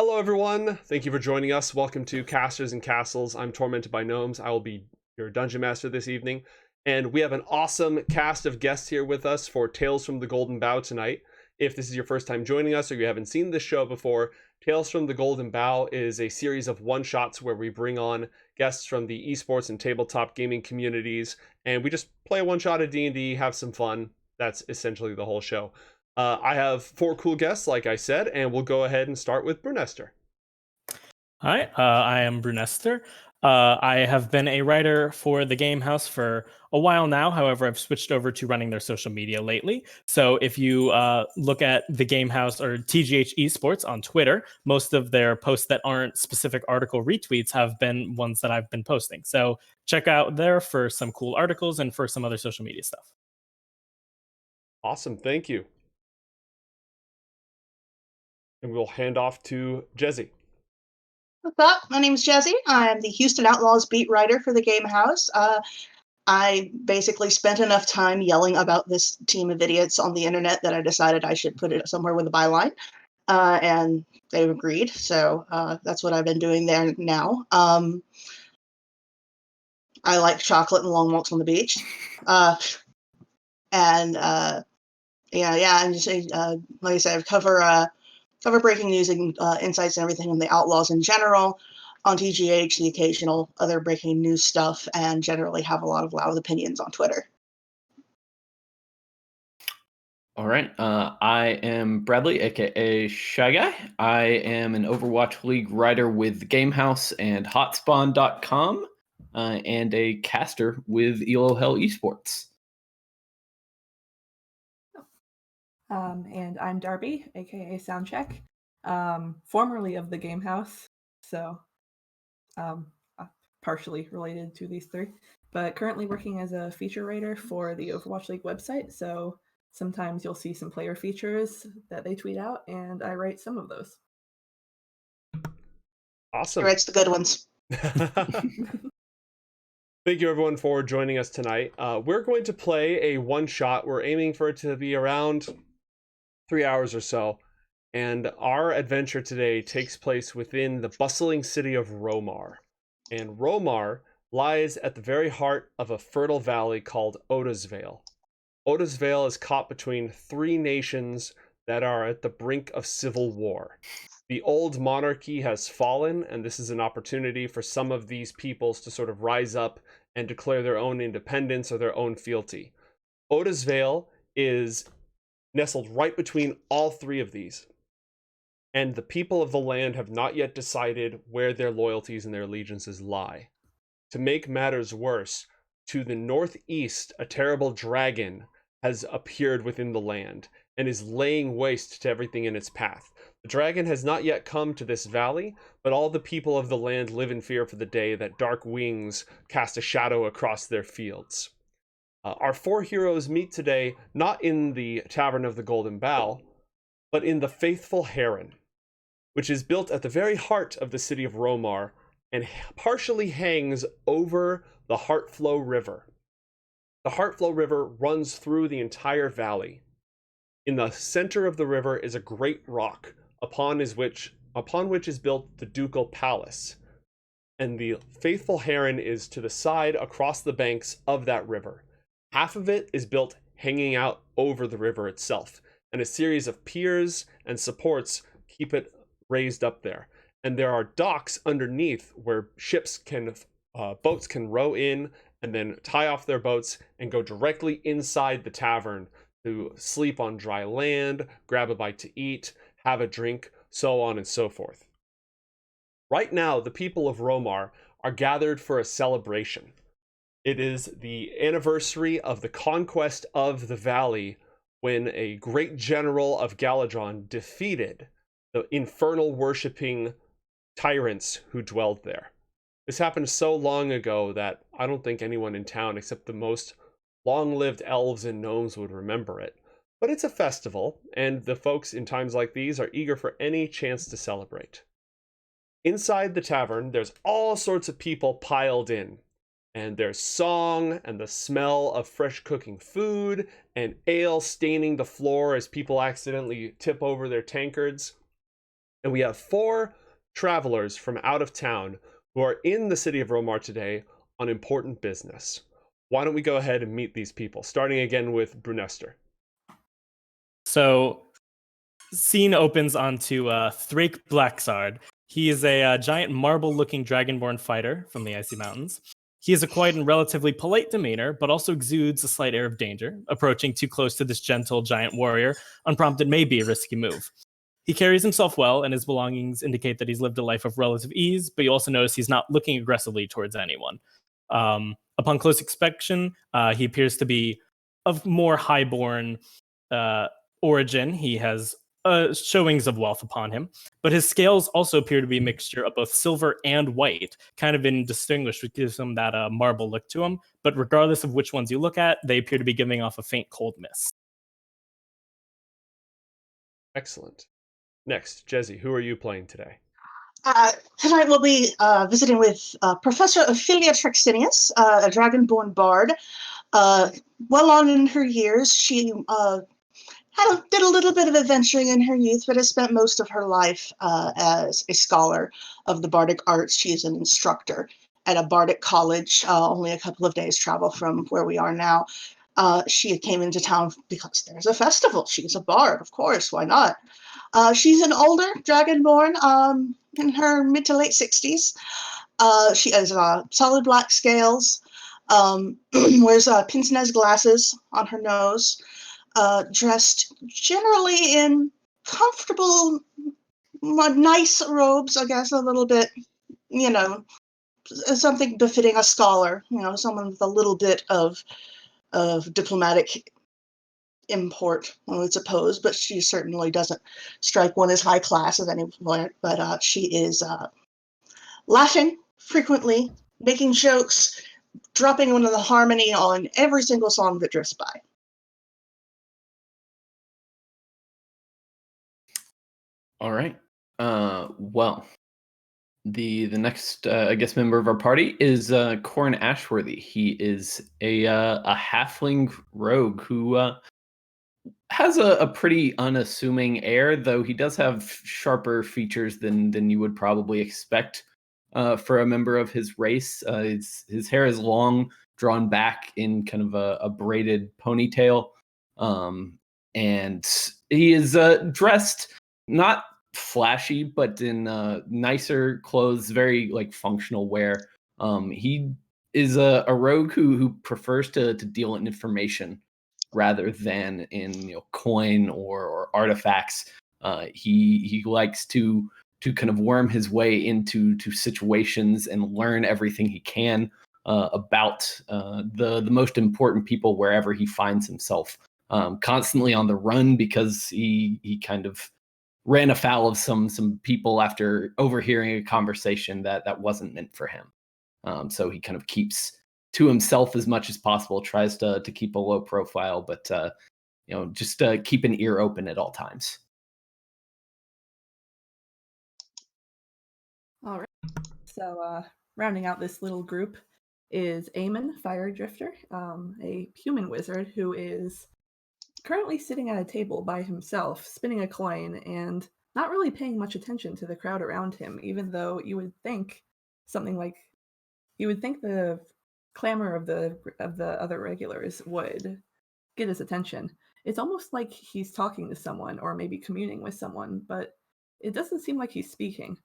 Hello, everyone. Thank you for joining us. Welcome to Casters and Castles. I'm Tormented by Gnomes. I will be your dungeon master this evening. And we have an awesome cast of guests here with us for Tales from the Golden Bough tonight. If this is your first time joining us or you haven't seen this show before, Tales from the Golden Bough is a series of one-shots where we bring on guests from the esports and tabletop gaming communities, and we just play a one-shot of D&D, have some fun. That's essentially the whole show. I have four cool guests, like I said, and we'll go ahead and start with Brunester. Hi, I am Brunester. I have been a writer for the Game House for a while now. However, I've switched over to running their social media lately. So if you look at the Game House or TGH Esports on Twitter, most of their posts that aren't specific article retweets have been ones that I've been posting. So check out there for some cool articles and for some other social media stuff. Awesome, thank you. And we'll hand off to Jezzy. What's up? My name is Jezzy. I'm the Houston Outlaws beat writer for the Game House. I basically spent enough time yelling about this team of idiots on the internet that I decided I should put it somewhere with a byline, and they agreed. So that's what I've been doing there now. I like chocolate and long walks on the beach, and I'm just like I said, I cover breaking news and insights and everything on the Outlaws in general. On TGH, the occasional other breaking news stuff, and generally have a lot of loud opinions on Twitter. All right. I am Bradley, aka Shy Guy. I am an Overwatch League writer with the Game House and Hotspawn.com, and a caster with ELO Hell Esports. And I'm Darby, aka Soundcheck, formerly of the Game House, so partially related to these three, but currently working as a feature writer for the Overwatch League website, so sometimes you'll see some player features that they tweet out, and I write some of those. Awesome. He writes the good ones. Thank you, everyone, for joining us tonight. We're going to play a one-shot. We're aiming for it to be around 3 hours or so. And our adventure today takes place within the bustling city of Romar. And Romar lies at the very heart of a fertile valley called Odasvale. Odasvale is caught between three nations that are at the brink of civil war. The old monarchy has fallen, and this is an opportunity for some of these peoples to sort of rise up and declare their own independence or their own fealty. Odasvale is nestled right between all three of these, and the people of the land have not yet decided where their loyalties and their allegiances lie. To make matters worse, to the northeast, a terrible dragon has appeared within the land and is laying waste to everything in its path. The dragon has not yet come to this valley, but all the people of the land live in fear for the day that dark wings cast a shadow across their fields. Our four heroes meet today not in the Tavern of the Golden Bough, but in the Faithful Heron, which is built at the very heart of the city of Romar and partially hangs over the Heartflow River. The Heartflow River runs through the entire valley. In the center of the river is a great rock upon which is built the Ducal Palace, and the Faithful Heron is to the side across the banks of that river. Half of it is built hanging out over the river itself, and a series of piers and supports keep it raised up there. And there are docks underneath where boats can row in and then tie off their boats and go directly inside the tavern to sleep on dry land, grab a bite to eat, have a drink, so on and so forth. Right now, the people of Romar are gathered for a celebration. It is the anniversary of the conquest of the valley, when a great general of Galadron defeated the infernal worshipping tyrants who dwelled there. This happened so long ago that I don't think anyone in town except the most long-lived elves and gnomes would remember it. But it's a festival, and the folks in times like these are eager for any chance to celebrate. Inside the tavern, there's all sorts of people piled in. And there's song and the smell of fresh cooking food and ale staining the floor as people accidentally tip over their tankards. And we have 4 travelers from out of town who are in the city of Romar today on important business. Why don't we go ahead and meet these people, starting again with Brunester. So, scene opens onto Thrake Blacksard. He is a giant marble-looking dragonborn fighter from the Icy Mountains. He has a quiet and relatively polite demeanor, but also exudes a slight air of danger. Approaching too close to this gentle giant warrior, unprompted, may be a risky move. He carries himself well, and his belongings indicate that he's lived a life of relative ease, but you also notice he's not looking aggressively towards anyone. Upon close inspection, he appears to be of more highborn origin. He has showings of wealth upon him, but his scales also appear to be a mixture of both silver and white, kind of indistinguished, which gives him that marble look to him. But regardless of which ones you look at, they appear to be giving off a faint cold mist. Excellent. Next, Jezzy, who are you playing today? Tonight we'll be visiting with Professor Ophelia Trexinius, a dragonborn bard. Well on in her years, she did a little bit of adventuring in her youth, but has spent most of her life as a scholar of the bardic arts. She is an instructor at a bardic college, only a couple of days travel from where we are now. She came into town because there's a festival. She's a bard, of course, why not? She's an older dragonborn, in her mid to late 60s. She has solid black scales, wears pince-nez glasses on her nose, dressed generally in comfortable, nice robes, I guess, a little bit, something befitting a scholar, someone with a little bit of diplomatic import, one would suppose, but she certainly doesn't strike one as high class at any point. But she is laughing frequently, making jokes, dropping one of the harmony on every single song that drifts by. All right. Well, the next I guess member of our party is Corrin Ashworthy. He is a halfling rogue who has a pretty unassuming air, though he does have sharper features than you would probably expect for a member of his race. His hair is long, drawn back in kind of a braided ponytail, and he is dressed not flashy, but in nicer clothes, very like functional wear. He is a rogue who prefers to deal in information rather than in coin or artifacts. He likes to kind of worm his way into situations and learn everything he can about the most important people wherever he finds himself. Constantly on the run because he kind of ran afoul of some people after overhearing a conversation that wasn't meant for him. So he kind of keeps to himself as much as possible, tries to keep a low profile, but just keep an ear open at all times. All right. So rounding out this little group is Amon, Fire Drifter, a human wizard who is currently sitting at a table by himself, spinning a coin and not really paying much attention to the crowd around him, even though you would think the clamor of the other regulars would get his attention. It's almost like he's talking to someone or maybe communing with someone, but it doesn't seem like he's speaking.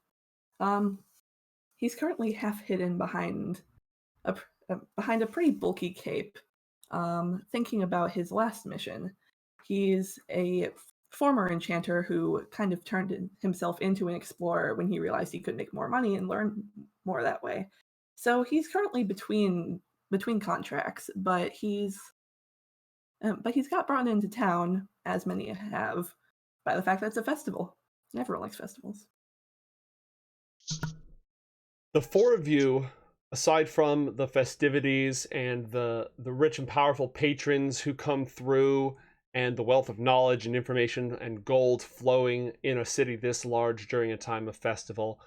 He's currently half hidden behind a pretty bulky cape, thinking about his last mission. He's a former enchanter who kind of turned himself into an explorer when he realized he could make more money and learn more that way. So he's currently between contracts, but he's got brought into town, as many have, by the fact that it's a festival. Everyone likes festivals. The 4 of you, aside from the festivities and the rich and powerful patrons who come through and the wealth of knowledge and information and gold flowing in a city this large during a time of festival,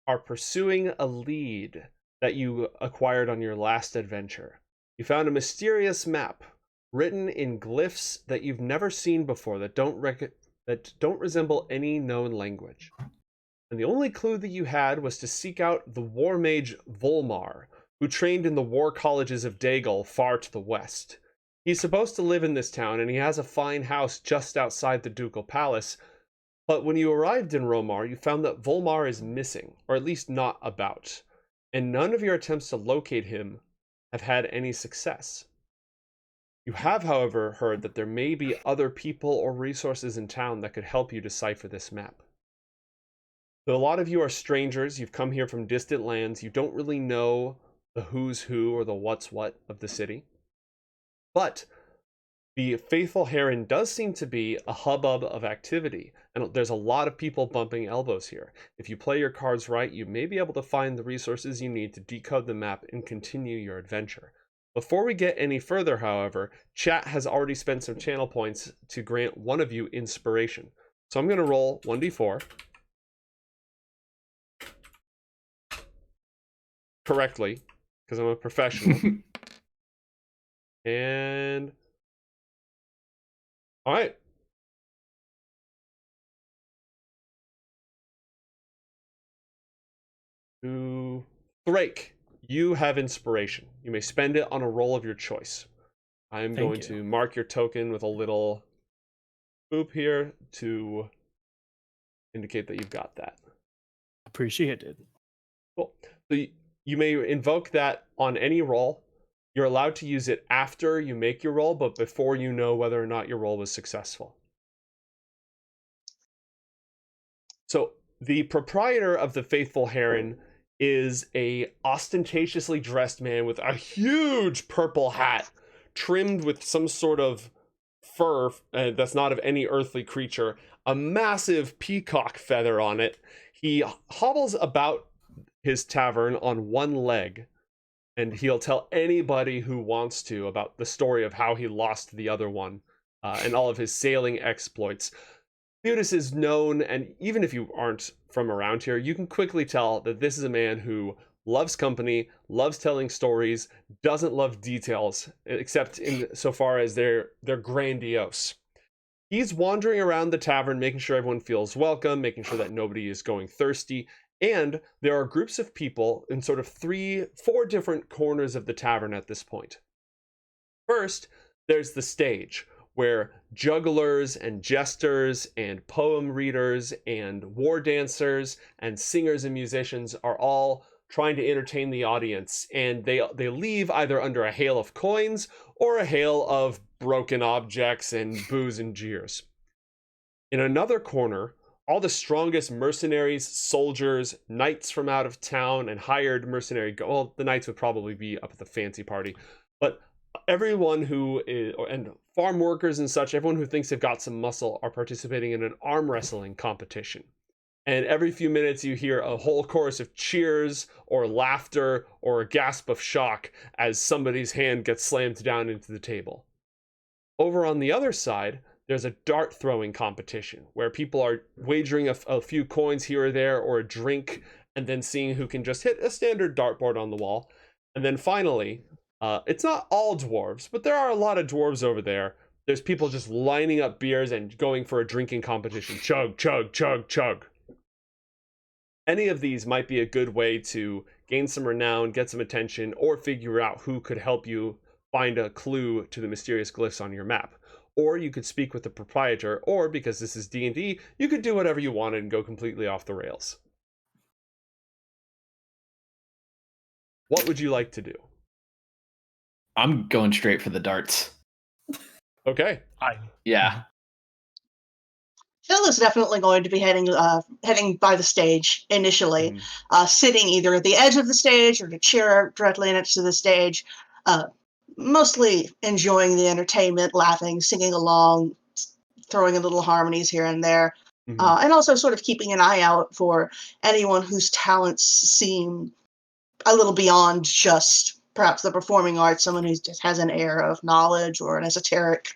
are pursuing a lead that you acquired on your last adventure. You found a mysterious map written in glyphs that you've never seen before, that don't resemble any known language. and the only clue that you had was to seek out the war mage Volmar, who trained in the war colleges of Dagal far to the west. He's supposed to live in this town, and he has a fine house just outside the Ducal Palace, but when you arrived in Romar, you found that Volmar is missing, or at least not about, and none of your attempts to locate him have had any success. You have, however, heard that there may be other people or resources in town that could help you decipher this map. Though a lot of you are strangers, you've come here from distant lands, you don't really know the who's who or the what's what of the city. But the Faithful Heron does seem to be a hubbub of activity, and there's a lot of people bumping elbows here. If you play your cards right, you may be able to find the resources you need to decode the map and continue your adventure. Before we get any further, however, chat has already spent some channel points to grant one of you inspiration. So I'm going to roll 1d4. Correctly, because I'm a professional. And all right. To Thrake, you have inspiration. You may spend it on a roll of your choice. I am going to mark your token with a little boop here to indicate that you've got that. Appreciated. Cool. So you may invoke that on any roll. You're allowed to use it after you make your roll, but before you know whether or not your roll was successful. So the proprietor of the Faithful Heron is a ostentatiously dressed man with a huge purple hat trimmed with some sort of fur that's not of any earthly creature, a massive peacock feather on it. He hobbles about his tavern on one leg, and he'll tell anybody who wants to about the story of how he lost the other one and all of his sailing exploits. Prejudice is known, and even if you aren't from around here, you can quickly tell that this is a man who loves company, loves telling stories, doesn't love details, except in so far as they're grandiose. He's wandering around the tavern, making sure everyone feels welcome, making sure that nobody is going thirsty, and there are groups of people in sort of 4 different corners of the tavern at this point. First, there's the stage, where jugglers and jesters and poem readers and war dancers and singers and musicians are all trying to entertain the audience, and they leave either under a hail of coins or a hail of broken objects and boos and jeers. In another corner, all the strongest mercenaries, soldiers, knights from out of town, and hired mercenary, well, the knights would probably be up at the fancy party, but everyone who is, and farm workers and such, everyone who thinks they've got some muscle are participating in an arm wrestling competition. And every few minutes you hear a whole chorus of cheers or laughter or a gasp of shock as somebody's hand gets slammed down into the table. Over on the other side, there's a dart throwing competition where people are wagering a few coins here or there or a drink and then seeing who can just hit a standard dartboard on the wall. And then finally, it's not all dwarves, but there are a lot of dwarves over there. There's people just lining up beers and going for a drinking competition. Chug, chug, chug, chug. Any of these might be a good way to gain some renown, get some attention, or figure out who could help you find a clue to the mysterious glyphs on your map. Or you could speak with the proprietor, or because this is D&D, you could do whatever you wanted and go completely off the rails. What would you like to do? I'm going straight for the darts. Okay. Yeah. Phil is definitely going to be heading by the stage initially, sitting either at the edge of the stage or in a chair directly next to the stage, mostly enjoying the entertainment, laughing, singing along, throwing in little harmonies here and there, and also sort of keeping an eye out for anyone whose talents seem a little beyond just perhaps the performing arts, someone who just has an air of knowledge or an esoteric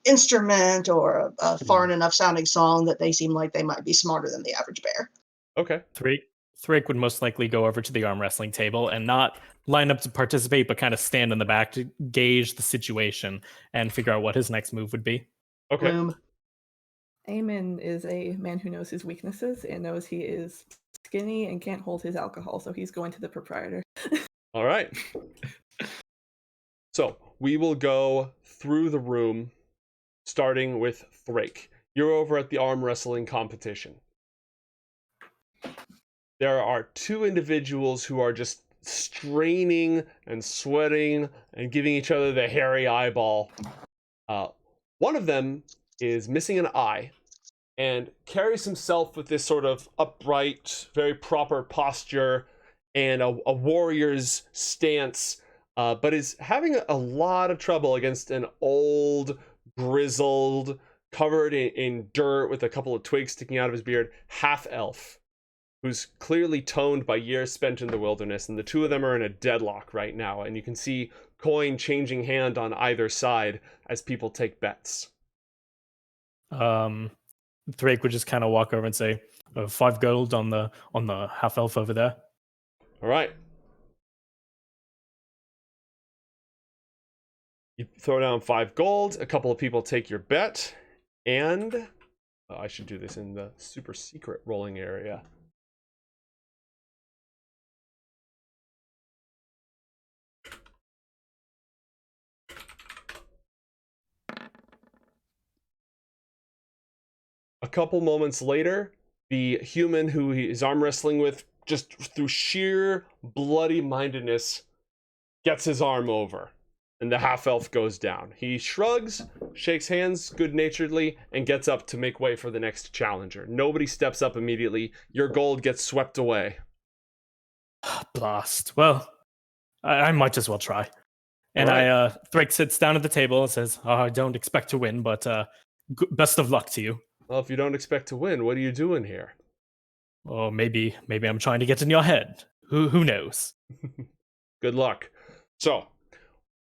instrument or a foreign enough sounding song that they seem like they might be smarter than the average bear. Okay. Thrake would most likely go over to the arm wrestling table and not line up to participate, but kind of stand in the back to gauge the situation and figure out what his next move would be. Okay. Bloom. Amon is a man who knows his weaknesses and knows he is skinny and can't hold his alcohol, so he's going to the proprietor. All right. So we will go through the room, starting with Thrake. You're over at the arm wrestling competition. There are two individuals who are just straining and sweating and giving each other the hairy eyeball. One of them is missing an eye and carries himself with this sort of upright, very proper posture and a warrior's stance, but is having a lot of trouble against an old, grizzled, covered in dirt with a couple of twigs sticking out of his beard, half-elf, who's clearly toned by years spent in the wilderness, and the two of them are in a deadlock right now, and you can see coin changing hand on either side as people take bets. Drake would just kind of walk over and say, 5 gold on the half elf over there. All right. You throw down 5 gold, a couple of people take your bet, and I should do this in the super secret rolling area. A couple moments later, the human who he is arm wrestling with, just through sheer bloody mindedness, gets his arm over, and the half-elf goes down. He shrugs, shakes hands good-naturedly, and gets up to make way for the next challenger. Nobody steps up immediately. Your gold gets swept away. Blast. Well, I might as well try. And Right. Thrake sits down at the table and says, I don't expect to win, but best of luck to you. Well, if you don't expect to win, what are you doing here? Or maybe I'm trying to get in your head. Who knows? Good luck. So,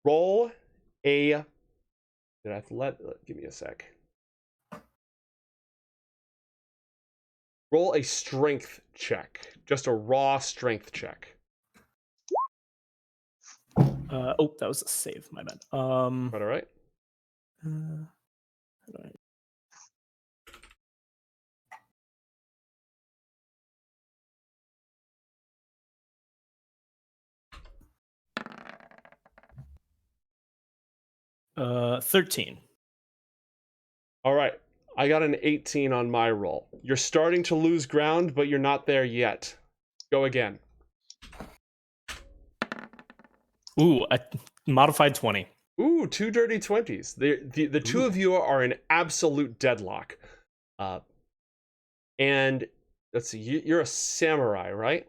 roll a... Did I have to give me a sec. Roll a strength check. Just a raw strength check. That was a save, my bad. All right. How do I... 13. All right. I got an 18 on my roll. You're starting to lose ground, but you're not there yet. Go again. Ooh, a modified 20. Ooh, 2 dirty 20s. The two of you are in absolute deadlock. And let's see, you're a samurai, right?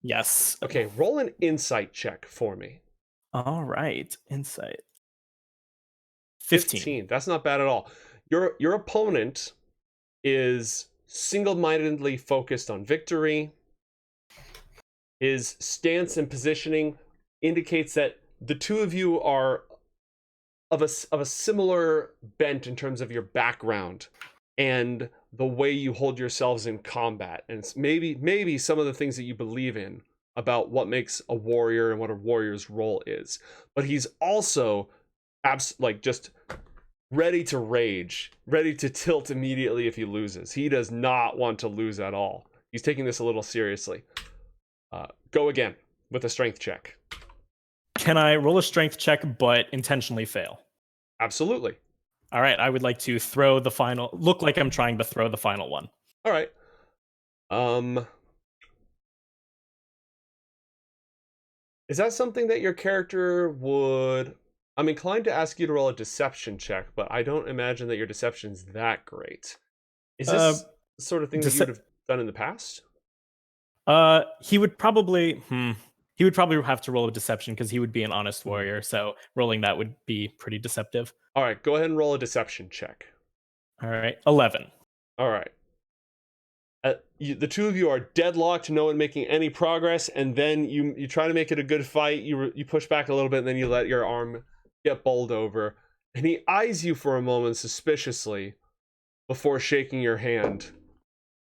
Yes. Okay, roll an insight check for me. All right. Insight. 15. That's not bad at all. Your opponent is single-mindedly focused on victory. His stance and positioning indicates that the two of you are of a similar bent in terms of your background and the way you hold yourselves in combat, and it's maybe some of the things that you believe in about what makes a warrior and what a warrior's role is. But he's also just ready to rage, ready to tilt immediately if he loses. He does not want to lose at all. He's taking this a little seriously. Go again with a strength check. Can I roll a strength check but intentionally fail? Absolutely. All right, I would like to look like I'm trying to throw the final one. All right. Is that something that your character would... I'm inclined to ask you to roll a deception check, but I don't imagine that your deception's that great. Is this the sort of thing that you would have done in the past? He would probably have to roll a deception because he would be an honest warrior, so rolling that would be pretty deceptive. All right, go ahead and roll a deception check. All right, 11. All right. The two of you are deadlocked, no one making any progress, and then you try to make it a good fight. You push back a little bit, and then you let your arm get bowled over, and he eyes you for a moment suspiciously before shaking your hand.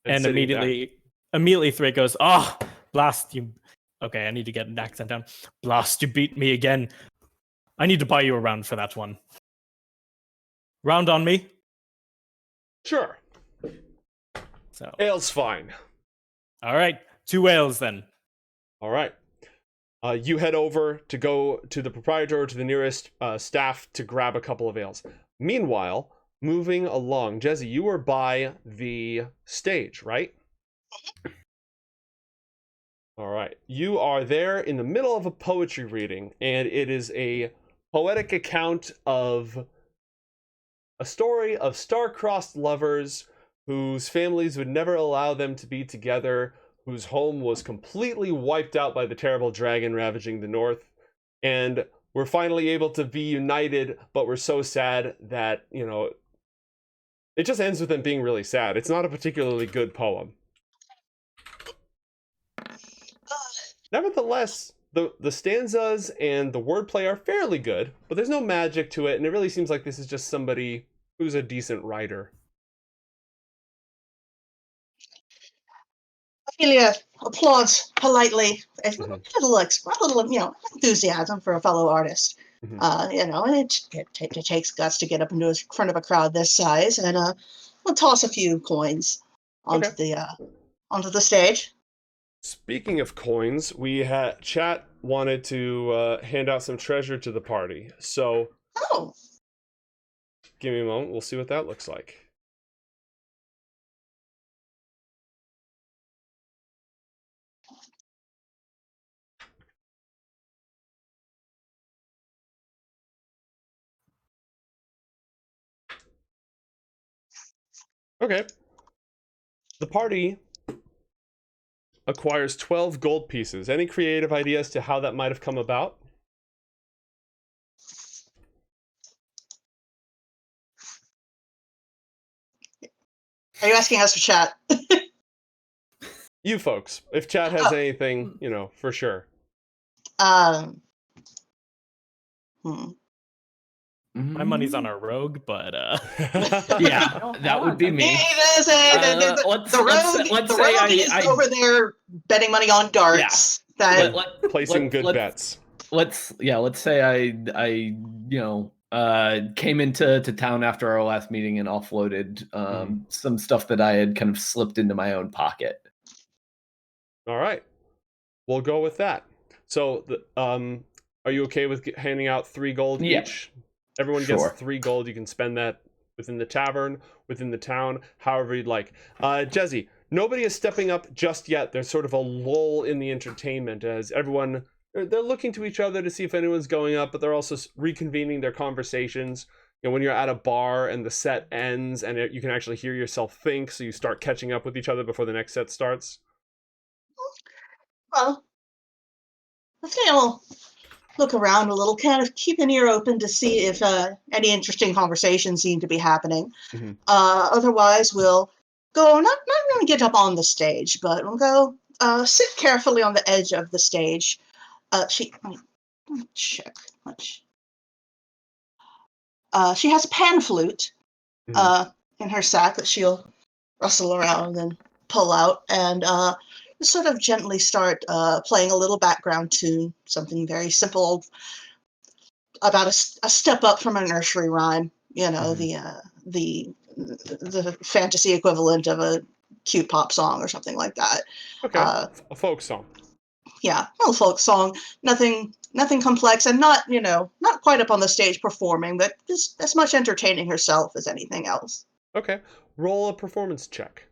And immediately Thrake goes, blast you. Okay, I need to get an accent down. Blast, you beat me again. I need to buy you a round for that one. Round on me? Sure. So, Ale's fine. all right, 2 ales then. All right. You head over to go to the proprietor, to the nearest staff to grab a couple of ales. Meanwhile, moving along, Jesse, you were by the stage, right? All right. You are there in the middle of a poetry reading, and it is a poetic account of a story of star-crossed lovers whose families would never allow them to be together, whose home was completely wiped out by the terrible dragon ravaging the north, and we're finally able to be united, but we're so sad that, it just ends with them being really sad. It's not a particularly good poem. Nevertheless, the stanzas and the wordplay are fairly good, but there's no magic to it, and it really seems like this is just somebody who's a decent writer. Ophelia applauds politely. A little enthusiasm for a fellow artist. And it takes guts to get up into front of a crowd this size, and we'll toss a few coins onto the stage. Speaking of coins, we had chat wanted to hand out some treasure to the party. So, give me a moment. We'll see what that looks like. Okay. The party acquires 12 gold pieces. Any creative ideas as to how that might have come about? Are you asking us for chat? You folks, if chat has anything, for sure. My money's on a rogue, but yeah, that would be me. The rogue is over there betting money on darts. Yeah. Placing good bets. Let's say I came into town after our last meeting and offloaded some stuff that I had kind of slipped into my own pocket. All right, we'll go with that. So, are you okay with handing out 3 gold each? Everyone gets 3 gold. You can spend that within the tavern, within the town, however you'd like. Jesse, nobody is stepping up just yet. There's sort of a lull in the entertainment as everyone, they're looking to each other to see if anyone's going up, but they're also reconvening their conversations. When you're at a bar and the set ends and you can actually hear yourself think, so you start catching up with each other before the next set starts. Well, I think I'll look around a little, kind of keep an ear open to see if any interesting conversations seem to be happening. Otherwise, we'll go, not going to get up on the stage, but we'll go sit carefully on the edge of the stage. Let me check. She has a pan flute in her sack that she'll rustle around and pull out, and sort of gently start playing a little background tune, something very simple, about a step up from a nursery rhyme. The fantasy equivalent of a cute pop song or something like that. Okay, a folk song. Yeah, a little folk song. Nothing complex, and not quite up on the stage performing, but just as much entertaining herself as anything else. Okay, roll a performance check.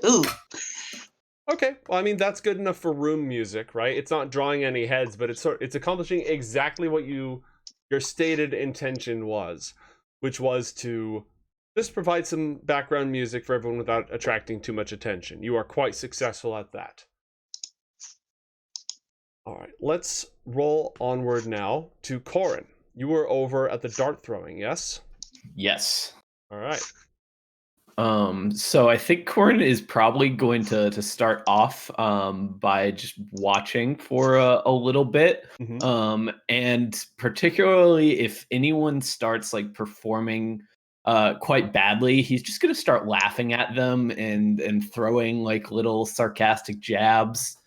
Ooh. Okay, well, I mean, that's good enough for room music, right? It's not drawing any heads, but it's accomplishing exactly what your stated intention was, which was to just provide some background music for everyone without attracting too much attention. You are quite successful at that. All right, let's roll onward now to Corin. You were over at the dart throwing, yes? Yes. All right. So I think Corin is probably going to start off by just watching for a little bit. And particularly if anyone starts like performing quite badly, he's just going to start laughing at them and throwing like little sarcastic jabs.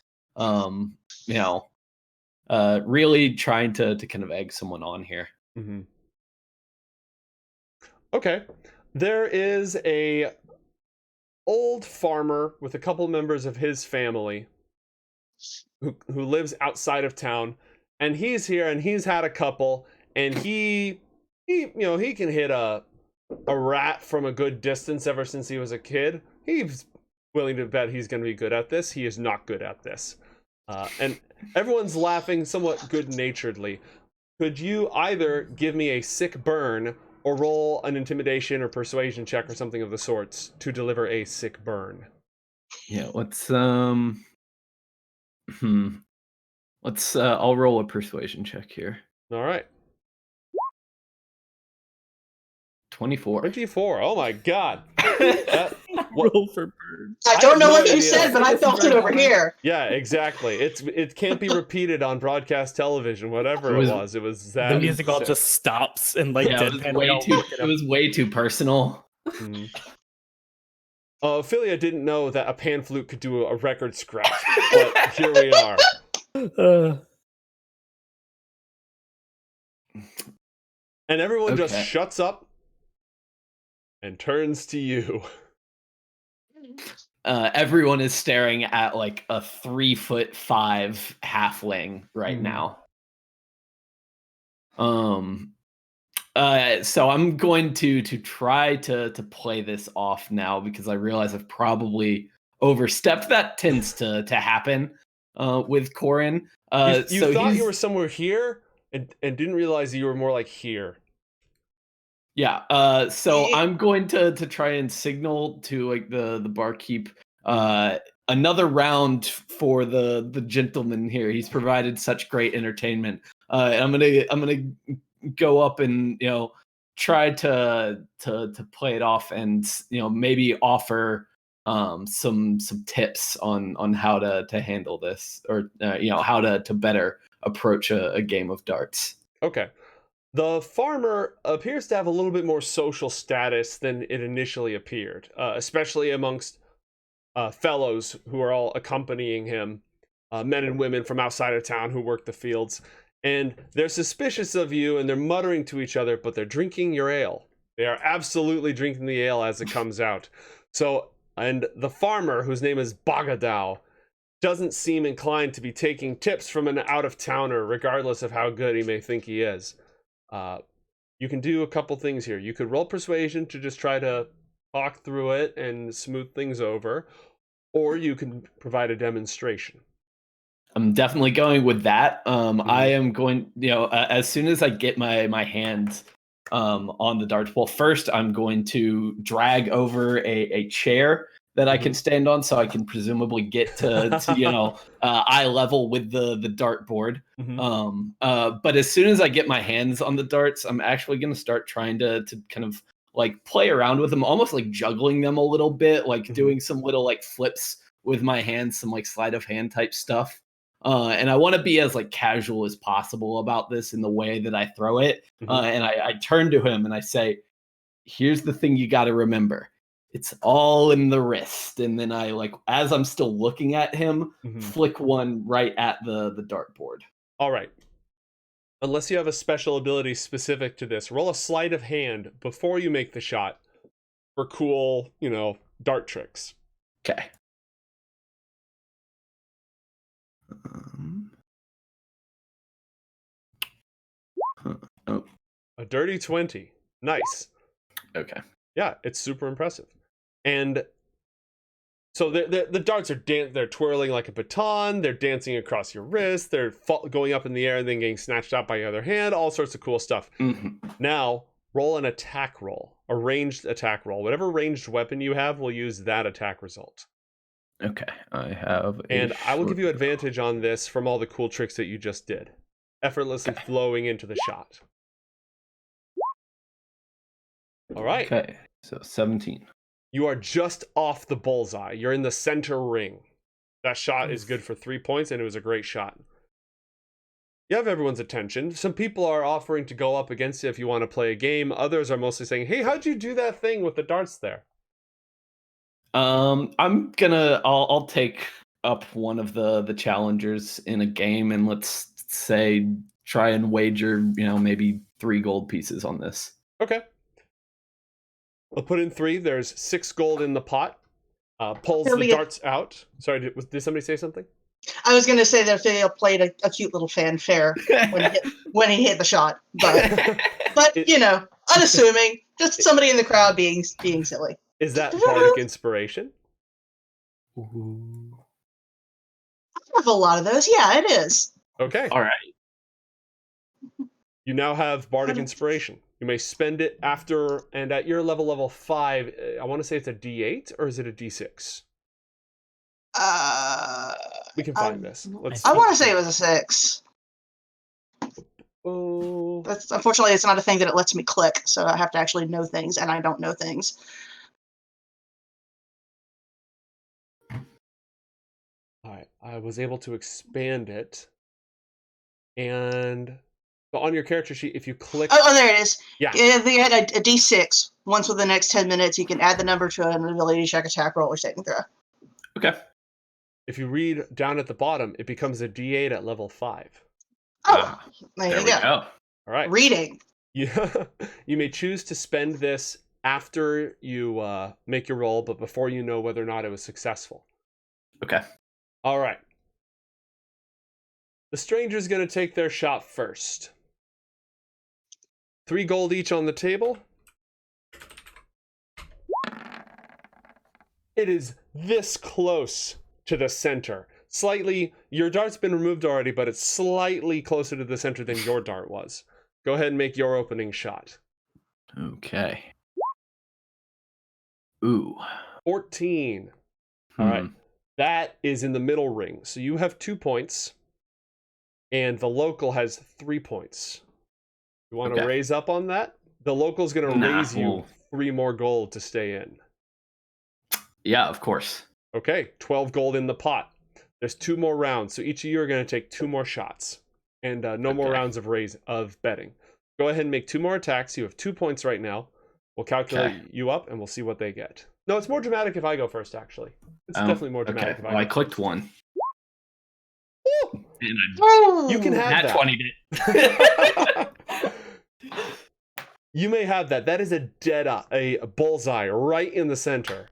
really trying to kind of egg someone on here. Mm-hmm. Okay. There is a old farmer with a couple members of his family who lives outside of town, and he's here and he's had a couple, and he can hit a rat from a good distance ever since he was a kid. He's willing to bet he's going to be good at this. He is not good at this. And everyone's laughing somewhat good-naturedly. Could you either give me a sick burn or roll an intimidation or persuasion check or something of the sorts to deliver a sick burn? Yeah, let's I'll roll a persuasion check here. All right. 24. 24. Oh my god. Roll for birds. I don't know no what you idea. said, but I felt it over here. Yeah, exactly. It can't be repeated on broadcast television, whatever it was. It was that The music all just stops and like Yeah, it was way too personal. Mm-hmm. Ophelia didn't know that a pan flute could do a record scratch, but here we are. And everyone just shuts up and turns to you. Everyone is staring at like a 3'5" halfling right now. So I'm going to try to play this off now because I realize I've probably overstepped. That tends to happen with Corin. You thought you were somewhere here and didn't realize you were more like here. Yeah. So I'm going to try and signal to like the barkeep another round for the gentleman here. He's provided such great entertainment. And I'm gonna go up and try to play it off and maybe offer some tips on how to handle this, or how to better approach a game of darts. Okay. The farmer appears to have a little bit more social status than it initially appeared, especially amongst fellows who are all accompanying him, men and women from outside of town who work the fields. And they're suspicious of you, and they're muttering to each other, but they're drinking your ale. They are absolutely drinking the ale as it comes out. And the farmer, whose name is Bough, doesn't seem inclined to be taking tips from an out-of-towner, regardless of how good he may think he is. You can do a couple things here. You could roll persuasion to just try to talk through it and smooth things over, or you can provide a demonstration. I'm definitely going with that. I am going, as soon as I get my hands on the darts. Well, first I'm going to drag over a chair that I can stand on, so I can presumably get to eye level with the dartboard. But as soon as I get my hands on the darts, I'm actually going to start trying to kind of like play around with them, almost like juggling them a little bit, like doing some little like flips with my hands, some like sleight of hand type stuff. And I want to be as like casual as possible about this in the way that I throw it. And I turn to him and I say, here's the thing you got to remember. It's all in the wrist. And then I, like, as I'm still looking at him, flick one right at the dartboard. All right. Unless you have a special ability specific to this, roll a sleight of hand before you make the shot for cool, dart tricks. Okay. A dirty 20. Nice. Okay. Yeah, it's super impressive. And so the darts are they're twirling like a baton. They're dancing across your wrist. They're going up in the air and then getting snatched out by your other hand. All sorts of cool stuff. Now, roll an attack roll, a ranged attack roll. Whatever ranged weapon you have, we'll use that attack result. Okay, I have. And I will give you advantage on this from all the cool tricks that you just did, effortlessly flowing into the shot. All right. Okay, so 17. You are just off the bullseye. You're in the center ring. That shot is good for 3 points, and it was a great shot. You have everyone's attention. Some people are offering to go up against you if you want to play a game. Others are mostly saying, hey, how'd you do that thing with the darts there? I'll take up one of the challengers in a game, and let's say try and wager, maybe 3 gold pieces on this. Okay. I'll put in 3. There's 6 gold in the pot. Pulls the darts out. Sorry, did somebody say something? I was going to say that Theo played a cute little fanfare when he hit the shot, but unassuming, just somebody in the crowd being silly. Is that bardic inspiration? Ooh. I have a lot of those. Yeah, it is. Okay. All right. You now have bardic inspiration. You may spend it after and at your level 5. I want to say it's a D8 or is it a D6? We can find this. I want to say it was a 6. Oh. Unfortunately, it's not a thing that it lets me click, so I have to actually know things, and I don't know things. All right. I was able to expand it, and on your character sheet, if you click... Oh, there it is. Yeah. They had a D6. Once within the next 10 minutes, you can add the number to an ability check, attack roll, or saving throw. Okay. If you read down at the bottom, it becomes a D8 at level 5. Oh, there you we go. All right. Reading. You may choose to spend this after you make your roll, but before you know whether or not it was successful. Okay. All right. The stranger's going to take their shot first. 3 gold each on the table. It is this close to the center. Slightly, your dart's been removed already, but it's slightly closer to the center than your dart was. Go ahead and make your opening shot. Okay. Ooh. 14. All right. That is in the middle ring. So you have 2 points, and the local has 3 points. You want to raise up on that? The local's going to raise you 3 more gold to stay in. Yeah, of course. Okay, 12 gold in the pot. There's 2 more rounds, so each of you are going to take 2 more shots, and no more rounds of betting. Go ahead and make 2 more attacks. You have 2 points right now. We'll calculate you up, and we'll see what they get. No, it's more dramatic if I go first, actually. It's definitely more dramatic if I go I clicked 1. Woo! And You can have that. 20 did. You may have that. That is a bullseye right in the center.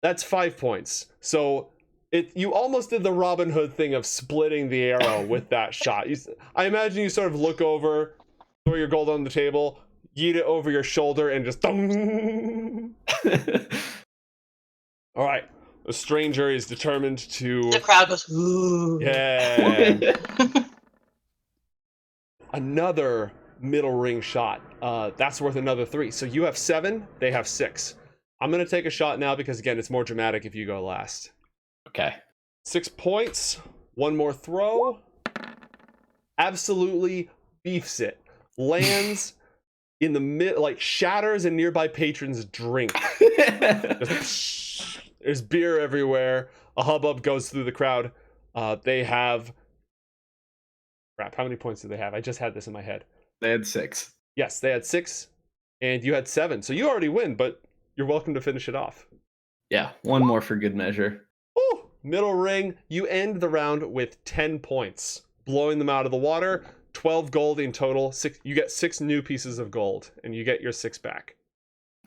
That's 5 points. So you almost did the Robin Hood thing of splitting the arrow with that shot. I imagine you sort of look over, throw your gold on the table, yeet it over your shoulder, and just... All right. The stranger is determined to... The crowd goes, ooh. Yeah. Another middle ring shot. That's worth another 3. So you have 7, they have 6. I'm going to take a shot now because, again, it's more dramatic if you go last. Okay. 6 points. 1 more throw. Absolutely beefs it. Lands in the mid, like shatters a nearby patron's drink. There's beer everywhere. A hubbub goes through the crowd. They have... Crap, how many points do they have? I just had this in my head. They had 6. Yes, they had 6, and you had 7. So you already win, but you're welcome to finish it off. Yeah, 1 more for good measure. Ooh, middle ring. You end the round with 10 points, blowing them out of the water. 12 gold in total. You get 6 new pieces of gold, and you get your 6 back.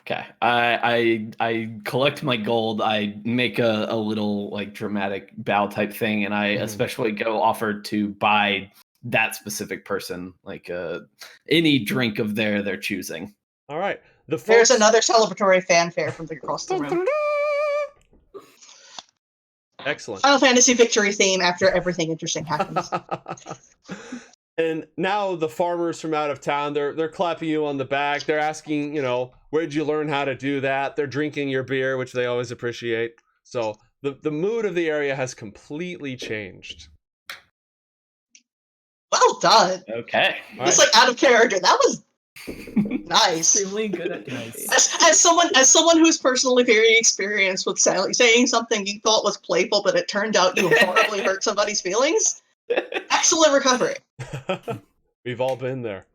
Okay. I collect my gold. I make a little like dramatic bow type thing, and I especially go offer to buy that specific person like any drink of their choosing. All right. There's another celebratory fanfare from across the room. Excellent. Final Fantasy victory theme after everything interesting happens. And now the farmers from out of town, they're clapping you on the back. They're asking, where'd you learn how to do that? They're drinking your beer, which they always appreciate. So the mood of the area has completely changed. Well done. Okay. It's like out of character. That was nice. Extremely good at dancing. As someone who's personally very experienced with saying something you thought was playful, but it turned out you horribly hurt somebody's feelings. Excellent recovery. We've all been there.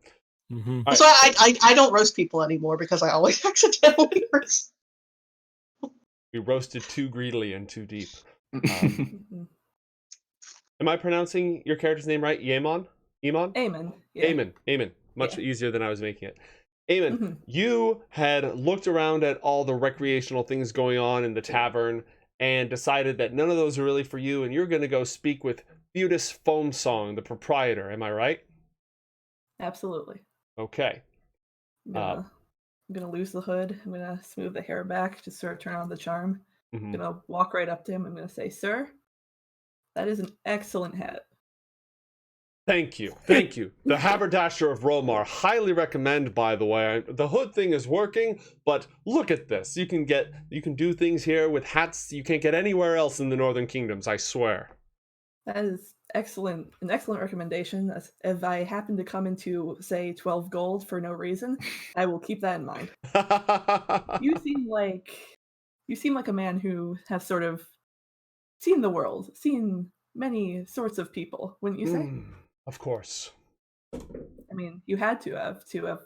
Mm-hmm. So I don't roast people anymore because I always accidentally roast. We roasted too greedily and too deep. Am I pronouncing your character's name right? Amon? Amon. Yeah. Amon. Much Yeah. easier than I was making it. Amon, Mhm. you had looked around at all the recreational things going on in the tavern and decided that none of those are really for you, and you're going to go speak with Prejudice Foamsong, the proprietor. Am I right? Absolutely. Okay. I'm gonna lose the hood. I'm gonna smooth the hair back, just sort of turn on the charm. I'm Mhm. gonna walk right up to him. I'm gonna say, "Sir, that is an excellent hat." Thank you. Thank you. The Haberdasher of Romar. Highly recommend, by the way. The hood thing is working, but look at this. You can do things here with hats you can't get anywhere else in the Northern Kingdoms, I swear. That is excellent, an excellent recommendation. If I happen to come into, say, 12 gold for no reason, I will keep that in mind. You seem like a man who has sort of seen the world, seen many sorts of people, wouldn't you say? Of course. I mean, you had to have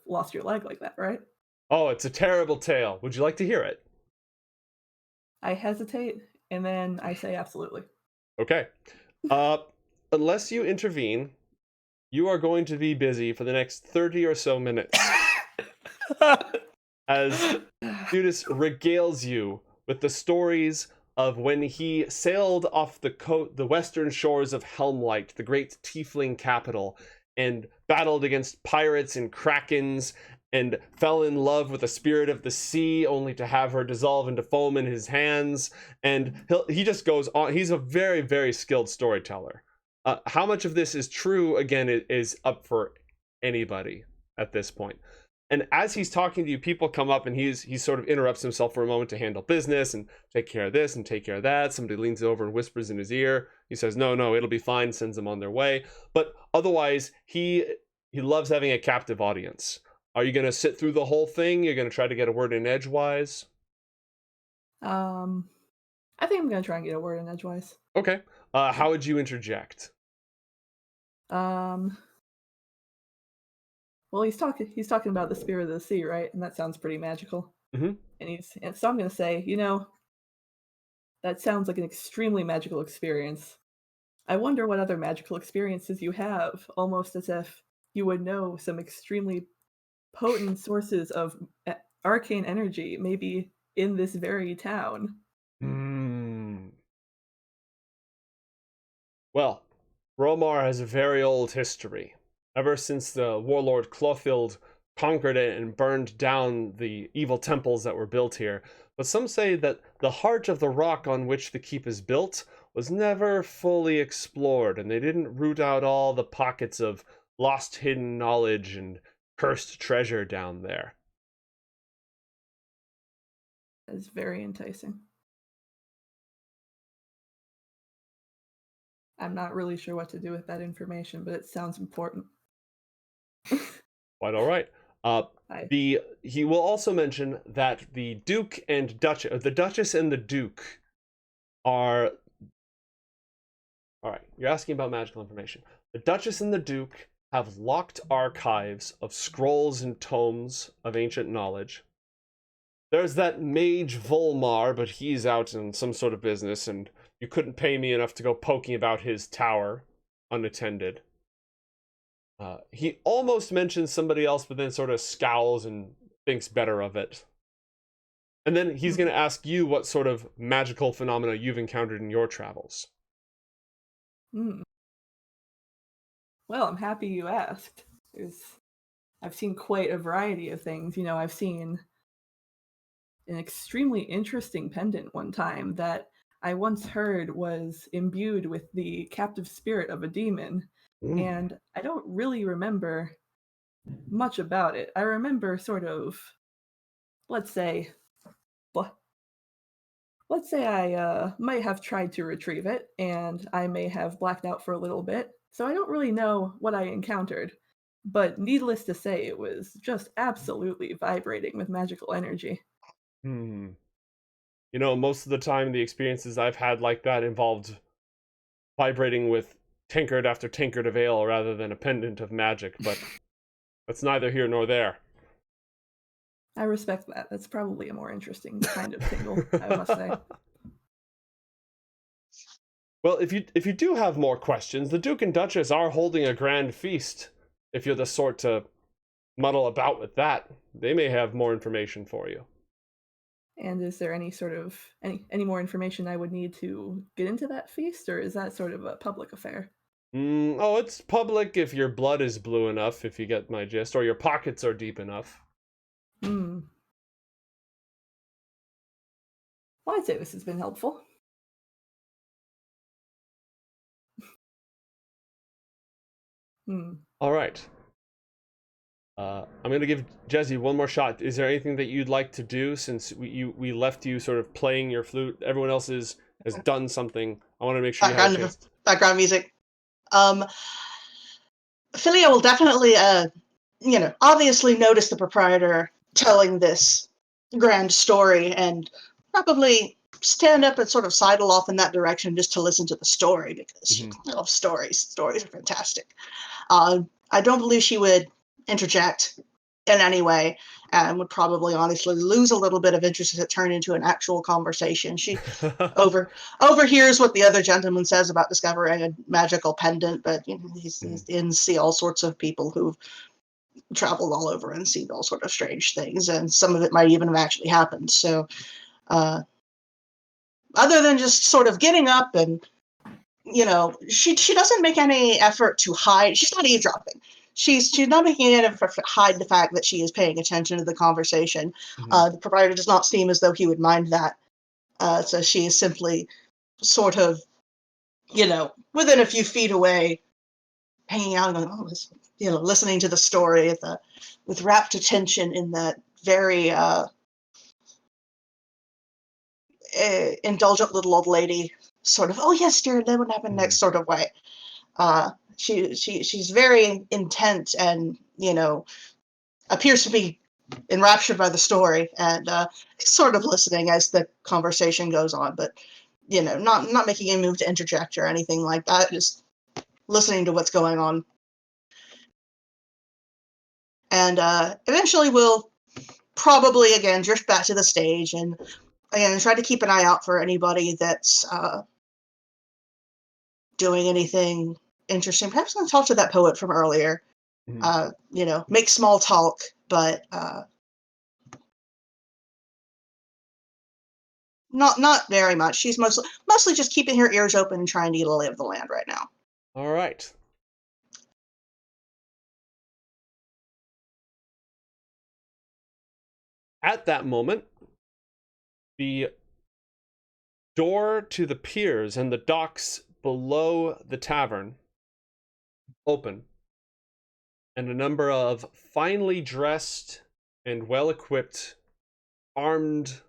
lost your leg like that, right? Oh, it's a terrible tale. Would you like to hear it? I hesitate, and then I say absolutely. Okay. Unless you intervene, you are going to be busy for the next 30 or so minutes as Judas regales you with the stories of when he sailed off the western shores of Helmlight, the great tiefling capital, and battled against pirates and krakens, and fell in love with the spirit of the sea, only to have her dissolve into foam in his hands. And he just goes on. He's a very, very skilled storyteller. How much of this is true, again, is up for anybody at this point. And as he's talking to you, people come up and he sort of interrupts himself for a moment to handle business and take care of this and take care of that. Somebody leans over and whispers in his ear. He says, no, it'll be fine, sends them on their way. But otherwise, he loves having a captive audience. Are you going to sit through the whole thing? You're going to try to get a word in edgewise? I think I'm gonna try and get a word in edgewise. Okay. How would you interject? Well, he's talking about the spirit of the sea, right? And that sounds pretty magical. Mhm. And so I'm gonna say, that sounds like an extremely magical experience. I wonder what other magical experiences you have, almost as if you would know some extremely potent sources of arcane energy, maybe in this very town. Well, Romar has a very old history. Ever since the warlord Clothild conquered it and burned down the evil temples that were built here. But some say that the heart of the rock on which the keep is built was never fully explored, and they didn't root out all the pockets of lost hidden knowledge and cursed treasure down there. That is very enticing. I'm not really sure what to do with that information, but it sounds important. Quite all right. He will also mention that the Duke and Duchess, the Duchess and the Duke, are. All right, you're asking about magical information. The Duchess and the Duke have locked archives of scrolls and tomes of ancient knowledge. There's that mage Volmar, but he's out in some sort of business, and you couldn't pay me enough to go poking about his tower unattended. He almost mentions somebody else, but then sort of scowls and thinks better of it. And then he's going to ask you what sort of magical phenomena you've encountered in your travels. Well, I'm happy you asked. I've seen quite a variety of things. I've seen an extremely interesting pendant one time that I once heard was imbued with the captive spirit of a demon. And I don't really remember much about it. I remember sort of, let's say I might have tried to retrieve it, and I may have blacked out for a little bit, so I don't really know what I encountered. But needless to say, it was just absolutely vibrating with magical energy. Most of the time, the experiences I've had like that involved vibrating with tankard after tankard of ale rather than a pendant of magic, but that's neither here nor there. I respect that. That's probably a more interesting kind of tingle, I must say. Well, if you do have more questions, the Duke and Duchess are holding a grand feast. If you're the sort to muddle about with that, they may have more information for you. And is there any sort of any more information I would need to get into that feast, or is that sort of a public affair? Oh, it's public if your blood is blue enough, if you get my gist, or your pockets are deep enough. Hmm. Well, I'd say this has been helpful. All right. I'm going to give Jesse one more shot. Is there anything that you'd like to do since we left you sort of playing your flute? Everyone else has done something. I want to make sure you have a chance. Background music. Philia will definitely, obviously notice the proprietor telling this grand story and probably stand up and sort of sidle off in that direction just to listen to the story because she loves stories. Stories are fantastic. I don't believe she would interject in any way and would probably honestly lose a little bit of interest as it turned into an actual conversation. She overhears what the other gentleman says about discovering a magical pendant, but he's in see all sorts of people who've traveled all over and seen all sort of strange things, and some of it might even have actually happened. So other than just sort of getting up and she doesn't make any effort to hide. She's not eavesdropping. She's not making any effort to hide the fact that she is paying attention to the conversation. The proprietor does not seem as though he would mind that. So she is simply sort of, within a few feet away, hanging out and going, listening to the story with rapt attention in that very indulgent little old lady sort of, oh yes, dear, that would happen next sort of way. She's very intent and appears to be enraptured by the story and sort of listening as the conversation goes on, but not making a move to interject or anything like that, just listening to what's going on. And eventually we'll probably again drift back to the stage and again try to keep an eye out for anybody that's doing anything interesting. Perhaps I'll talk to that poet from earlier. Make small talk, but not very much. She's mostly just keeping her ears open and trying to get a lay of the land right now. All right. At that moment, the door to the piers and the docks below the tavern open, and a number of finely dressed and well-equipped armed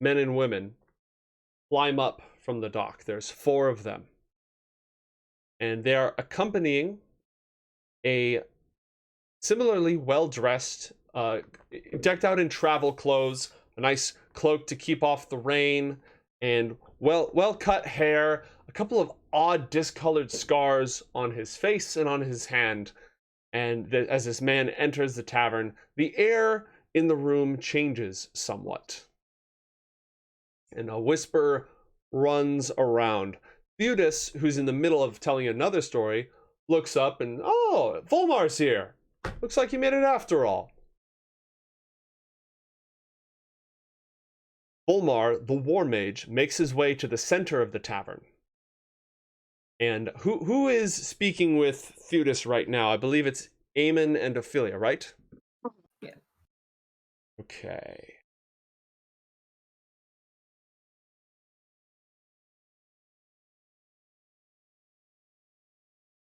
men and women climb up from the dock. There's 4 of them, and they are accompanying a similarly well-dressed, decked out in travel clothes, a nice cloak to keep off the rain, and well-cut hair, a couple of odd discolored scars on his face and on his hand. And as this man enters the tavern, the air in the room changes somewhat, and a whisper runs around. Prejudice, who's in the middle of telling another story, looks up and, oh, Volmar's here. Looks like you made it after all. Volmar, the war mage, makes his way to the center of the tavern. And who is speaking with Prejudice right now? I believe it's Amon and Ophelia, right? Yeah. Okay.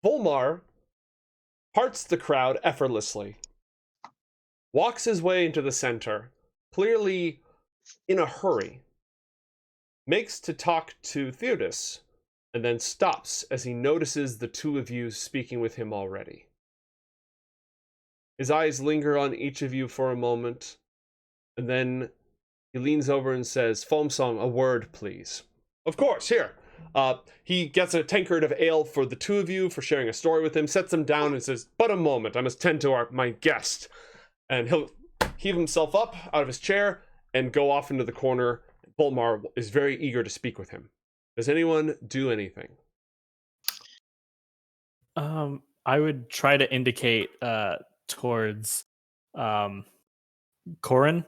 Volmar parts the crowd effortlessly, walks his way into the center, clearly in a hurry, makes to talk to Prejudice, and then stops as he notices the 2 of you speaking with him already. His eyes linger on each of you for a moment, and then he leans over and says, Foamsong, a word, please. Of course, here. He gets a tankard of ale for the 2 of you for sharing a story with him, sets them down and says, but a moment, I must tend to my guest. And he'll heave himself up out of his chair and go off into the corner. Volmar is very eager to speak with him. Does anyone do anything? I would try to indicate towards Corin.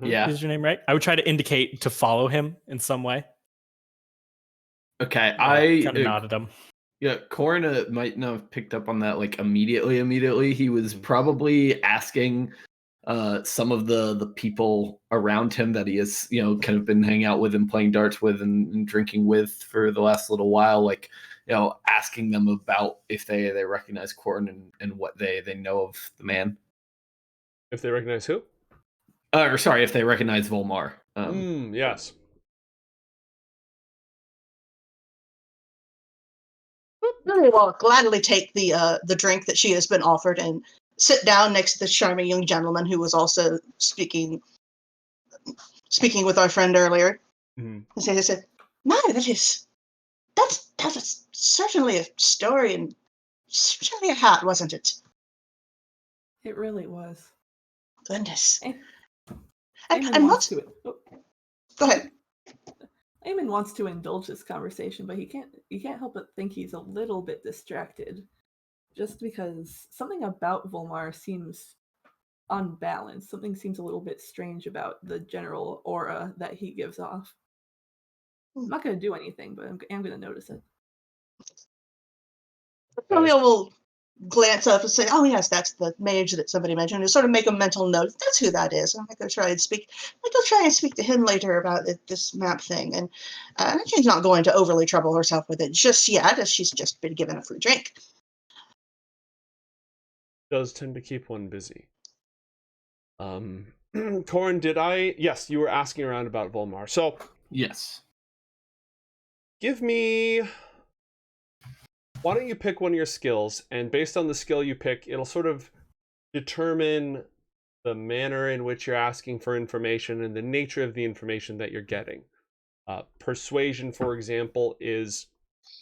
Yeah. Is your name right? I would try to indicate to follow him in some way. Okay. Kind of nod at him. Yeah, Corin might not have picked up on that like immediately. He was probably asking some of the people around him that he has, kind of been hanging out with and playing darts with and drinking with for the last little while, like, asking them about if they recognize Corin and what they know of the man. If they recognize who? Or sorry, if they recognize Volmar. Yes. Lily will gladly take the drink that she has been offered and sit down next to the charming young gentleman who was also speaking with our friend earlier. Mhm. And they said, "My, that was certainly a story and certainly a hat, wasn't it? It really was. Goodness." Amon And wants what's... to. Go ahead. Amon wants to indulge this conversation, but he can't help but think he's a little bit distracted, just because something about Volmar seems unbalanced. Something seems a little bit strange about the general aura that he gives off. I'm not going to do anything, but I'm going to notice it. Lily will glance up and say, "Oh yes, that's the mage that somebody mentioned," and sort of make a mental note. That's who that is. I might go try and speak. To him later about this map thing. And she's not going to overly trouble herself with it just yet, as she's just been given a free drink. Does tend to keep one busy. Corin, yes, you were asking around about Volmar. So Yes. give me, why don't you pick one of your skills, and based on the skill you pick, it'll sort of determine the manner in which you're asking for information and the nature of the information that you're getting. Persuasion, for example, is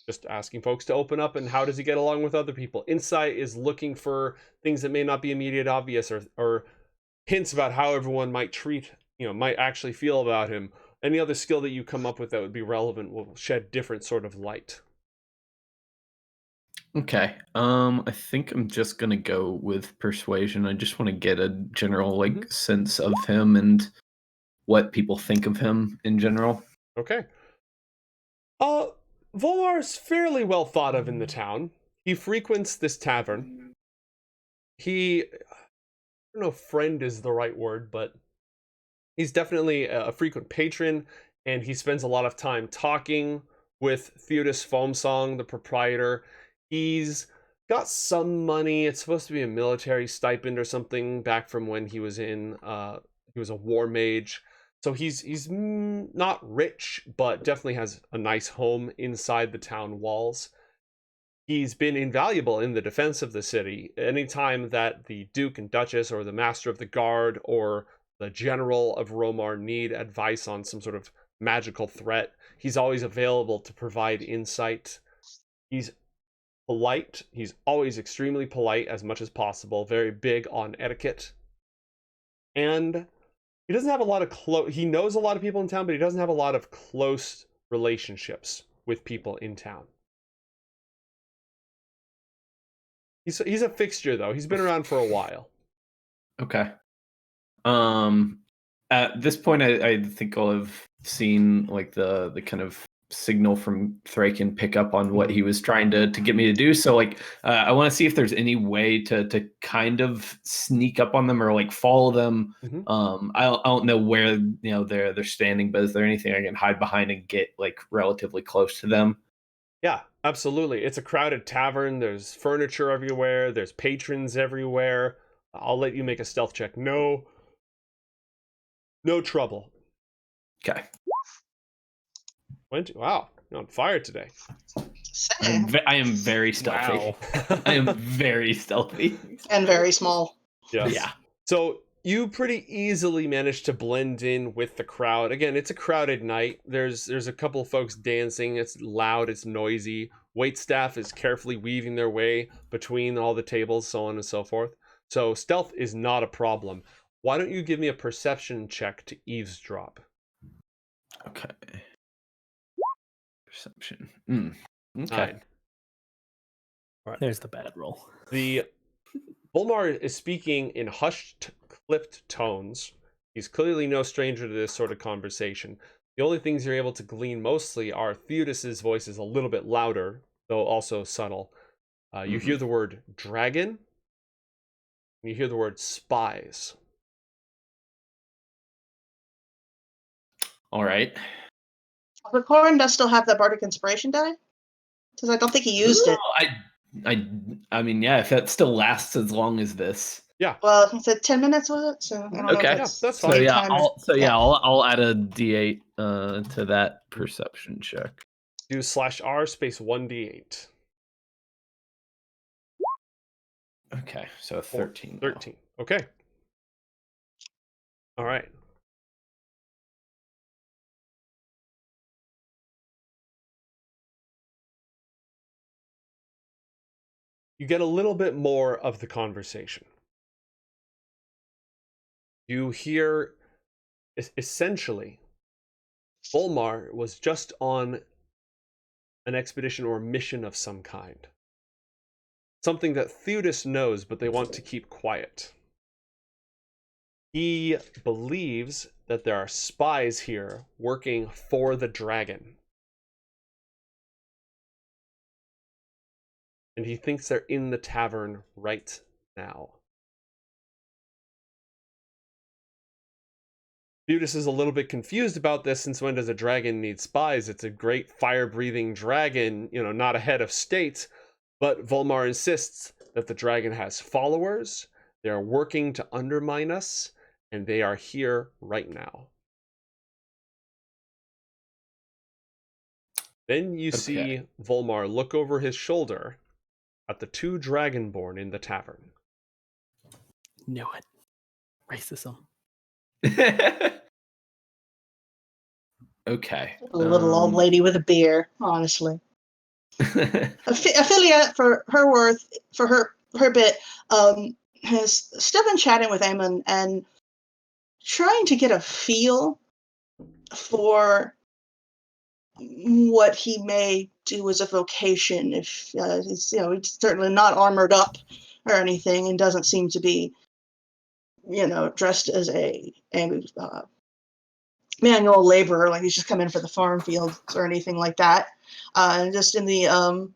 just asking folks to open up and how does he get along with other people. Insight is looking for things that may not be immediate obvious, or hints about how everyone might might actually feel about him. Any other skill that you come up with that would be relevant will shed different sort of light. Okay. I think I'm just gonna go with persuasion. I just want to get a general sense of him and what people think of him in general. Okay. Volmar's fairly well thought of in the town. He frequents this tavern. I don't know if friend is the right word, but he's definitely a frequent patron, and he spends a lot of time talking with Theodos Foamsong, the proprietor. He's got some money. It's supposed to be a military stipend or something back from when he was he was a war mage. So he's not rich, but definitely has a nice home inside the town walls. He's been invaluable in the defense of the city. Anytime that the Duke and Duchess or the Master of the Guard or the General of Romar need advice on some sort of magical threat, he's always available to provide insight. He's polite. He's always extremely polite as much as possible, very big on etiquette. And he doesn't have a lot of he knows a lot of people in town, but he doesn't have a lot of close relationships with people in town. He's a fixture, though. He's been around for a while. Okay. At this point, I think I'll have seen like the kind of signal from Thraken pick up on what he was trying to get me to do. So like, I want to see if there's any way to kind of sneak up on them or like follow them. I don't know where they're standing, but is there anything I can hide behind and get like relatively close to them? Yeah, absolutely. It's a crowded tavern. There's furniture everywhere. There's patrons everywhere. I'll let you make a stealth check. No trouble. Okay. Wow, you're on fire today. I am very stealthy. Wow. I am very stealthy. And very small. Yes. Yeah. So you pretty easily managed to blend in with the crowd. Again, it's a crowded night. There's a couple of folks dancing. It's loud, it's noisy. Waitstaff is carefully weaving their way between all the tables, so on and so forth. So stealth is not a problem. Why don't you give me a perception check to eavesdrop? Okay. Perception. Okay. 9. There's the bad roll. The Volmar is speaking in hushed, clipped tones. He's clearly no stranger to this sort of conversation. The only things you're able to glean mostly are Theodis's voice is a little bit louder, though also subtle. You hear the word dragon, and you hear the word spies. All right. Corin does still have that bardic inspiration die? Because I don't think he used it. I mean, yeah, if that still lasts as long as this. Yeah. Well, he said 10 minutes, was it? So I don't know Okay. if Yeah, it's that's So fine. yeah, time or- I'll add a D8 to that perception check. Do /R space 1d8. Okay, so 13. 13. Okay. All right. You get a little bit more of the conversation. You hear, essentially, Volmar was just on an expedition or mission of some kind. Something that Theodis knows, but they want to keep quiet. He believes that there are spies here working for the dragon. And he thinks they're in the tavern right now. Theodis is a little bit confused about this, since when does a dragon need spies? It's a great fire-breathing dragon, not a head of state. But Volmar insists that the dragon has followers, they are working to undermine us, and they are here right now. Then you see Volmar look over his shoulder at the 2 Dragonborn in the tavern. Knew it. Racism. Okay. A little old lady with a beer, honestly. Ophelia, for her bit, has still been chatting with Amon and trying to get a feel for what he may do as a vocation. If he's certainly not armored up or anything, and doesn't seem to be dressed as a manual laborer, like he's just come in for the farm fields or anything like that. Just in the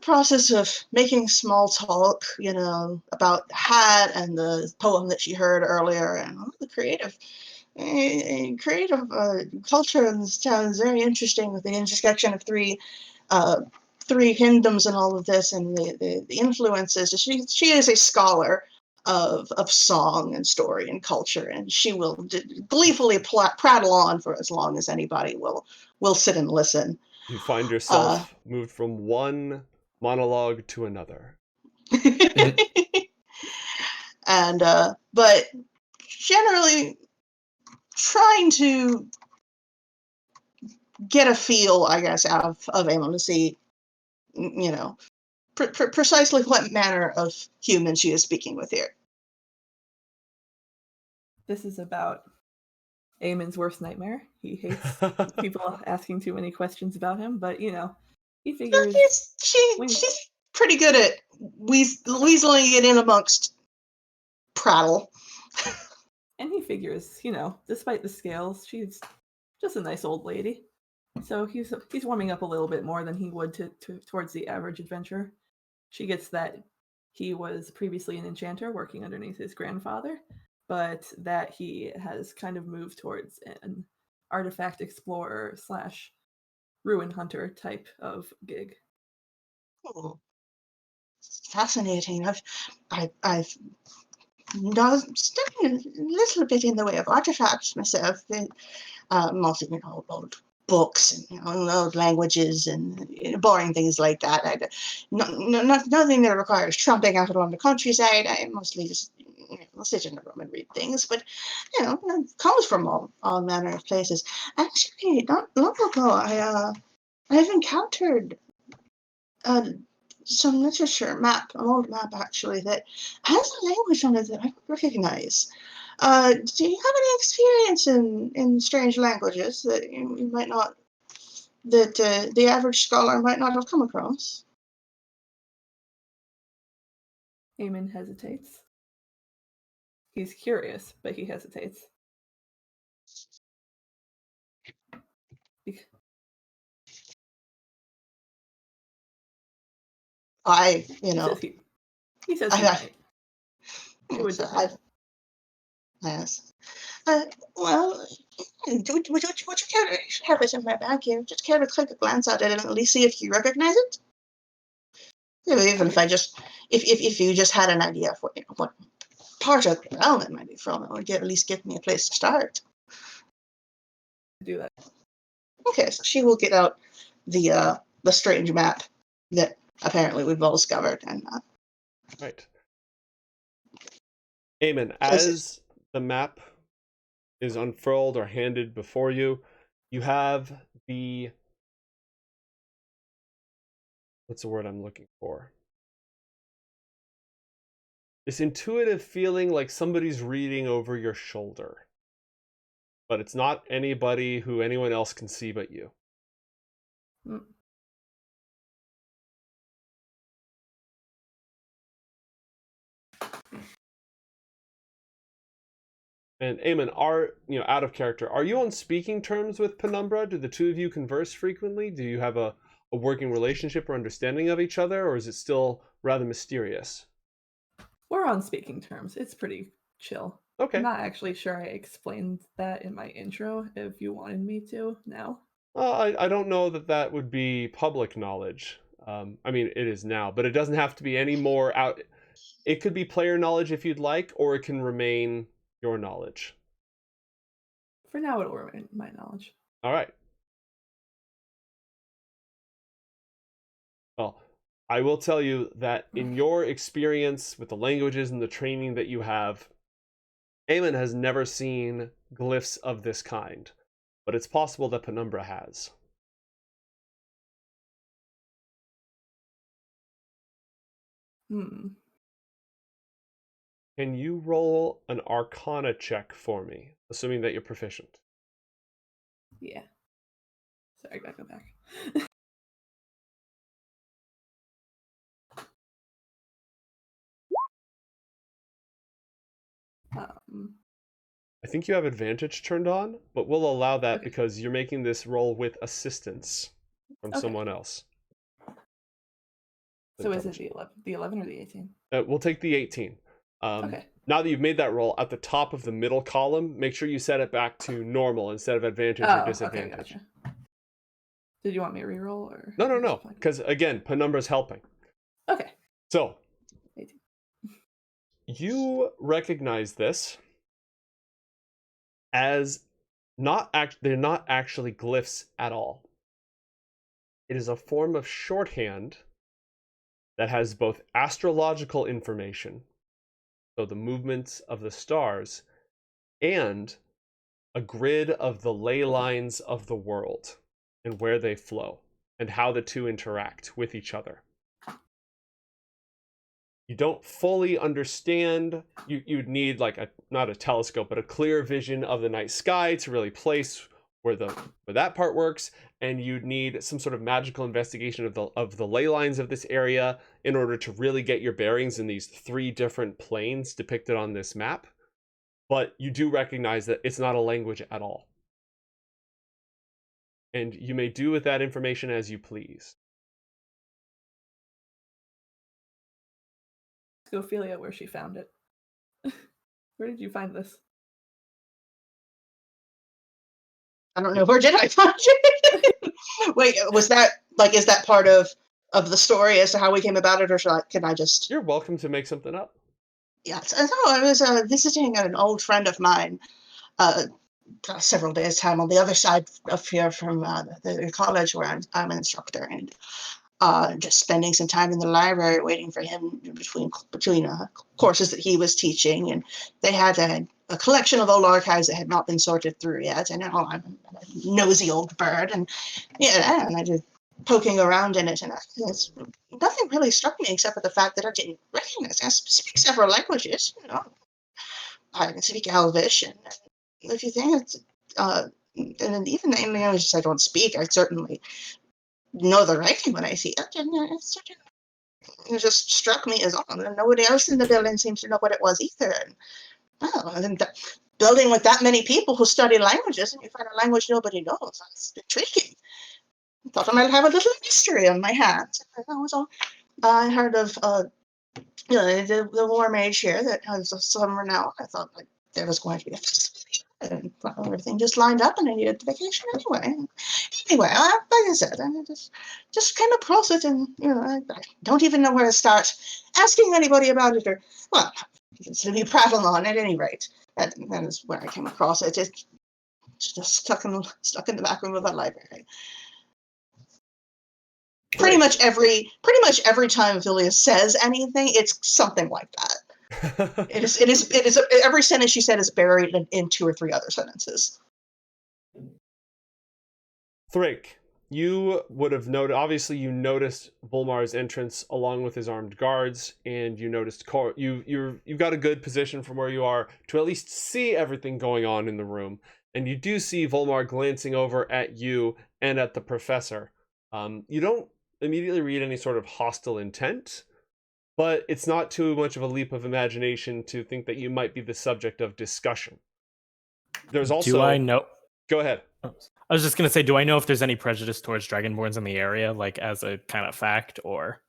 process of making small talk, about the hat and the poem that she heard earlier, and the creative culture in this town is very interesting, with the intersection of three kingdoms and all of this, and the influences. She is a scholar of song and story and culture, and she will gleefully prattle on for as long as anybody will sit and listen. You find yourself moved from one monologue to another. And but generally trying to get a feel, I guess, out of Amon to see, precisely what manner of human she is speaking with here. This is about Amon's worst nightmare. He hates people asking too many questions about him, but he figures she's pretty good at weaseling it in amongst prattle. And he figures, despite the scales, she's just a nice old lady. So he's warming up a little bit more than he would towards the average adventurer. She gets that he was previously an enchanter working underneath his grandfather, but that he has kind of moved towards an artifact explorer / ruin hunter type of gig. Oh, fascinating. I've studied a little bit in the way of artifacts myself, mostly old books and old languages and boring things like that. Nothing that requires tramping out along the countryside. I mostly just sit in a room and read things, but it comes from all manner of places. Actually, not long ago, I've encountered some literature map, an old map actually, that has a language on it that I don't recognize. Do you have any experience in strange languages that you might not, that the average scholar might not have come across? Amon hesitates. He's curious, but he hesitates. He says he might. It would depend. Yes. Well, would you care to have it in my bag here? Just care to take a glance at it and at least see if you recognize it? Even if if you just had an idea of what part of the realm it might be from, it would at least give me a place to start. Do that. Okay, so she will get out the strange map that apparently we've all discovered, and right. Amon, as the map is unfurled or handed before you, you have the, what's the word I'm looking for? This intuitive feeling like somebody's reading over your shoulder. But it's not anybody who anyone else can see but you. Mm. And Amon, out of character, are you on speaking terms with Penumbra? Do the two of you converse frequently? Do you have a working relationship or understanding of each other, or is it still rather mysterious? We're on speaking terms. It's pretty chill. Okay. I'm not actually sure I explained that in my intro, if you wanted me to now. I don't know that would be public knowledge. I mean, it is now, but it doesn't have to be any more out. It could be player knowledge if you'd like, or it can remain your knowledge. For now, it'll remain my knowledge. All right. Well, I will tell you that in your experience with the languages and the training that you have, Amon has never seen glyphs of this kind, but it's possible that Penumbra has. Hmm. Can you roll an Arcana check for me, assuming that you're proficient? Yeah. Sorry, I gotta go back. I think you have advantage turned on, but we'll allow that Okay. because you're making this roll with assistance from someone else. So is it the 11 or the 18? We'll take the 18. Okay. Now that you've made that roll, at the top of the middle column, make sure you set it back to normal instead of advantage or disadvantage. Okay, gotcha. Did you want me to reroll or? No. Because again, Penumbra's helping. Okay. So 18. You recognize this as they're not actually glyphs at all. It is a form of shorthand that has both astrological information, so the movements of the stars, and a grid of the ley lines of the world and where they flow and how the two interact with each other. You don't fully understand. You'd need not a telescope, but a clear vision of the night sky to really place where that part works, and you'd need some sort of magical investigation of the ley lines of this area in order to really get your bearings in these 3 different planes depicted on this map. But you do recognize that it's not a language at all. And you may do with that information as you please. Ask Ophelia where she found it. Where did you find this? I don't know. Where did I find it? Wait, was that is that part of the story as to how we came about it, or can I just? You're welcome to make something up. Yes. No, I was visiting an old friend of mine several days' time on the other side of here from the college where I'm an instructor, and just spending some time in the library waiting for him between courses that he was teaching, and they had a collection of old archives that had not been sorted through yet. And I'm a nosy old bird, and I just poking around in it, and nothing really struck me except for the fact that I didn't recognize it. I speak several languages, I can speak Elvish, and if you think it's, and even the languages I don't speak, I certainly know the writing when I see it, and it just struck me as odd, and nobody else in the building seems to know what it was either. And and building with that many people who study languages, and you find a language nobody knows, that's intriguing. I thought I might have a little mystery on my hands. That was all. I heard of the war mage here that has a summer now. I thought there was going to be a festival, and everything just lined up, and I needed the vacation anyway. Anyway, like I said, I just came across it, and I don't even know where to start asking anybody about it, or well, to be prattling on at any rate. That is where I came across it. It's just stuck in the back room of a library. Pretty much every time Villia says anything, it's something like that. It is every sentence she said is buried in 2 or 3 other sentences. Thrick, you would have noted. Obviously, you noticed Volmar's entrance along with his armed guards, and you noticed you've got a good position from where you are to at least see everything going on in the room, and you do see Volmar glancing over at you and at the professor. You don't immediately read any sort of hostile intent, but it's not too much of a leap of imagination to think that you might be the subject of discussion. There's also... Do I know? Go ahead. I was just going to say, do I know if there's any prejudice towards Dragonborns in the area, like as a kind of fact, or...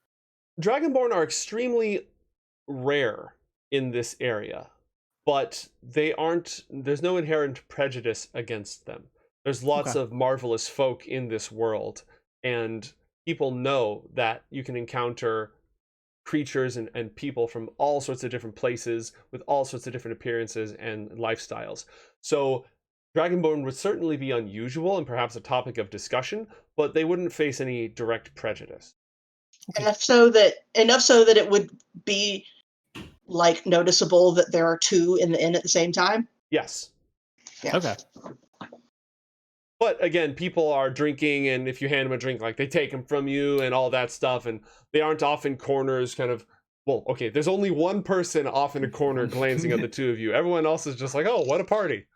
Dragonborn are extremely rare in this area, but there's no inherent prejudice against them. There's lots of marvelous folk in this world, and people know that you can encounter creatures and people from all sorts of different places with all sorts of different appearances and lifestyles. So Dragonborn would certainly be unusual and perhaps a topic of discussion, but they wouldn't face any direct prejudice. Enough so that it would be noticeable that there are 2 in the inn at the same time. Yes. Yeah. Okay. But again, people are drinking, and if you hand them a drink, they take them from you and all that stuff, and they aren't off in corners there's only one person off in a corner glancing at the 2 of you. Everyone else is just like, oh, what a party.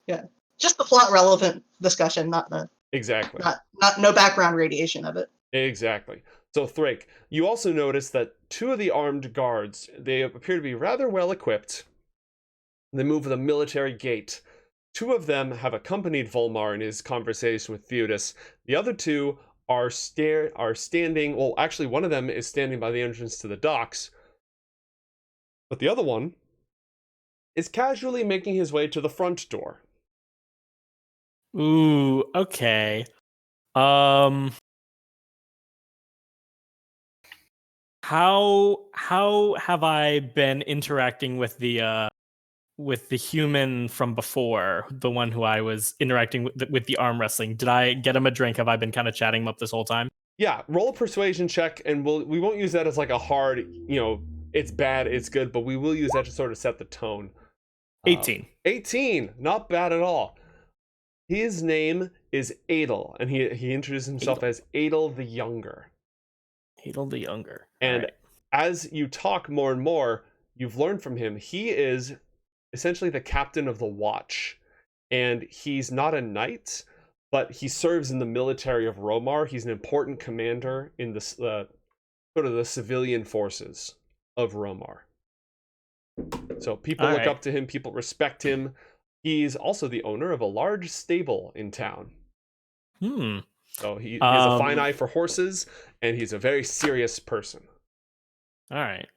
Yeah. Just the plot relevant discussion, not the... Exactly. Not no background radiation of it. Exactly. So Thrick, you also notice that 2 of the armed guards, they appear to be rather well equipped. They move with a military gait. 2 of them have accompanied Volmar in his conversation with Theodas. The other 2 are standing. Well, actually, one of them is standing by the entrance to the docks, but the other one is casually making his way to the front door. Ooh, okay. How have I been interacting with the human from before, the one who I was interacting with the arm wrestling? Did I get him a drink? Have I been kind of chatting him up this whole time? Yeah, roll a persuasion check, and we won't use that as a hard, it's bad, it's good, but we will use that to sort of set the tone. 18. 18, not bad at all. His name is Adel, and he introduced himself as Adel the Younger. Adel the Younger. And as you talk more and more, you've learned from him, he is essentially the captain of the watch, and he's not a knight, but he serves in the military of Romar. He's an important commander in the sort of the civilian forces of Romar. So people look up to him, people respect him. He's also the owner of a large stable in town. So he has a fine eye for horses, and he's a very serious person. All right.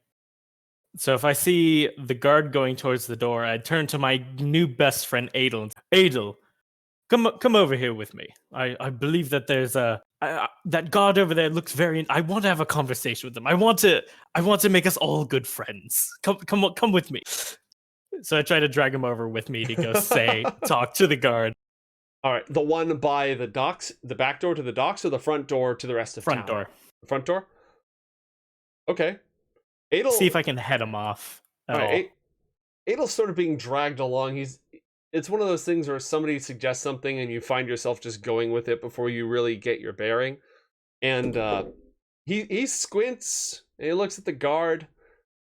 So if I see the guard going towards the door, I turn to my new best friend Adel. Adel, come over here with me. I believe that there's that guard over there looks very. I want to have a conversation with him. I want to make us all good friends. Come with me. So I try to drag him over with me to go talk to the guard. All right, the one by the docks, the back door to the docks, or the front door to the rest of town? Front door. The front door? Okay. Adel, see if I can head him off at all. Adel's sort of being dragged along. It's one of those things where somebody suggests something and you find yourself just going with it before you really get your bearing. And he squints and he looks at the guard,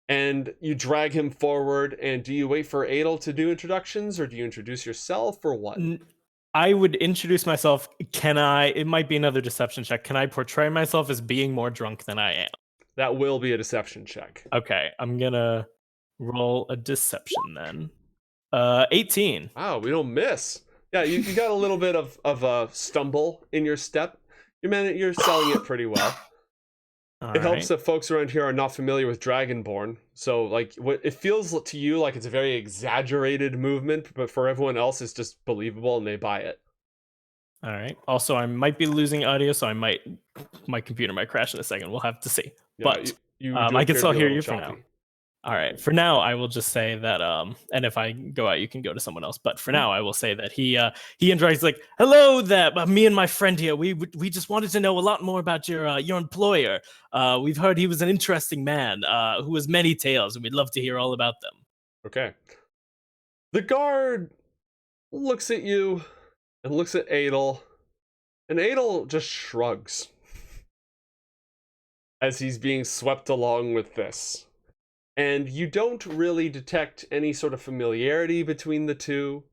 and you drag him forward. And do you wait for Adel to do introductions, or do you introduce yourself, or what? I would introduce myself. It might be another deception check. Can I portray myself as being more drunk than I am? That will be a deception check. Okay, I'm gonna roll a deception then. 18. Wow, we don't miss. Yeah, you got a little bit of a stumble in your step. You're selling it pretty well. All It helps right. that folks around here are not familiar with Dragonborn, so like it feels to you like it's a very exaggerated movement, but for everyone else, it's just believable and they buy it. All right. Also, I might be losing audio, so my computer might crash in a second. We'll have to see. Yeah, But you I do can appear still to be a hear little you for now. choppy. All right. For now, I will just say that and if I go out, you can go to someone else. But for now, I will say that he interacts like, "Hello there, me and my friend here. We just wanted to know a lot more about your employer. We've heard he was an interesting man who has many tales, and we'd love to hear all about them." Okay. The guard looks at you and looks at Adel, and Adel just shrugs as he's being swept along with this. And you don't really detect any sort of familiarity between the two.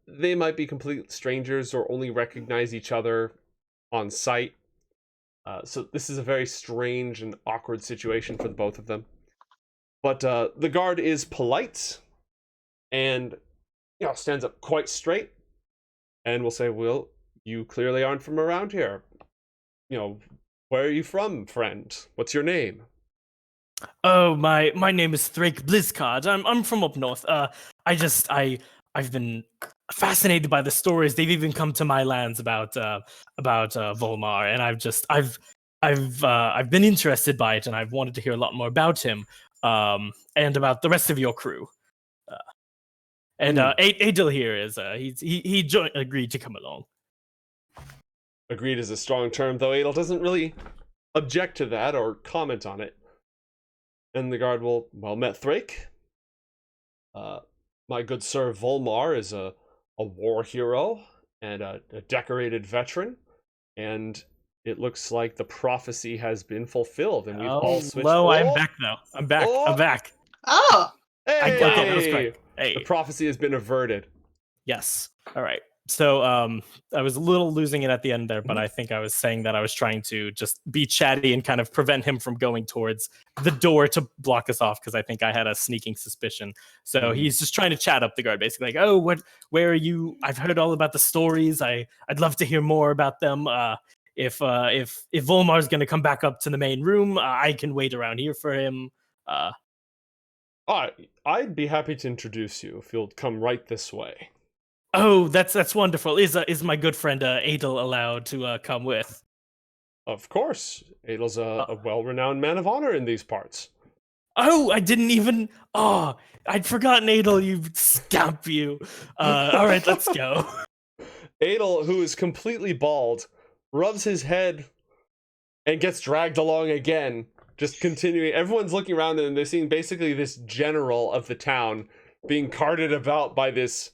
They might be complete strangers or only recognize each other on sight. So this is a very strange and awkward situation for the both of them. But the guard is polite and stands up quite straight and will say, "Well, you clearly aren't from around here. Where are you from, friend? What's your name?" Oh, my name is Thrake Blizzcard. I'm from up north. I've been fascinated by the stories. They've even come to my lands about Volmar, and I've been interested by it, and I've wanted to hear a lot more about him, and about the rest of your crew. Adel here is he agreed to come along. Agreed is a strong term, though Adel doesn't really object to that or comment on it. And the guard will, "Well met, Thrake. My good sir Volmar is a war hero and a decorated veteran, and it looks like the prophecy has been fulfilled, and we've all switched." I'm back though. I'm back. Oh! I'm back. Oh, Hey! Okay, that was correct. Hey. The prophecy has been averted. Yes. All right. So I was a little losing it at the end there, but I think I was saying that I was trying to just be chatty and kind of prevent him from going towards the door to block us off, because I think I had a sneaking suspicion. So he's just trying to chat up the guard, basically like, "Oh, where are you? I've heard all about the stories. I'd love to hear more about them. If Volmar's going to come back up to the main room, I can wait around here for him." I'd be happy to introduce you if you'll come right this way. Oh, that's wonderful. Is my good friend Adel allowed to come with? Of course, Adel's a well-renowned man of honor in these parts. Oh, I didn't even. Oh, I'd forgotten Adel. You scamp, you. All right, let's go. Adel, who is completely bald, rubs his head and gets dragged along again. Just continuing. Everyone's looking around and they're seeing basically this general of the town being carted about by this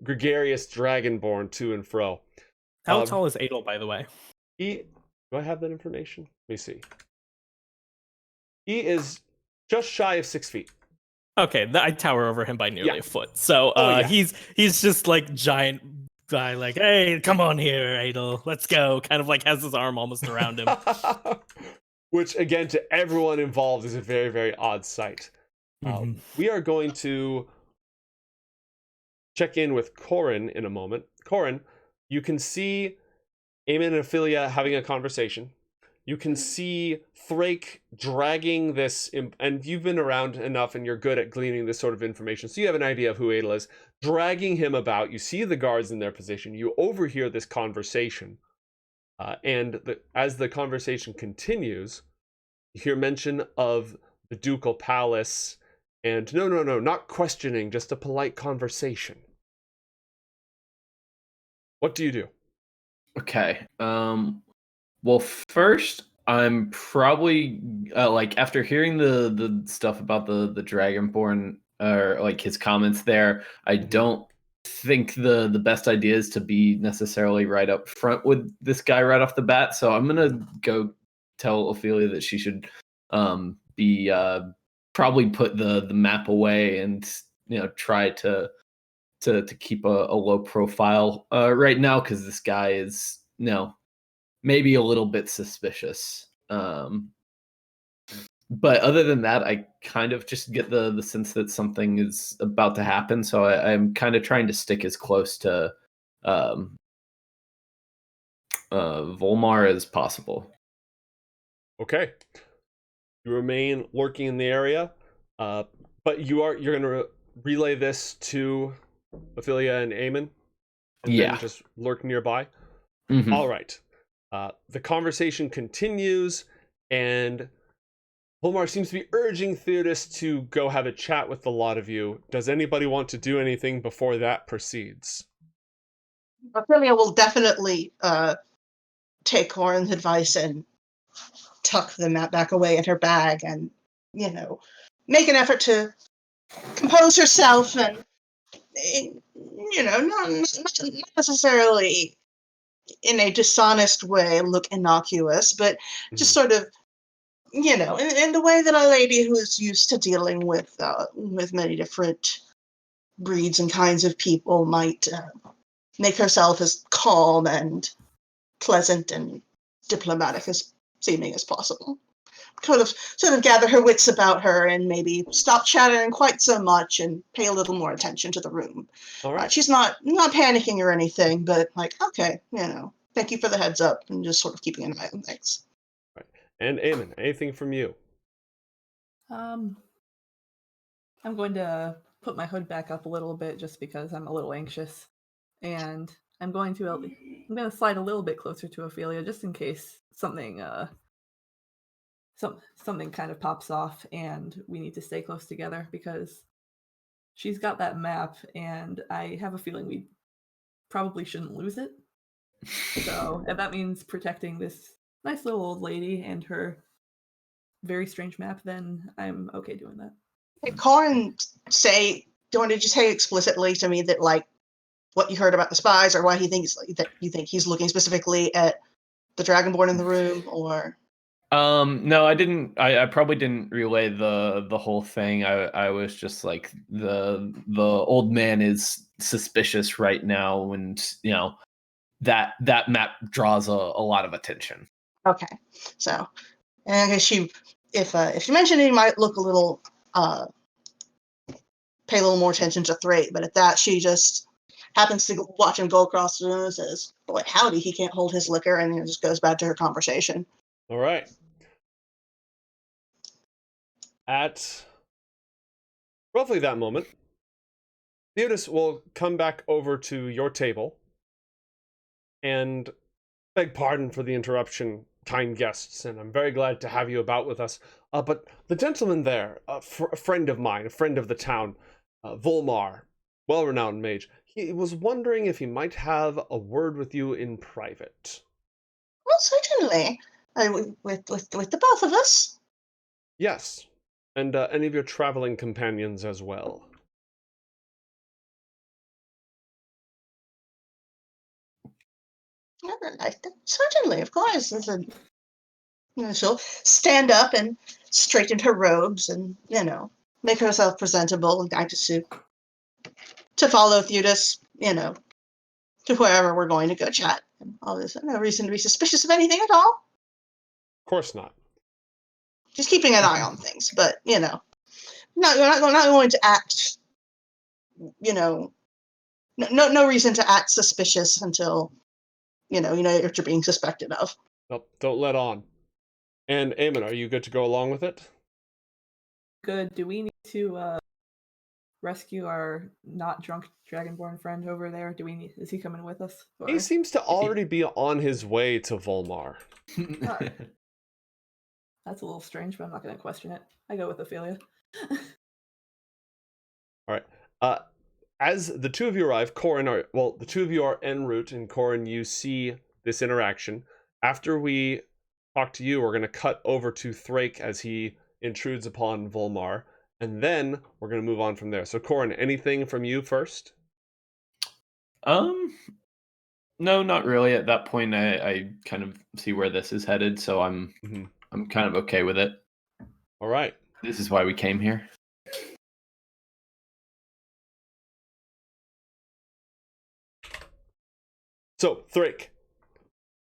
gregarious dragonborn to and fro. How tall is Adel, by the way? Do I have that information? Let me see. He is just shy of 6 feet. Okay, I tower over him by nearly a foot. So he's just like giant guy, like, "Hey, come on here, Adel, let's go." Kind of like has his arm almost around him. Which, again, to everyone involved is a very, very odd sight. We are going to check in with Corin in a moment. Corin, you can see Amon and Ophelia having a conversation. You can see Thrake dragging this, and you've been around enough and you're good at gleaning this sort of information, so you have an idea of who Adel is, dragging him about. You see the guards in their position. You overhear this conversation. As the conversation continues, you hear mention of the Ducal Palace, and no, not questioning, just a polite conversation. What do you do? Okay. Well, first, I'm probably like, after hearing the stuff about the Dragonborn, or like his comments there, I don't think the best idea is to be necessarily right up front with this guy right off the bat. So I'm gonna go tell Ophelia that she should be probably put the map away and try to keep a low profile right now, because this guy is maybe a little bit suspicious. But other than that, I kind of just get the sense that something is about to happen. So I'm kind of trying to stick as close to Volmar as possible. Okay. You remain lurking in the area, but you're going to relay this to Ophelia and Amon, and then just lurk nearby. Mm-hmm. All right. The conversation continues, and Volmar seems to be urging Theodos to go have a chat with the lot of you. Does anybody want to do anything before that proceeds? Ophelia will definitely take Corin's advice and tuck the map back away in her bag and, make an effort to compose herself and, not necessarily in a dishonest way look innocuous, but just sort of, in the way that a lady who's used to dealing with many different breeds and kinds of people might make herself as calm and pleasant and diplomatic as seeming as possible. Sort of gather her wits about her and maybe stop chattering quite so much and pay a little more attention to the room. All right. She's not panicking or anything, but okay, thank you for the heads up, and just sort of keeping an eye on things. Right. And Amon, anything from you? I'm going to put my hood back up a little bit just because I'm a little anxious, and I'm going to slide a little bit closer to Ophelia just in case something something kind of pops off and we need to stay close together, because she's got that map and I have a feeling we probably shouldn't lose it. So if that means protecting this nice little old lady and her very strange map, then I'm okay doing that. Hey, Corin, do you want to just say explicitly to me that what you heard about the spies, or why he thinks that you think he's looking specifically at the Dragonborn in the room, or? No, I didn't. I probably didn't relay the whole thing. I was just like, the old man is suspicious right now, and that map draws a lot of attention. Okay, so and I guess if she mentioned it, he might look a little pay a little more attention to Thrate, but at that she just happens to watch him go across the room and says, "Boy, howdy, he can't hold his liquor," and then just goes back to her conversation. All right. At roughly that moment, Theodos will come back over to your table and beg pardon for the interruption, kind guests, and I'm very glad to have you about with us. But the gentleman there, a friend of mine, a friend of the town, Volmar, well-renowned mage, he was wondering if he might have a word with you in private. Well, certainly. With the both of us. Yes, and any of your traveling companions as well. Certainly, of course. She'll stand up and straighten her robes and, make herself presentable and guide to follow Theodos, to wherever we're going to go chat. And all this, no reason to be suspicious of anything at all. Of course not. Just keeping an eye on things, but, not going to act, no reason to act suspicious until, you know what you're being suspected of. Well, don't let on. And Amon, are you good to go along with it? Good. Do we need to rescue our not drunk Dragonborn friend over there? Is he coming with us? Or? He seems to already be on his way to Volmar. Right. That's a little strange, but I'm not going to question it. I go with Ophelia. All right. As the two of you arrive, the two of you are en route, and Corin, you see this interaction. After we talk to you, we're going to cut over to Thrake as he intrudes upon Volmar, and then we're going to move on from there. So, Corin, anything from you first? No, not really. At that point, I kind of see where this is headed, so I'm kind of okay with it. All right. This is why we came here. So, Thrick,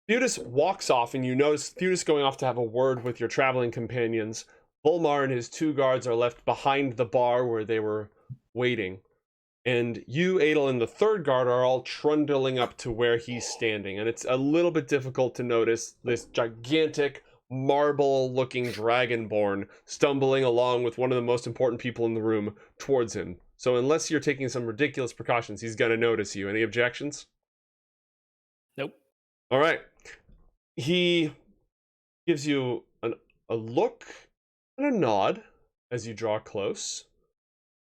Theudis walks off, and you notice Theudis going off to have a word with your traveling companions. Volmar and his 2 guards are left behind the bar where they were waiting. And you, Adel, and the 3rd guard are all trundling up to where he's standing. And it's a little bit difficult to notice this gigantic, marble-looking Dragonborn stumbling along with one of the most important people in the room towards him. So unless you're taking some ridiculous precautions, he's going to notice you. Any objections? Nope. All right. He gives you a look and a nod as you draw close.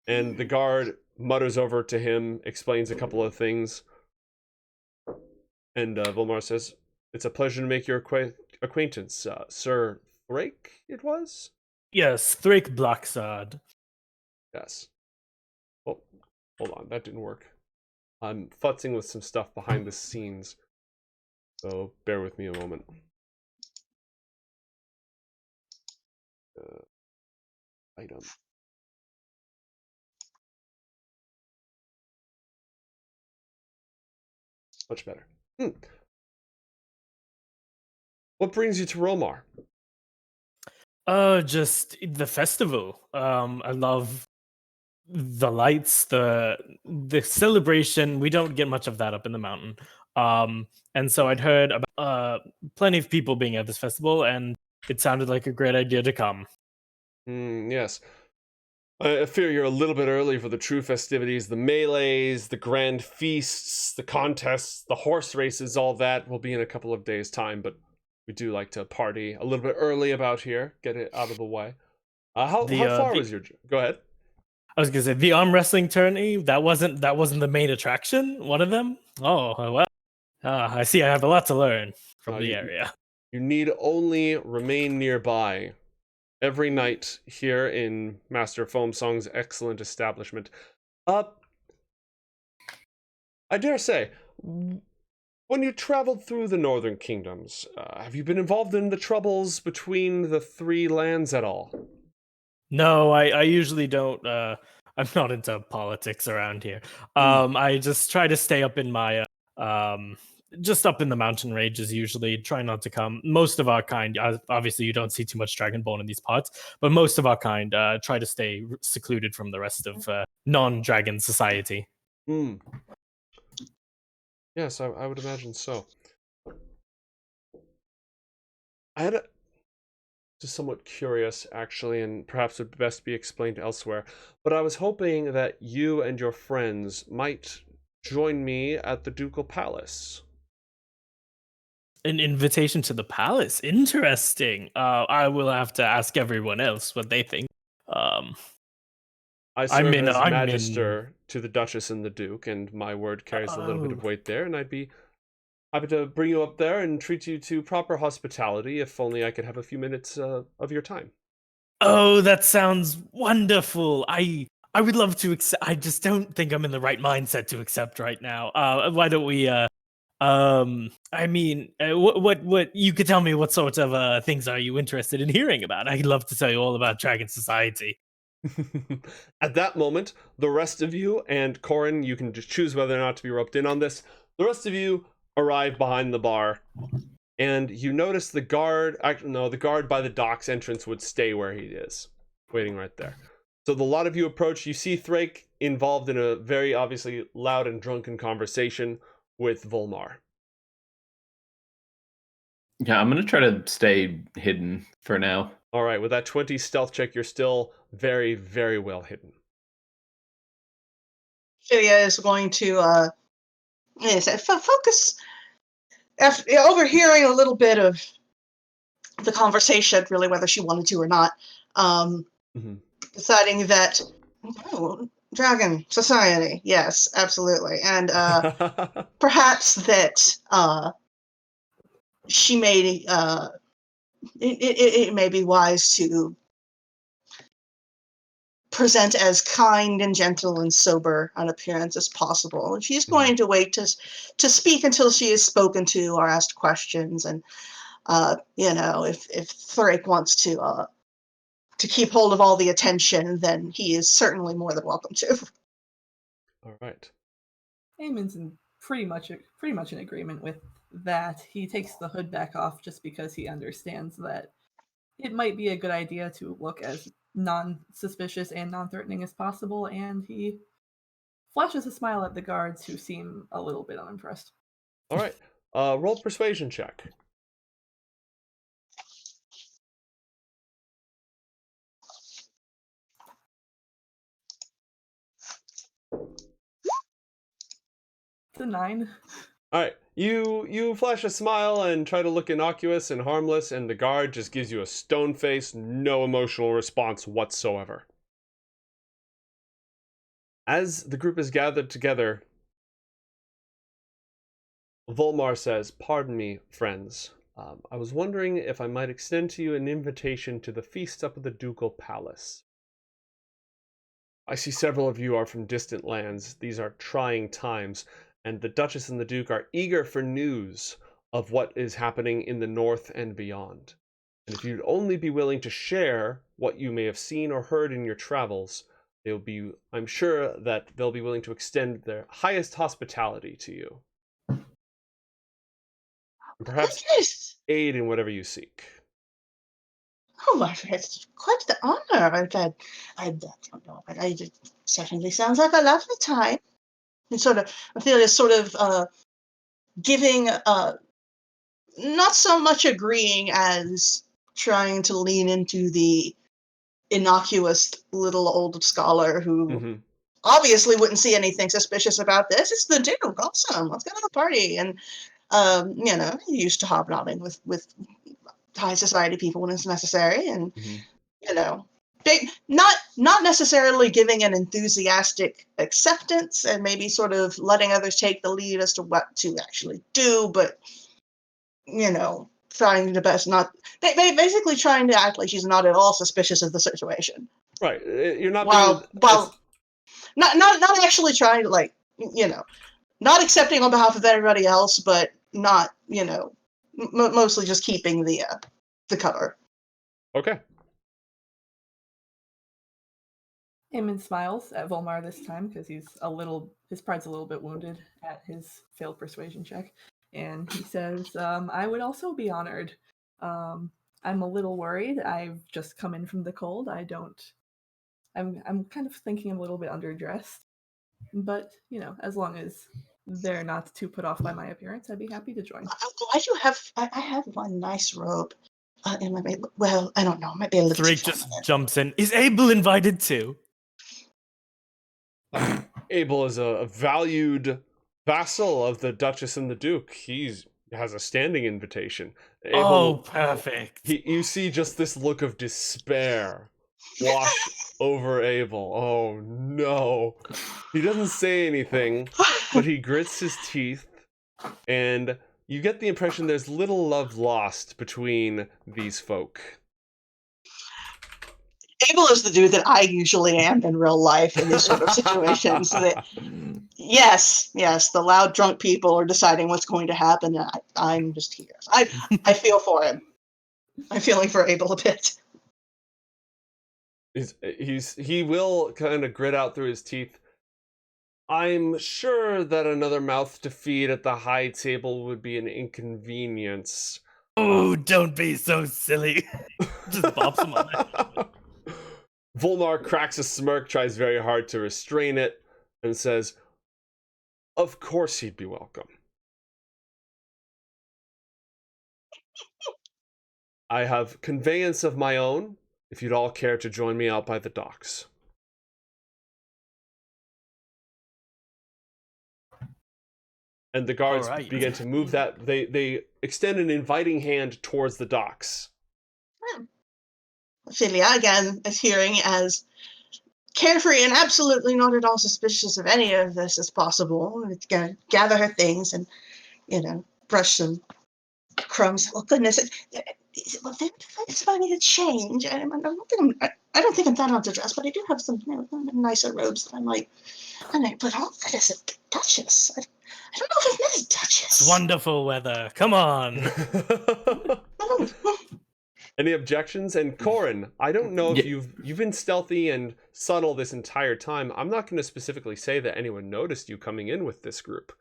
And the guard mutters over to him, explains a couple of things. And Volmar says, "It's a pleasure to make your acquaintance. Sir Thrake, it was?" Yes, Thrake Blacksard. Yes. Oh, hold on. That didn't work. I'm futzing with some stuff behind the scenes. So bear with me a moment. Item. Much better. What brings you to Romar? Just the festival. I love the lights, the celebration. We don't get much of that up in the mountain. And so I'd heard about plenty of people being at this festival, and it sounded like a great idea to come. Yes. I fear you're a little bit early for the true festivities. The melees, the grand feasts, the contests, the horse races, all that will be in a couple of days' time, but we do like to party a little bit early about here, get it out of the way. How far was your... Go ahead. I was gonna say the arm wrestling tourney. That wasn't the main attraction. One of them. Oh well. I see. I have a lot to learn from the area. You need only remain nearby every night here in Master Foamsong's excellent establishment. I dare say, when you traveled through the Northern Kingdoms, have you been involved in the troubles between the 3 lands at all? No, I usually don't. I'm not into politics around here. I just try to stay up in my just up in the mountain ranges. Usually, try not to come. Most of our kind, obviously, you don't see too much Dragonborn in these parts, but most of our kind try to stay secluded from the rest of non-dragon society. Yes, I would imagine so. I had just somewhat curious, actually, and perhaps would best be explained elsewhere, but I was hoping that you and your friends might join me at the Ducal Palace. An invitation to the palace? Interesting. I will have to ask everyone else what they think. I serve as Magister to the Duchess and the Duke, and my word carries a little bit of weight there, and I'd be happy to bring you up there and treat you to proper hospitality, if only I could have a few minutes of your time. Oh, that sounds wonderful. I would love to accept. I just don't think I'm in the right mindset to accept right now. Why don't we what you could tell me, what sort of things are you interested in hearing about? I'd love to tell you all about Dragon Society. At that moment, the rest of you, and Corin, you can just choose whether or not to be roped in on this. The rest of you arrive behind the bar, and you notice the guard by the docks entrance would stay where he is, waiting right there. So the lot of you approach. You see Thrake involved in a very obviously loud and drunken conversation with Volmar. Yeah, I'm going to try to stay hidden for now. All right, with that 20 stealth check, you're still very, very well hidden. Philia is going to focus, after overhearing a little bit of the conversation, really whether she wanted to or not, deciding that, Dragon Society, yes, absolutely. And perhaps that she may, it may be wise to present as kind and gentle and sober an appearance as possible. And she's going to wait to speak until she is spoken to or asked questions. And if Thrick wants to keep hold of all the attention, then he is certainly more than welcome to. All right. Amon's pretty much in agreement with that. He takes the hood back off just because he understands that it might be a good idea to look as non-suspicious and non-threatening as possible, and he flashes a smile at the guards who seem a little bit unimpressed. All right. Roll persuasion check. It's a 9. All right. You flash a smile and try to look innocuous and harmless, and the guard just gives you a stone face, no emotional response whatsoever. As the group is gathered together, Volmar says, "Pardon me, friends. I was wondering if I might extend to you an invitation to the feast up at the Ducal Palace. I see several of you are from distant lands. These are trying times, and the Duchess and the Duke are eager for news of what is happening in the north and beyond. And if you'd only be willing to share what you may have seen or heard in your travels, I'm sure that they'll be willing to extend their highest hospitality to you. And perhaps aid in whatever you seek." Oh, it's quite the honor. I don't know, but it certainly sounds like a lovely time. And Ophelia giving, not so much agreeing as trying to lean into the innocuous little old scholar who obviously wouldn't see anything suspicious about this. It's the Duke, awesome, let's go to the party. And, used to hobnobbing with high society people when it's necessary. And, not necessarily giving an enthusiastic acceptance and maybe sort of letting others take the lead as to what to actually do, but, trying the best, basically trying to act like she's not at all suspicious of the situation. Right. You're not not actually trying to, not accepting on behalf of everybody else, but not, mostly just keeping the cover. Okay. Amon smiles at Volmar this time because his pride's a little bit wounded at his failed persuasion check. And he says, I would also be honored. I'm a little worried. I've just come in from the cold. I'm kind of thinking I'm a little bit underdressed. But, as long as they're not too put off by my appearance, I'd be happy to join. I have one nice robe. In my well, I don't know. It might be a little Drake just jumps in. Is Abel invited too? Abel is a valued vassal of the Duchess and the Duke. He has a standing invitation. Abel, perfect. You see just this look of despair wash over Abel. Oh no. He doesn't say anything, but he grits his teeth, and you get the impression there's little love lost between these folk. Abel is the dude that I usually am in real life in these sort of situations. Yes, the loud drunk people are deciding what's going to happen. And I'm just here. I feel for him. I'm feeling for Abel a bit. He will kind of grit out through his teeth. I'm sure that another mouth to feed at the high table would be an inconvenience. Oh, don't be so silly. Just bops him on it. Volmar cracks a smirk, tries very hard to restrain it, and says, "Of course he'd be welcome. I have conveyance of my own, if you'd all care to join me out by the docks." And the guards begin to move that. They extend an inviting hand towards the docks. Ophelia, again, adhering as carefree and absolutely not at all suspicious of any of this as possible. It's going to gather her things and, brush some crumbs. Oh, goodness. well, that's what I need to change. I don't think I'm that on to dress, but I do have some nicer robes that I might put on. That is a duchess. I don't know if I've met a duchess. It's wonderful weather. Come on. Any objections? And Corin, I don't know if you've been stealthy and subtle this entire time. I'm not going to specifically say that anyone noticed you coming in with this group.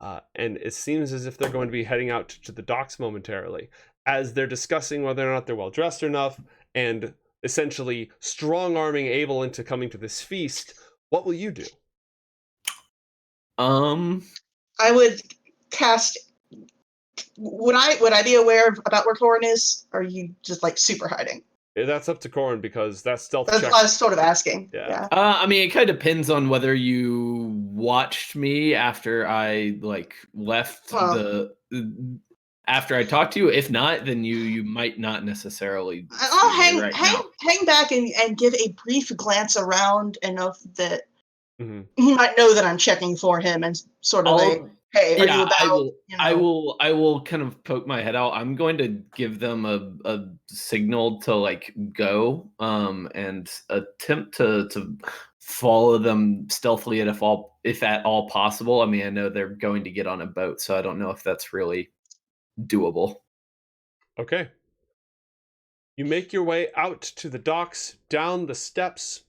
And it seems as if they're going to be heading out to the docks momentarily, as they're discussing whether or not they're well dressed enough and essentially strong-arming Abel into coming to this feast. What will you do? I would cast. Would I be aware about where Corin is? Or are you just like super hiding? That's up to Corin because that's stealth That's check. what I was sort of asking. Yeah. I mean, it kind of depends on whether you watched me after I left after I talked to you. If not, then you might not necessarily. I'll hang back and give a brief glance around enough that he might know that I'm checking for him and sort of hey, are you about? I will kind of poke my head out. I'm going to give them a signal to go and attempt to follow them stealthily if at all possible. I mean, I know they're going to get on a boat, so I don't know if that's really doable. Okay. You make your way out to the docks, down the steps,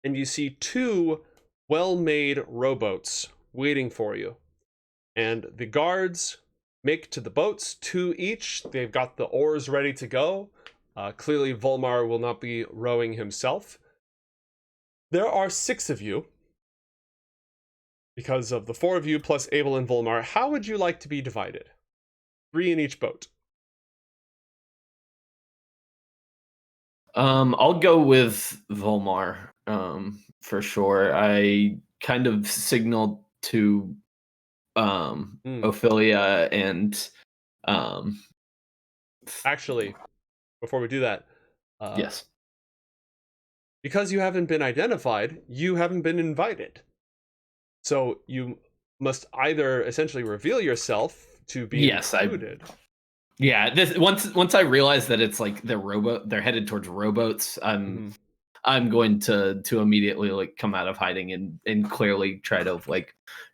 and you see two well-made rowboats waiting for you. And the guards make to the boats, 2 each. They've got the oars ready to go. Clearly, Volmar will not be rowing himself. There are 6 of you. Because of the 4 of you plus Abel and Volmar, how would you like to be divided? 3 in each boat. I'll go with Volmar, for sure. I kind of signaled to Ophelia and actually, before we do that, yes, because you haven't been identified, you haven't been invited. So you must either essentially reveal yourself to be included. Yeah, this once I realize that it's they're headed towards rowboats, I'm going to immediately come out of hiding and clearly try to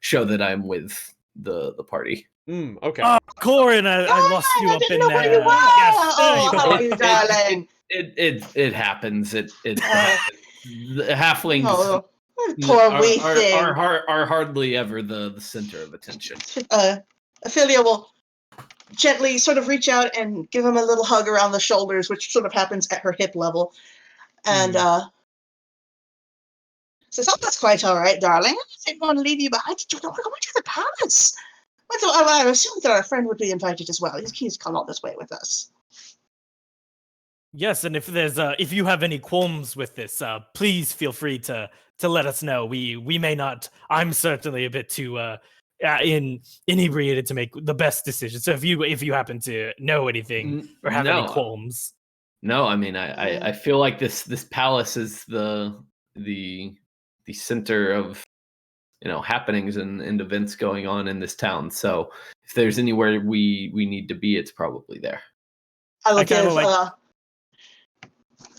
show that I'm with the party. Okay. Oh, Corin, I lost you up in there. How are you, darling? It happens. It happens. The halflings poor wee thing are hardly ever the center of attention. Ophelia will gently sort of reach out and give him a little hug around the shoulders, which sort of happens at her hip level, and says, "Oh, that's quite all right, darling. I didn't want to leave you behind. Did you know we're going to the palace? I assumed that our friend would be invited as well. He's come all this way with us." Yes, and if there's if you have any qualms with this, please feel free to let us know. We may not. I'm certainly a bit too inebriated to make the best decision. So if you happen to know anything or have any qualms, no. I mean, I feel like this palace is the center of happenings and events going on in this town. So if there's anywhere we need to be, it's probably there. I will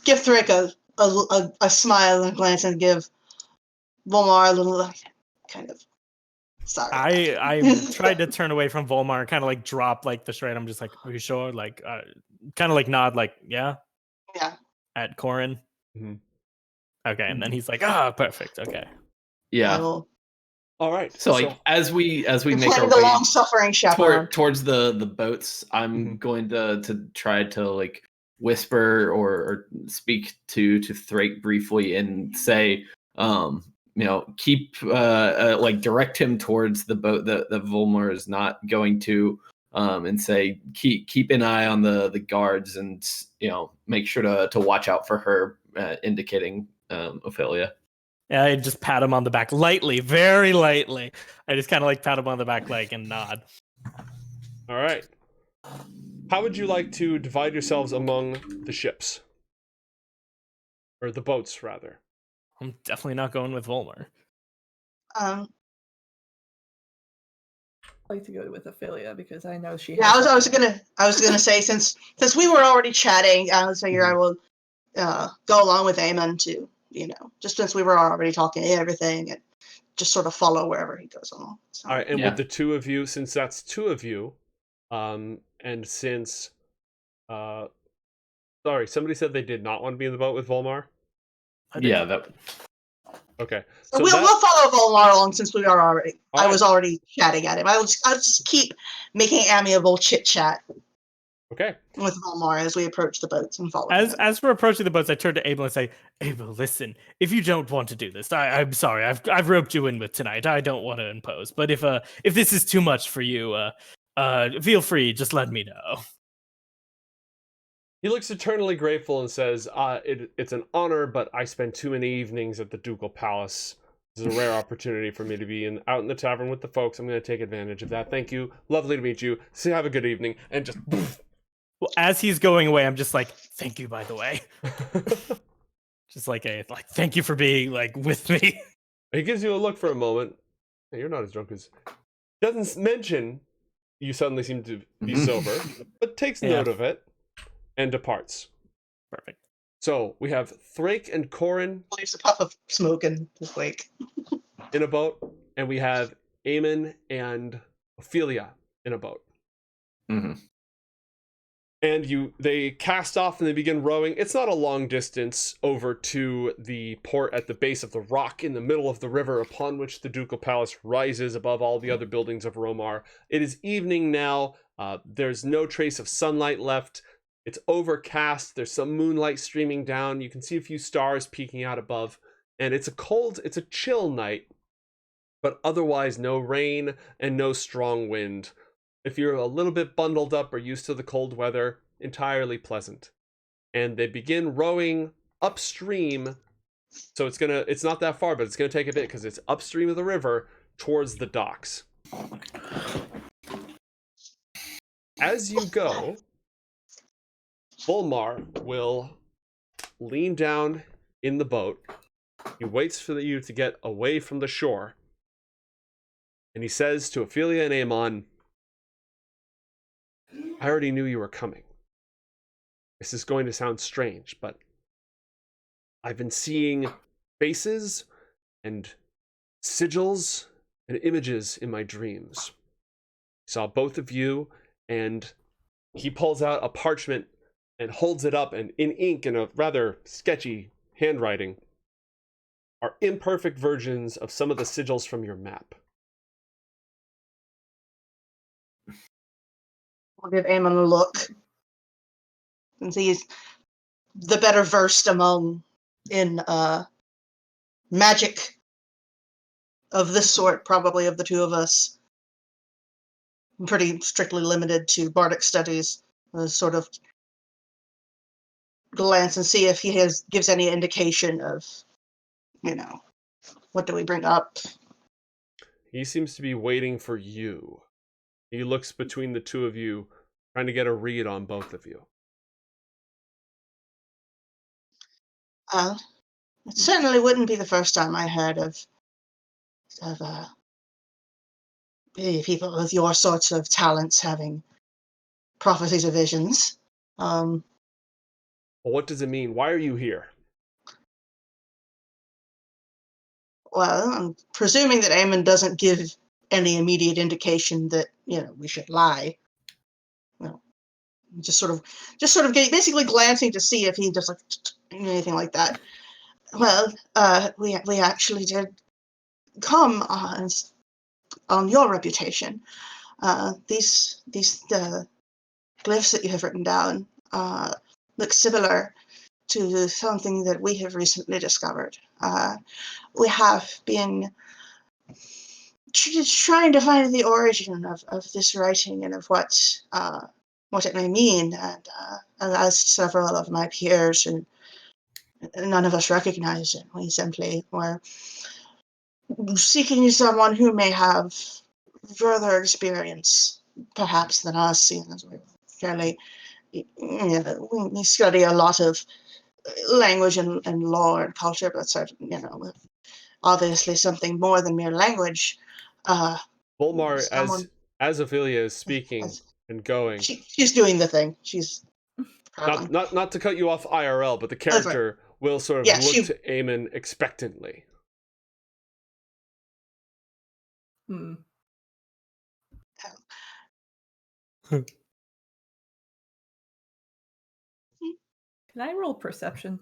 give Thrick a smile and a glance and give Volmar a little kind of sorry. I tried to turn away from Volmar and kind of drop the shred. I'm just are you sure? Kind of nod yeah. At Corin. Mm-hmm. Okay, and then he's perfect. Okay. Yeah. All right. So as we make our the way long-suffering chaperone towards the boats, I'm going to try to whisper or speak to Thrake briefly and say, keep direct him towards the boat that Volmar is not going to, and say keep an eye on the guards and make sure to watch out for her, indicating Ophelia. Yeah, I just pat him on the back lightly, very lightly. I just kind of pat him on the back and nod. All right. How would you like to divide yourselves among the ships? Or the boats, rather. I'm definitely not going with Volmar. like to go with Ophelia because I know she. Yeah, has I was gonna say since we were already chatting, I was figure I will go along with Amon to just since we were already talking everything and just sort of follow wherever he goes along. So. All right, and with the two of you, since that's two of you, and since, sorry, somebody said they did not want to be in the boat with Volmar. Yeah, that. Okay, so we'll follow Volmar along since we are already. I was already chatting at him. I'll just keep making amiable chit chat. Okay. With Romar as we approach the boats and follow him. As we're approaching the boats, I turn to Abel and say, "Abel, listen. If you don't want to do this, I'm sorry. I've roped you in with tonight. I don't want to impose. But if this is too much for you, feel free. Just let me know." He looks eternally grateful and says, "It's an honor, but I spend too many evenings at the Ducal Palace. This is a rare opportunity for me to be out in the tavern with the folks. I'm going to take advantage of that. Thank you. Lovely to meet you. So have a good evening." And just. Well, as he's going away, I'm just like, "Thank you, by the way." Just like thank you for being with me. He gives you a look for a moment. Hey, you're not as drunk as. Doesn't mention you suddenly seem to be sober, but takes note of it and departs. Perfect. So we have Thrake and Corin. Leaves a puff of smoke in his wake. In a boat, and we have Amon and Ophelia in a boat. Mm-hmm. And they cast off and they begin rowing. It's not a long distance over to the port at the base of the rock in the middle of the river upon which the Ducal Palace rises above all the other buildings of Romar. It is evening now. There's no trace of sunlight left. It's overcast. There's some moonlight streaming down. You can see a few stars peeking out above. And it's a chill night, but otherwise no rain and no strong wind. If you're a little bit bundled up or used to the cold weather, entirely pleasant. And they begin rowing upstream. So it's not that far, but it's gonna take a bit because it's upstream of the river towards the docks. As you go, Volmar will lean down in the boat. He waits for you to get away from the shore. And he says to Ophelia and Amon, "I already knew you were coming. This is going to sound strange, but I've been seeing faces and sigils and images in my dreams. I saw both of you," and he pulls out a parchment and holds it up, and in ink in a rather sketchy handwriting are imperfect versions of some of the sigils from your map. I'll give Amon a look. Since he's the better versed in magic of this sort, probably of the two of us. I'm pretty strictly limited to bardic studies. Sort of glance and see if he gives any indication of, what do we bring up? He seems to be waiting for you. He looks between the two of you, trying to get a read on both of you. It certainly wouldn't be the first time I heard of people with your sorts of talents having prophecies or visions. Well, what does it mean? Why are you here? Well, I'm presuming that Amon doesn't give any immediate indication that we should lie. Just sort of basically glancing to see if he does anything like that. Well, we actually did come on your reputation. These glyphs that you have written down look similar to something that we have recently discovered. We have been trying to find the origin of this writing and of what it may mean. And as several of my peers, and none of us recognized it. We simply were seeking someone who may have further experience, perhaps, than us, seeing as we're fairly, we study a lot of language and lore and culture, but certainly, obviously something more than mere language. Volmar, as Ophelia is speaking As- and going, she's doing the thing. She's not to cut you off IRL, but the Over. character will sort of Yeah, look to Amon expectantly. Hmm. Can I roll perception?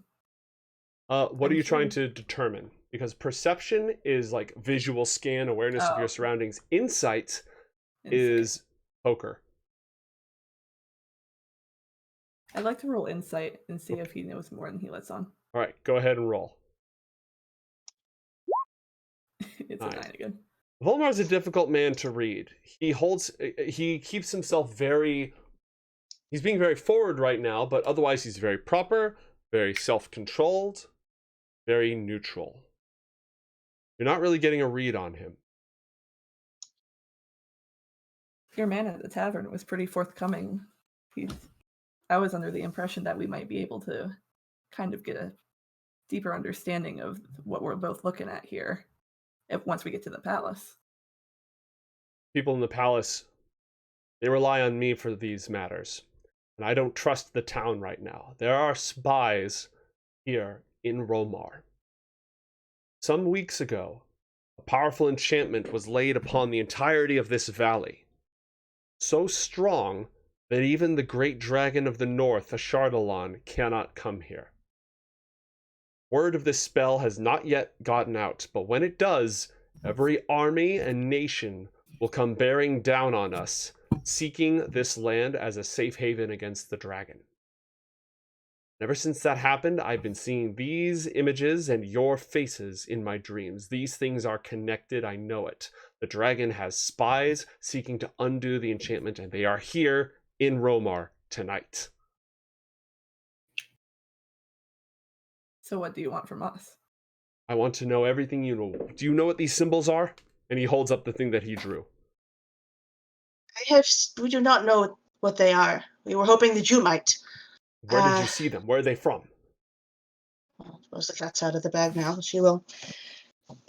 What are I'm you trying sure- to determine? Because perception is like visual scan, awareness of your surroundings. Insight is poker. I'd like to roll insight and see if he knows more than he lets on. All right, go ahead and roll. It's Nice. a 9 again. Volmar's a difficult man to read. He keeps himself he's being very forward right now, but otherwise he's very proper, very self-controlled, very neutral. You're not really getting a read on him. Your man at the tavern was pretty forthcoming. I was under the impression that we might be able to kind of get a deeper understanding of what we're both looking at here once we get to the palace. People in the palace, they rely on me for these matters, and I don't trust the town right now. There are spies here in Romar. Some weeks ago, a powerful enchantment was laid upon the entirety of this valley. So strong that even the great dragon of the north, Ashardalon, cannot come here. Word of this spell has not yet gotten out, but when it does, every army and nation will come bearing down on us, seeking this land as a safe haven against the dragon. Ever since that happened, I've been seeing these images and your faces in my dreams. These things are connected, I know it. The dragon has spies seeking to undo the enchantment, and they are here in Romar tonight. So what do you want from us? I want to know everything you know. Do you know what these symbols are? And he holds up the thing that he drew. We do not know what they are. We were hoping that you might. Where did you see them? Where are they from? Well, I suppose the cat's out of the bag now. She will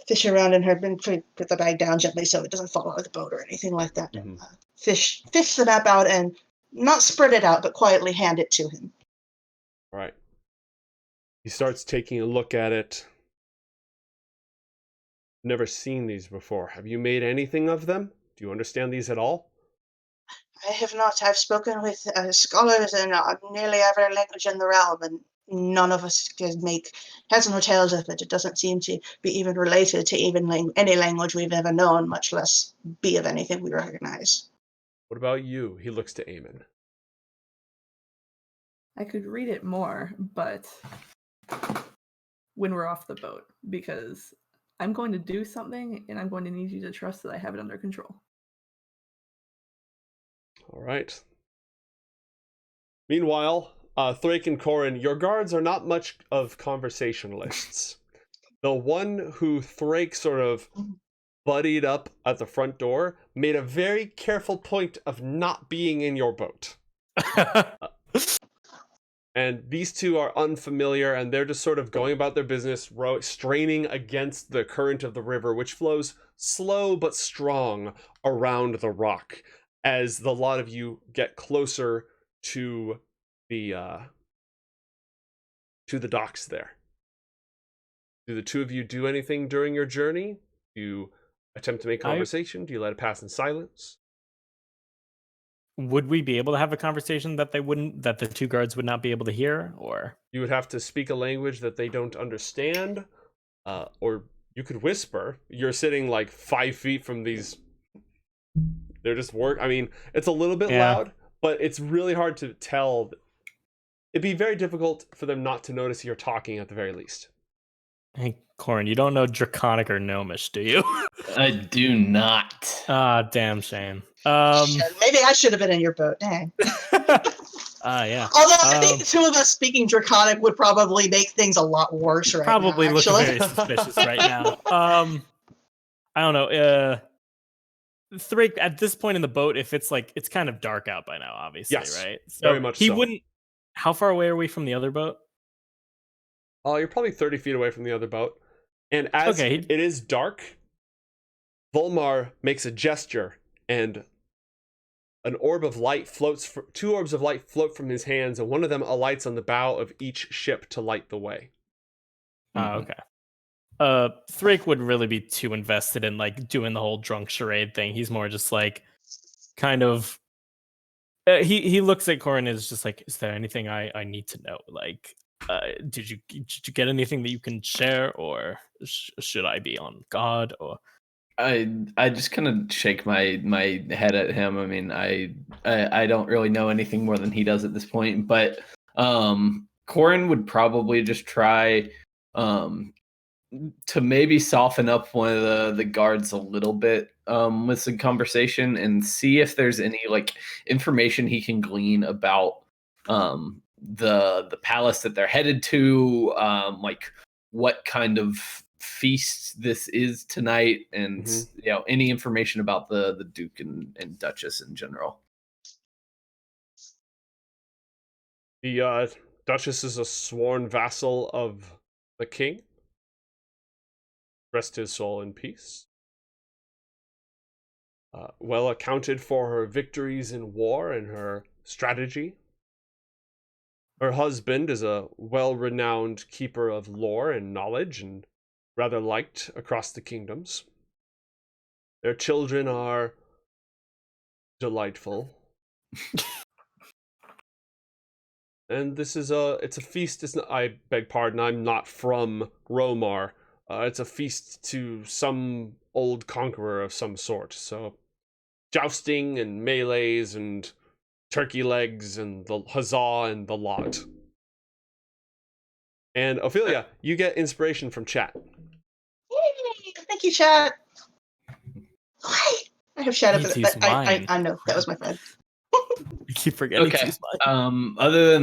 fish around in her and put the bag down gently so it doesn't fall out of the boat or anything like that. Mhm. Fish the map out and not spread it out, but quietly hand it to him. All right. He starts taking a look at it. Never seen these before. Have you made anything of them? Do you understand these at all? I have not. I've spoken with scholars in nearly every language in the realm, and none of us can make heads nor tails of it. It doesn't seem to be even related to even any language we've ever known, much less be of anything we recognize. What about you? He looks to Amon. I could read it more, but when we're off the boat, because I'm going to do something and I'm going to need you to trust that I have it under control. All right. Meanwhile, Thrake and Corin, your guards are not much of conversationalists. The one who Thrake sort of buddied up at the front door made a very careful point of not being in your boat. And these two are unfamiliar, and they're just sort of going about their business, straining against the current of the river, which flows slow but strong around the rock as the lot of you get closer to the docks there. Do the two of you do anything during your journey? Do you attempt to make conversation? Do you let it pass in silence? Would we be able to have a conversation that the two guards would not be able to hear, or You would have to speak a language that they don't understand, or you could whisper. You're sitting like 5 feet from these. They're just I mean, it's a little bit loud, but it's really hard to tell. It'd be very difficult for them not to notice you're talking at the very least. Hey, Corin, you don't know Draconic or Gnomish, do you? I do not. Damn shame. Maybe I should have been in your boat. Dang. Yeah. Although I think the two of us speaking Draconic would probably make things a lot worse right probably now. Looking Actually. very suspicious right now. I don't know. Thrake, at this point in the boat, if it's kind of dark out by now, obviously, Yes, right? So very much he so. wouldn't. How far away are we from the other boat? Oh, you're probably 30 feet away from the other boat. And as it is dark, Volmar makes a gesture, and an orb of light floats. Two orbs of light float from his hands, and one of them alights on the bow of each ship to light the way. Okay. Thrake would really be too invested in like doing the whole drunk charade thing. He's more just like kind of. He looks at Corin and is just like, is there anything I need to know? Like, did you get anything that you can share, or should I be on guard? Or I just kind of shake my head at him. I mean, I don't really know anything more than he does at this point, but Corin would probably just try to maybe soften up one of the guards a little bit with some conversation and see if there's any like information he can glean about the palace that they're headed to, like what kind of feast this is tonight, and any information about the Duke and Duchess in general. The Duchess is a sworn vassal of the king. Rest his soul in peace. Well accounted for her victories in war and her strategy. Her husband is a well-renowned keeper of lore and knowledge, and rather liked across the kingdoms. Their children are delightful. And this is it's a feast. I beg pardon, I'm not from Romar. It's a feast to some old conqueror of some sort. So jousting and melees and turkey legs and the huzzah and the lot. And Ophelia, you get inspiration from chat. Yay! Thank you, chat. Why? I have chat up. I know that was my friend. You keep forgetting. Okay. Other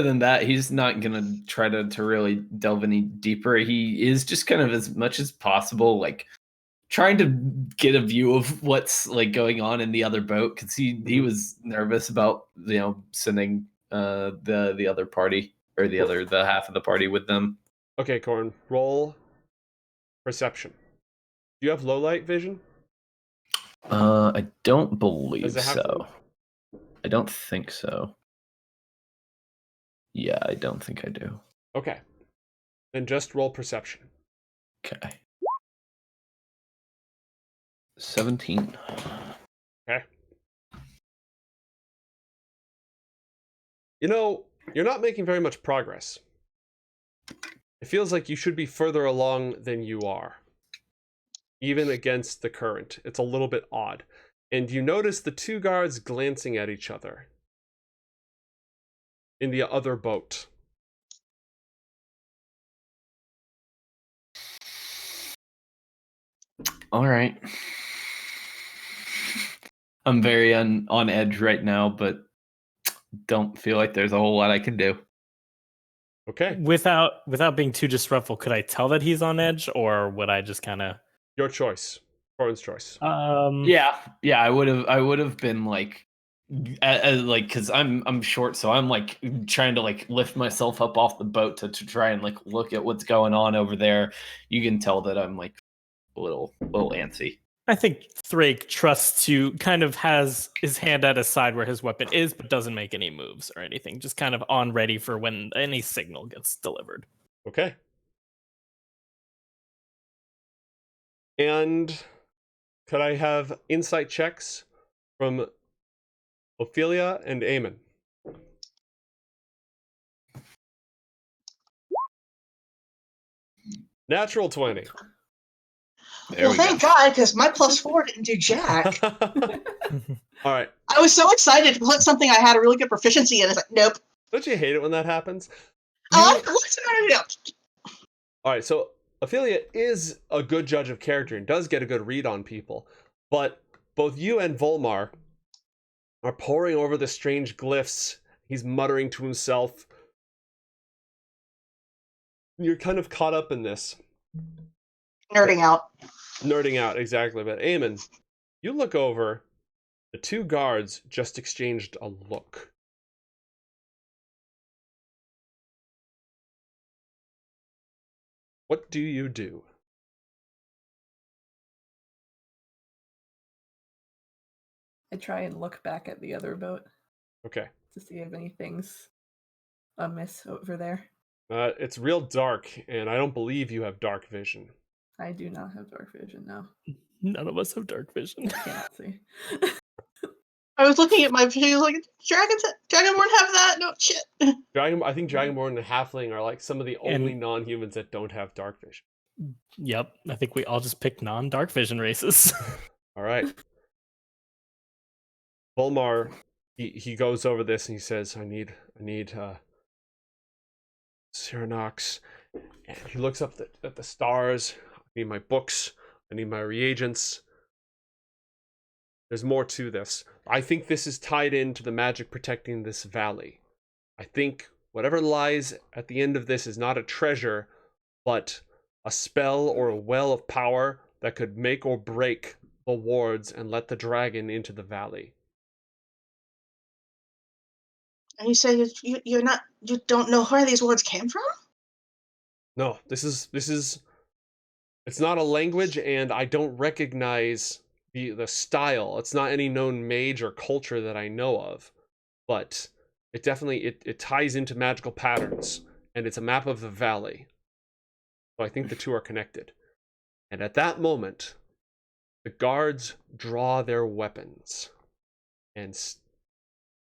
than that, he's not gonna try to really delve any deeper. He is just kind of as much as possible, like trying to get a view of what's like going on in the other boat, because he was nervous about sending the other party or the half of the party with them. Okay, Corin, roll perception. Do you have low light vision? I don't believe so. Half-orc? I don't think so. Yeah, I don't think I do. Okay. Then just roll perception. Okay. 17. Okay. You're not making very much progress. It feels like you should be further along than you are. Even against the current. It's a little bit odd. And you notice the two guards glancing at each other in the other boat. All right. I'm very on edge right now, but don't feel like there's a whole lot I can do. Okay. Without being too disruptful, could I tell that he's on edge, or would I just kind of? Your choice. Corin's choice. Yeah, I would have been like, because I'm short, so I'm like trying to like lift myself up off the boat to try and like look at what's going on over there. You can tell that I'm like a little antsy. I think Thrake trusts to kind of has his hand at his side where his weapon is, but doesn't make any moves or anything. Just kind of on ready for when any signal gets delivered. Okay. And could I have insight checks from Ophelia and Amon? Natural 20. Well, thank God, because my +4 didn't do jack. All right. I was so excited to put something I had a really good proficiency in. It's like, nope. Don't you hate it when that happens? All right, so Ophelia is a good judge of character and does get a good read on people, but both you and Volmar are poring over the strange glyphs. He's muttering to himself. You're kind of caught up in this. Nerding out, exactly. But Amon, you look over. The two guards just exchanged a look. What do you do? I try and look back at the other boat Okay. to see if anything's amiss over there. It's real dark, and I don't believe you have dark vision. I do not have dark vision now. None of us have dark I vision. cannot see. I was looking at my vision, like, Dragonborn have that? No, shit. I think Dragonborn and Halfling are like some of the only non-humans that don't have dark vision. Yep, I think we all just picked non-dark vision races. All right. Volmar, he goes over this and he says, I need Cyranox. And he looks up at the stars. I need my books. I need my reagents. There's more to this. I think this is tied into the magic protecting this valley. I think whatever lies at the end of this is not a treasure, but a spell or a well of power that could make or break the wards and let the dragon into the valley. And you say you don't know where these words came from? No, this is it's not a language, and I don't recognize the style. It's not any known mage or culture that I know of, but it definitely it ties into magical patterns, and it's a map of the valley. So I think the two are connected. And at that moment, the guards draw their weapons, and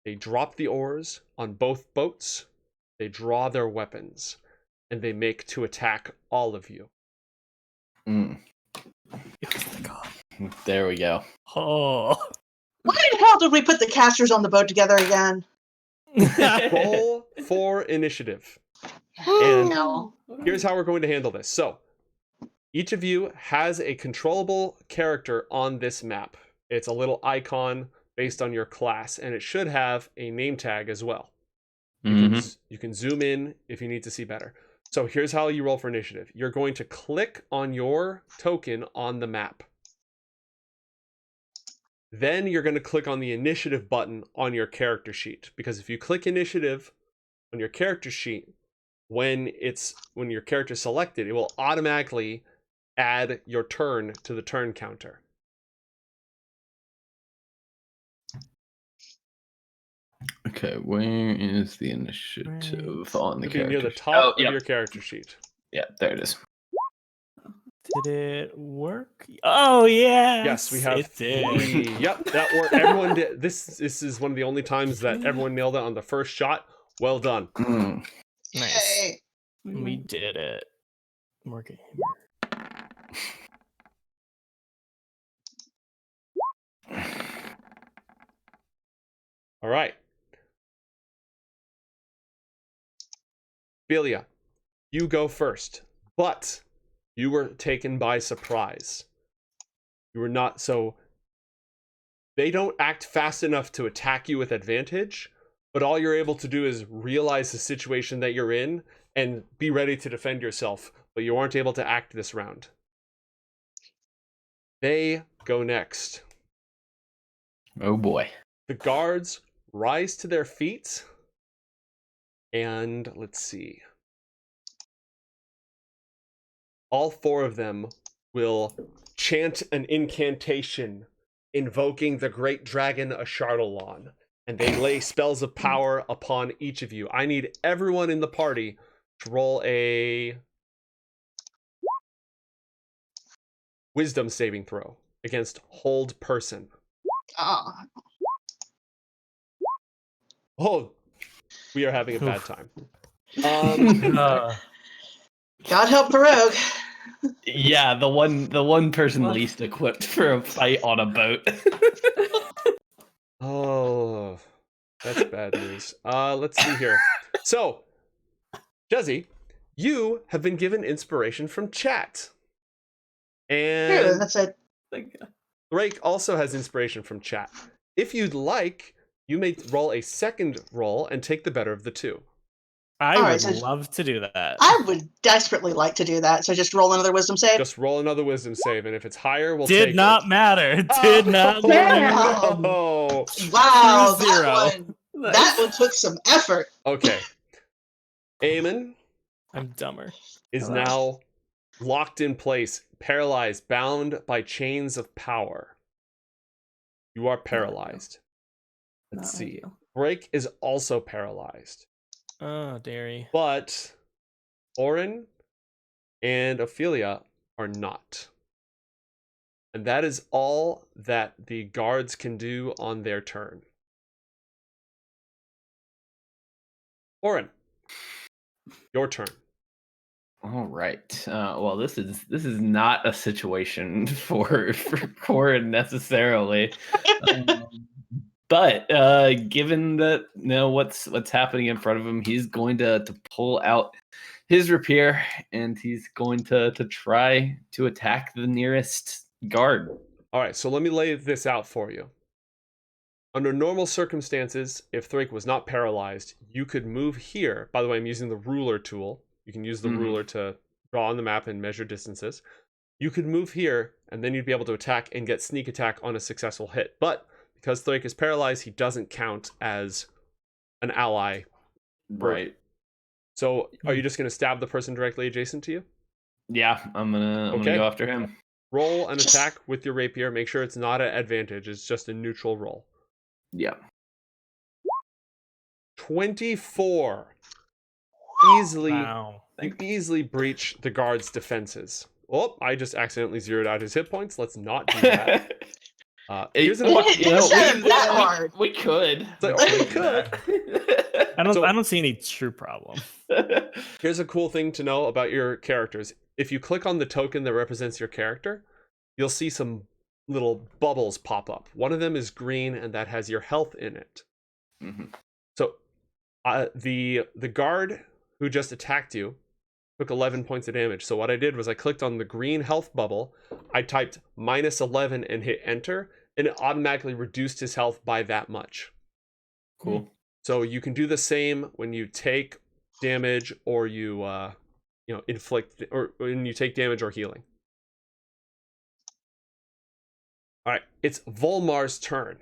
they drop the oars on both boats. They draw their weapons, and they make to attack all of you. It was the god. There we go. Oh. Why the hell did we put the casters on the boat together again? Roll for initiative. And No. here's how we're going to handle this. So, each of you has a controllable character on this map. It's a little icon based on your class, and it should have a name tag as well. You can zoom in if you need to see better. So here's how you roll for initiative. You're going to click on your token on the map. Then you're going to click on the initiative button on your character sheet. Because if you click initiative on your character sheet, when your character is selected, it will automatically add your turn to the turn counter. Okay, where is the initiative on the It'll be character? near the top of yep. your character sheet. Yeah, there it is. Did it work? Oh yeah. Yes, we have it did. 3. Yep, that worked. Everyone did. This is one of the only times that everyone nailed it on the first shot. Well done. Nice. Yay. We did it. More gamer. All right. Belia, you go first, but you were taken by surprise. You were not, so they don't act fast enough to attack you with advantage, but all you're able to do is realize the situation that you're in and be ready to defend yourself, but you aren't able to act this round. They go next. Oh boy. The guards rise to their feet, and let's see. All 4 of them will chant an incantation invoking the great dragon Ashardalon, and they lay spells of power upon each of you. I need everyone in the party to roll a wisdom saving throw against hold person. Oh, we are having a bad time. God help the rogue. Yeah, the one person least equipped for a fight on a boat. Oh, that's bad news. Let's see here. So, Jesse, you have been given inspiration from chat. Here, And that's it. Drake also has inspiration from chat. If you'd like, you may roll a second roll and take the better of the two. I would love to do that. I would desperately like to do that. So just roll another wisdom save. Just roll another wisdom save, and if it's higher, we'll take it. Did not matter. Did not matter. Oh, Wow, 2-0. that one took some effort. okay. Amon I'm dumber. is now locked in place, paralyzed, bound by chains of power. You are ideal. paralyzed. Not Let's see. ideal. Drake is also paralyzed. Oh, dairy. But Orin and Ophelia are not. And that is all that the guards can do on their turn. Orin, your turn. All right. Well, this is not a situation for Corin necessarily, but given that what's happening in front of him, he's going to pull out his rapier and he's going to try to attack the nearest guard. All right, so let me lay this out for you. Under normal circumstances, if Thrake was not paralyzed, you could move here. By the way, I'm using the ruler tool. You can use the ruler to draw on the map and measure distances. You could move here, and then you'd be able to attack and get sneak attack on a successful hit. But because Thrake is paralyzed, he doesn't count as an ally. Right. So are you just going to stab the person directly adjacent to you? Yeah, I'm gonna go after him. Roll an attack with your rapier. Make sure it's not an advantage. It's just a neutral roll. Yeah. 24. Easily. Wow. You easily breach the guard's defenses. Oh, I just accidentally zeroed out his hit points. Let's not do that. Here's an that hard. We could. We could. I don't see any true problem. Here's a cool thing to know about your characters. If you click on the token that represents your character, you'll see some little bubbles pop up. One of them is green, and that has your health in it. Mm-hmm. So the guard who just attacked you took 11 points of damage. So what I did was I clicked on the green health bubble, I typed -11 and hit enter, and it automatically reduced his health by that much. Cool. So you can do the same when you take damage or you inflict, or when you take damage or healing. All right, it's Volmar's turn.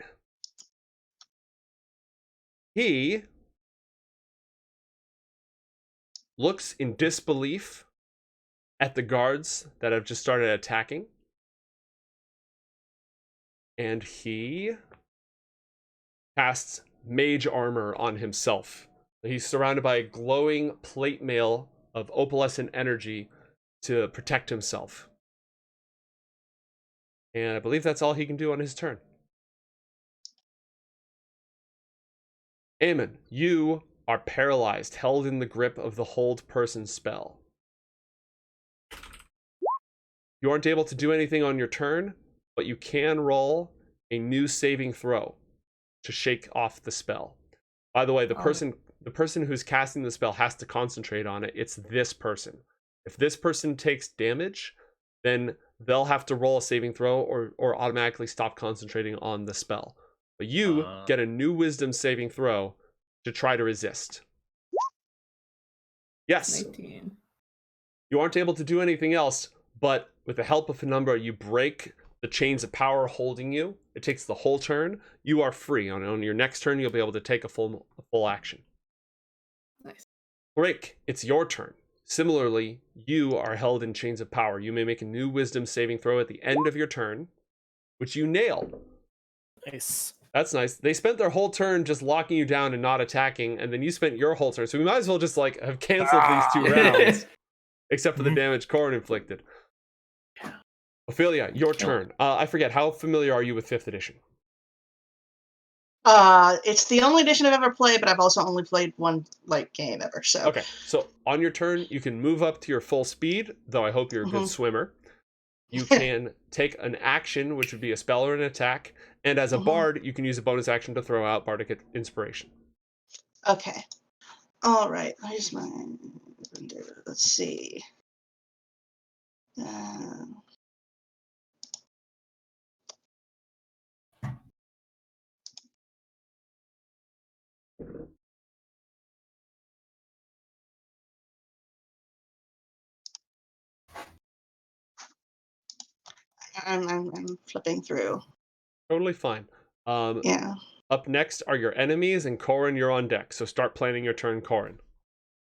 He looks in disbelief at the guards that have just started attacking. And he casts mage armor on himself. He's surrounded by a glowing plate mail of opalescent energy to protect himself. And I believe that's all he can do on his turn. Amon, you are paralyzed, held in the grip of the hold person spell. You aren't able to do anything on your turn, but you can roll a new saving throw to shake off the spell. By the way, the person who's casting the spell has to concentrate on it. It's this person. If this person takes damage, then they'll have to roll a saving throw or automatically stop concentrating on the spell. But you get a new wisdom saving throw to try to resist. Yes. 19. You aren't able to do anything else, but with the help of a number, you break the chains of power holding you. It takes the whole turn. You are free. On your next turn, you'll be able to take a full action. Nice. Break, it's your turn. Similarly, you are held in chains of power. You may make a new wisdom saving throw at the end of your turn, which you nail. Nice. That's nice. They spent their whole turn just locking you down and not attacking, and then you spent your whole turn. So we might as well just have canceled these 2 rounds, except for the damage Corin inflicted. Ophelia, your turn. I forget, how familiar are you with 5th edition? It's the only edition I've ever played, but I've also only played one game ever. So okay, so on your turn, you can move up to your full speed, though I hope you're a good swimmer. You can take an action, which would be a spell or an attack, and as a bard, you can use a bonus action to throw out bardic inspiration. Okay. All right. Where's my... Let's see. I'm flipping through. Totally fine. Yeah. Up next are your enemies, and Corin, you're on deck. So start planning your turn, Corin.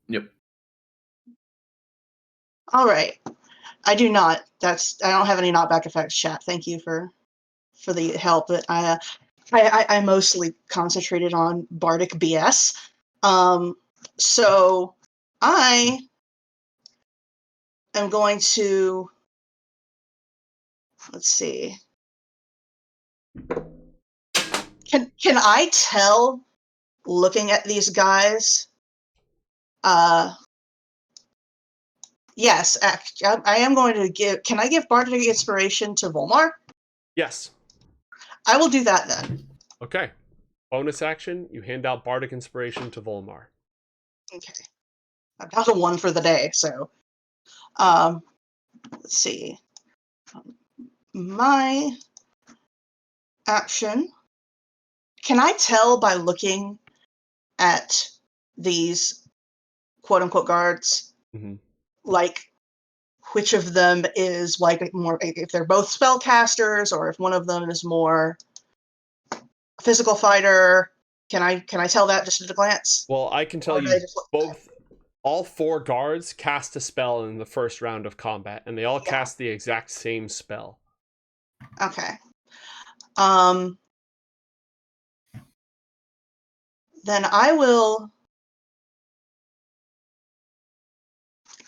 Yep. All right. I do not. I don't have any knockback effects, chat. Thank you for the help. But I mostly concentrated on bardic BS. So I am going to, let's see. Can I tell, looking at these guys? Yes, I am going to give. Can I give bardic inspiration to Volmar? Yes. I will do that then. Okay. Bonus action, you hand out bardic inspiration to Volmar. Okay. I've got a 1 for the day, so let's see. My action. Can I tell by looking at these quote unquote guards, like which of them is like more, if they're both spellcasters or if one of them is more physical fighter? Can I tell that just at a glance? Well, I can tell you both. All 4 guards cast a spell in the first round of combat, and they all cast the exact same spell. Okay. Then I will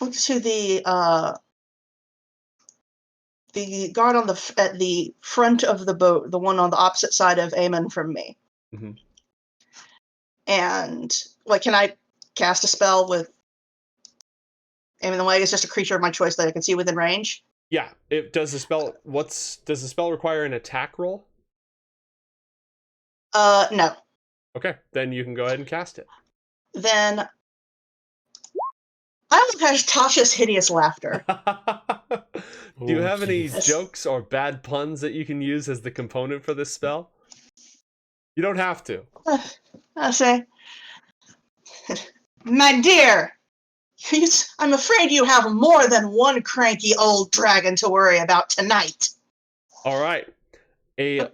look to the guard on at the front of the boat, the one on the opposite side of Amon from me. Mm-hmm. And like, can I cast a spell with Amon the Way? It's just a creature of my choice that I can see within range. Yeah. It does the spell. Does the spell require an attack roll? No. Okay, then you can go ahead and cast it. Then I will cast Tasha's Hideous Laughter. Do you have any jokes or bad puns that you can use as the component for this spell? You don't have to. I'll say, my dear, I'm afraid you have more than one cranky old dragon to worry about tonight. All right. A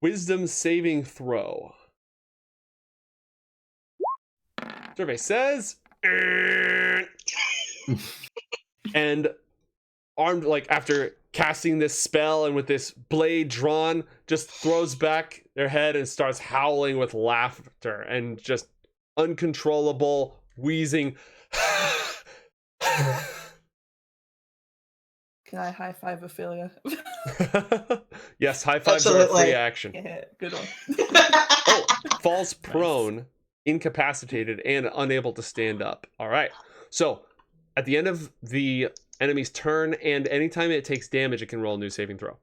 wisdom saving throw. Survey says... and armed, like, after casting this spell and with this blade drawn, just throws back their head and starts howling with laughter and just uncontrollable wheezing. Can I high five Ophelia? Yes, high fives are a free action. Yeah, good one. Oh, falls prone, incapacitated, and unable to stand up. All right. So at the end of the enemy's turn, and anytime it takes damage, it can roll a new saving throw. All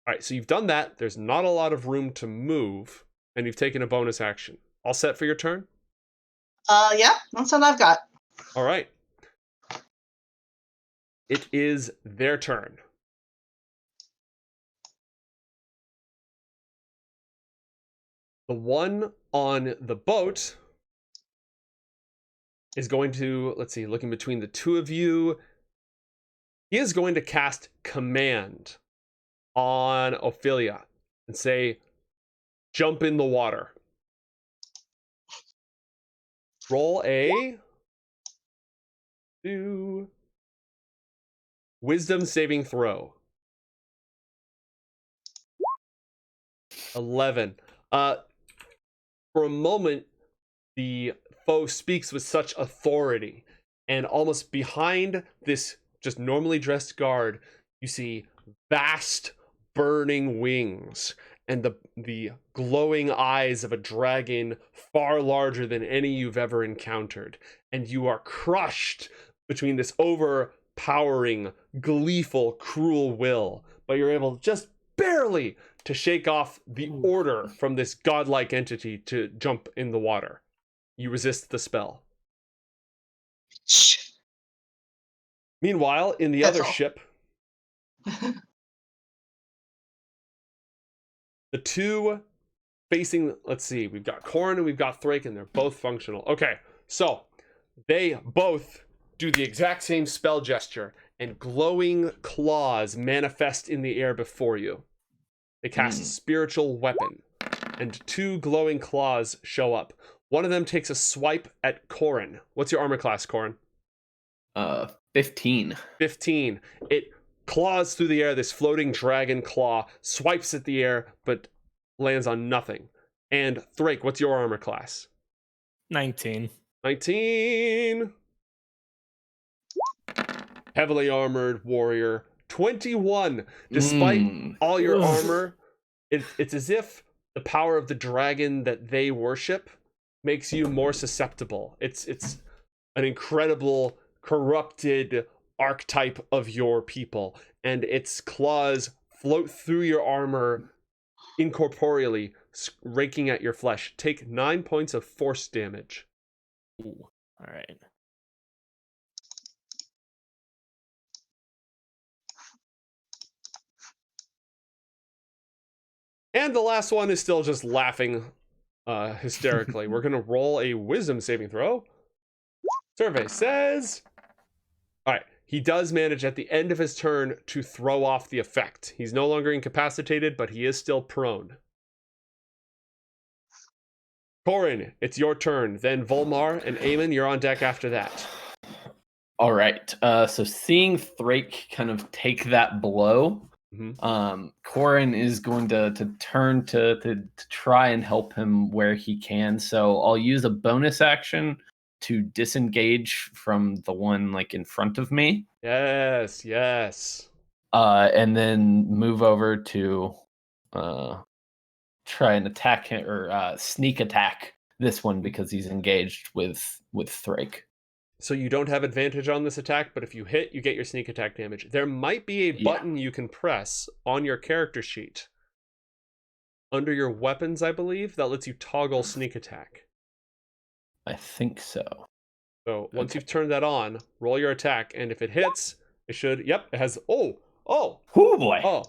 right, so you've done that. There's not a lot of room to move, and you've taken a bonus action. All set for your turn? Yeah, that's what I've got. All right. It is their turn. The one on the boat is going to, let's see, looking between the two of you, he is going to cast Command on Ophelia and say, jump in the water. Roll a wisdom saving throw. 11. For a moment, the foe speaks with such authority, and almost behind this just normally dressed guard, you see vast burning wings and the glowing eyes of a dragon far larger than any you've ever encountered. And you are crushed between this overpowering, gleeful, cruel will, but you're able just barely to shake off the order from this godlike entity to jump in the water. You resist the spell. Meanwhile, in the other ship, the two facing, let's see, we've got Corin and we've got Thrake, and they're both functional. Okay, so they both do the exact same spell gesture, and glowing claws manifest in the air before you. They cast a spiritual weapon, and two glowing claws show up. One of them takes a swipe at Corin. What's your armor class, Corin? 15. 15. It claws through the air, this floating dragon claw, swipes at the air, but lands on nothing. And Thrake, what's your armor class? 19. 19. Heavily armored warrior. 21. Despite all your armor, it's as if the power of the dragon that they worship makes you more susceptible. It's an incredible corrupted archetype of your people, and its claws float through your armor incorporeally, raking at your flesh. Take 9 points of force damage. Ooh. All right. And the last one is still just laughing hysterically. We're going to roll a wisdom saving throw. Survey says... All right. He does manage at the end of his turn to throw off the effect. He's no longer incapacitated, but he is still prone. Corin, it's your turn. Then Volmar and Amon, you're on deck after that. All right. So seeing Thrake kind of take that blow, Corin is going to turn to try and help him where he can. So I'll use a bonus action to disengage from the one like in front of me. Yes. And then move over to try and attack him or sneak attack this one because he's engaged with Thrake. So you don't have advantage on this attack, but if you hit, you get your sneak attack damage. There might be a button you can press on your character sheet under your weapons, I believe, that lets you toggle sneak attack. I think so. So once you've turned that on, roll your attack, and if it hits, it should. Yep, it has. Oh boy.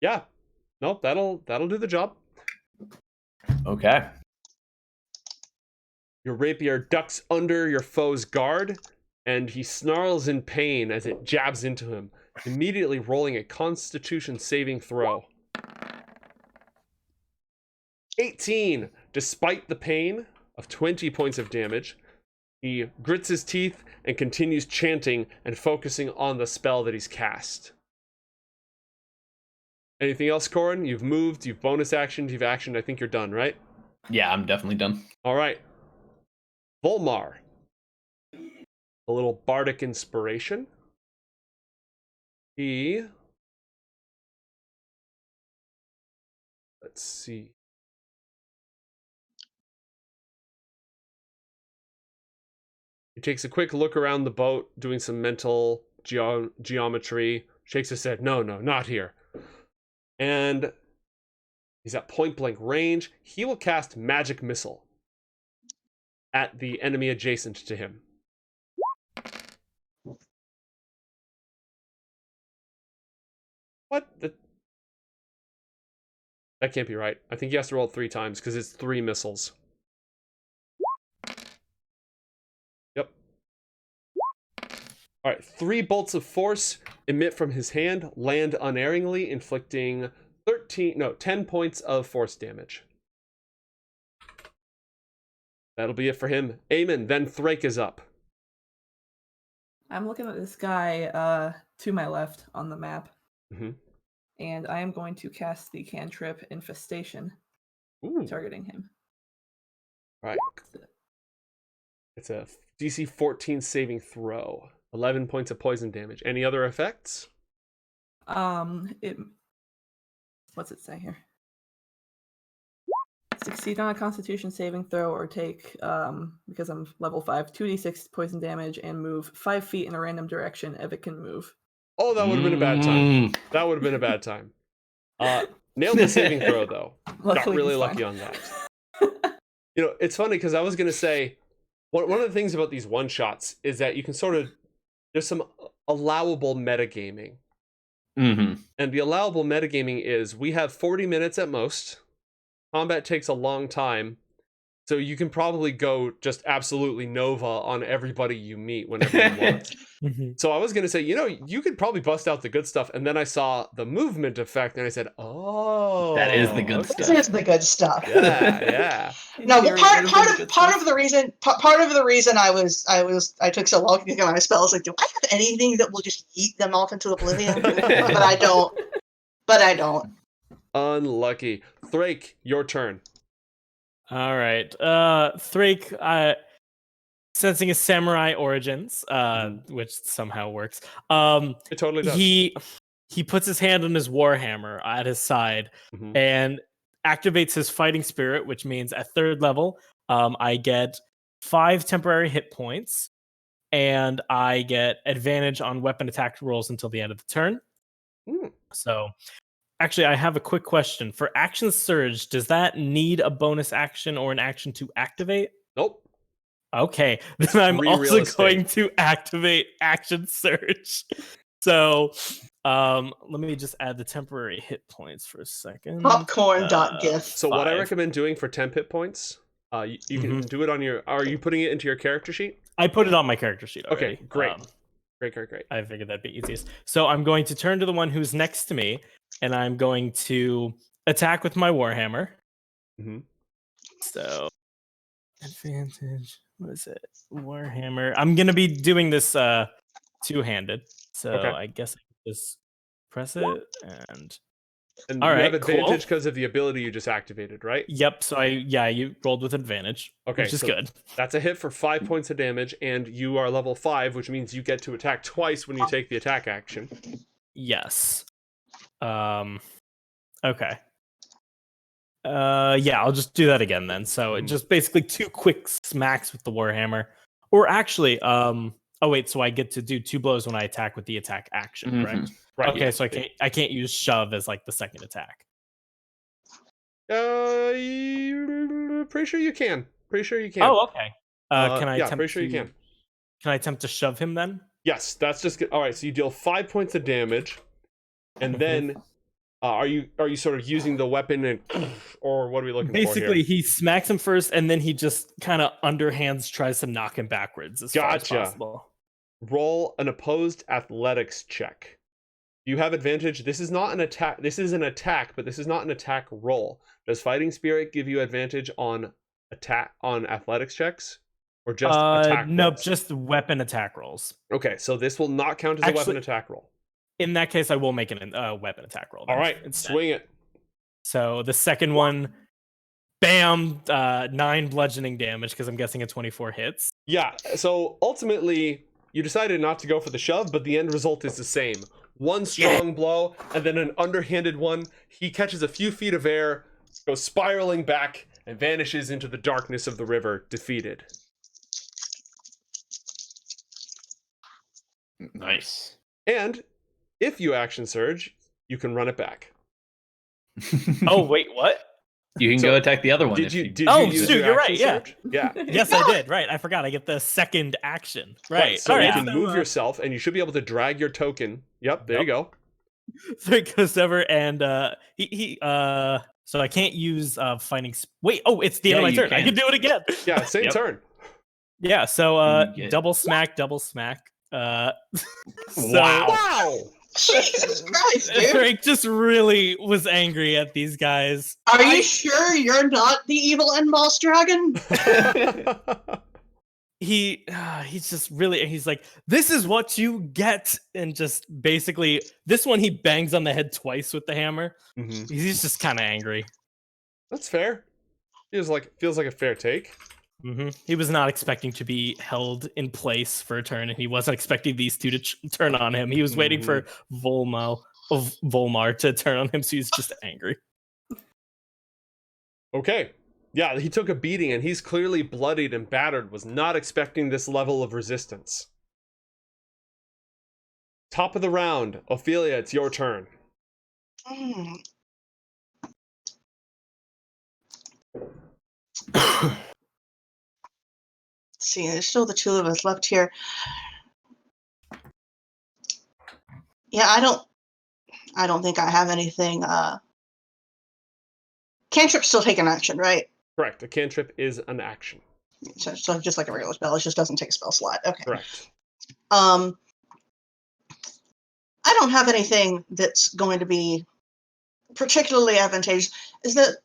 Yeah. Nope, that'll do the job. Okay. Your rapier ducks under your foe's guard, and he snarls in pain as it jabs into him, immediately rolling a Constitution saving throw. 18. Despite the pain of 20 points of damage, he grits his teeth and continues chanting and focusing on the spell that he's cast. Anything else, Corin? You've moved, you've bonus actioned, you've actioned. I think you're done, right? Yeah, I'm definitely done. All right. Volmar. A little bardic inspiration. Let's see. He takes a quick look around the boat, doing some mental geometry, shakes his head, no, not here. And he's at point blank range. He will cast Magic Missile at the enemy adjacent to him. What? That can't be right. I think he has to roll it 3 times because it's 3 missiles. Yep. All right, 3 bolts of force emit from his hand, land unerringly, inflicting 10 points of force damage. That'll be it for him. Amon, then Thrake is up. I'm looking at this guy to my left on the map. Mm-hmm. And I am going to cast the cantrip Infestation, targeting him. All right. It's a DC 14 saving throw. 11 points of poison damage. Any other effects? What's it say here? Succeed on a Constitution saving throw or take, because I'm level 5, 2d6 poison damage and move 5 feet in a random direction if it can move. Oh, that would have been a bad time. That would have been a bad time. Nailed the saving throw, though. Got really lucky on that. You know, it's funny because I was going to say, one of the things about these one-shots is that you can sort of, there's some allowable metagaming. Mm-hmm. And the allowable metagaming is we have 40 minutes at most. Combat takes a long time. So you can probably go just absolutely Nova on everybody you meet whenever you want. So I was going to say, you know, you could probably bust out the good stuff. And then I saw the movement effect and I said, oh. That is the good stuff. This is the good stuff. Yeah. No, but part of the reason I took so long to get my spells, like, do I have anything that will just eat them off into oblivion? But I don't. Unlucky. Thrake, your turn. All right. Thrake, sensing his samurai origins, which somehow works. It totally does. He puts his hand on his warhammer at his side and activates his fighting spirit, which means at 3rd level, I get 5 temporary hit points, and I get advantage on weapon attack rolls until the end of the turn. So, actually, I have a quick question. For Action Surge, does that need a bonus action or an action to activate? Nope. Okay, then I'm free also real estate. going to activate Action Surge. So, let me just add the temporary hit points for a second. Popcorn.gif. So what I 5. recommend doing for temp hit points, you can do it on your... Are you putting it into your character sheet? I put it on my character sheet already. Okay, great. Great. I figured that'd be easiest. So I'm going to turn to the one who's next to me, and I'm going to attack with my warhammer. So, advantage... What is it? Warhammer. I'm going to be doing this two-handed. So I guess I can just press it and all right, you have advantage because of the ability you just activated, right? Yep. So you rolled with advantage, which is good. That's a hit for 5 points of damage, and you are level 5, which means you get to attack twice when you take the attack action. Yes. Okay. I'll just do that again then. So it just basically 2 quick smacks with the warhammer, or actually, so I get to do 2 blows when I attack with the attack action, correct? Right. Okay, so I can't use shove as like the second attack. Pretty sure you can. Oh, okay. Can I? Pretty sure you can. Can I attempt to shove him then? Yes, that's just good. All right. So you deal 5 points of damage, and then are you sort of using the weapon and, or what are we looking for here? Basically, he smacks him first, and then he just kind of underhands tries to knock him backwards as far as possible. Roll an opposed athletics check. You have advantage. This is not an attack. This is an attack, but this is not an attack roll. Does Fighting Spirit give you advantage on athletics checks, or just attack? No, rolls? Just weapon attack rolls. Okay, so this will not count as a weapon attack roll. In that case, I will make an weapon attack roll. All right, instead. Swing it. So the second one, bam, 9 bludgeoning damage because I'm guessing a 24 hits. Yeah. So ultimately, you decided not to go for the shove, but the end result is the same. 1 strong blow, and then an underhanded one. He catches a few feet of air, goes spiraling back, and vanishes into the darkness of the river, defeated. Nice. And if you action surge, you can run it back. Oh, wait, what? You can go attack the other one. Did you use you're your right, action surge? Yeah. Yes, I did. Right, I forgot. I get the second action. Right. So all you right. can move yourself, and you should be able to drag your token. Yep, there you go. So he goes over, and so I can't use fighting. Wait, it's the end of my turn. I can do it again. Yeah, same turn. Yeah. So double smack. Wow. Jesus Christ, dude. Frank just really was angry at these guys. Are you sure you're not the evil end boss dragon? He's just really, he's like, this is what you get, and just basically this one he bangs on the head twice with the hammer. He's just kind of angry. That's fair. Feels like a fair take. He was not expecting to be held in place for a turn, and he wasn't expecting these two to turn on him. He was waiting for Volmar to turn on him, so he's just angry. Okay. Yeah, he took a beating, and he's clearly bloodied and battered, was not expecting this level of resistance. Top of the round. Ophelia, it's your turn. See, there's still the 2 of us left here. Yeah, I don't think I have anything. Cantrip's still taking action, right? Correct. A cantrip is an action. So just like a regular spell, it just doesn't take a spell slot. Okay. Correct. I don't have anything that's going to be particularly advantageous. Is that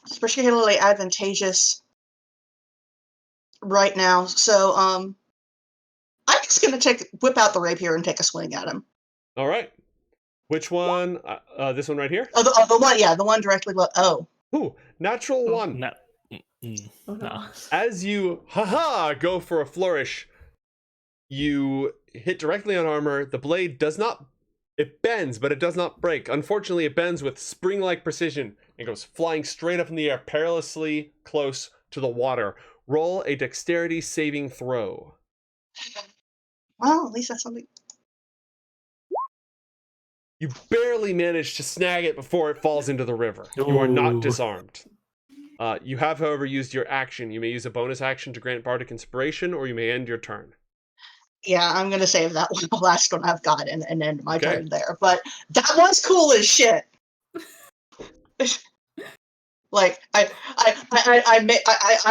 it's particularly advantageous right now. So I'm just gonna whip out the rapier and take a swing at him. All right. Which one? This one right here? The one, yeah, the one directly below. Oh. Ooh, natural Oh, 1. No. Oh no. No. As you, go for a flourish, you hit directly on armor. The blade does not, it bends, but it does not break. Unfortunately, it bends with spring-like precision and goes flying straight up in the air, perilously close to the water. Roll a dexterity saving throw. Well, at least that's something. You barely manage to snag it before it falls into the river. You are not Ooh. disarmed. You have, however, used your action. You may use a bonus action to grant bardic inspiration, or you may end your turn. Yeah, I'm gonna save that one, the last one I've got, and end my Okay. turn there. But that was cool as shit. Like I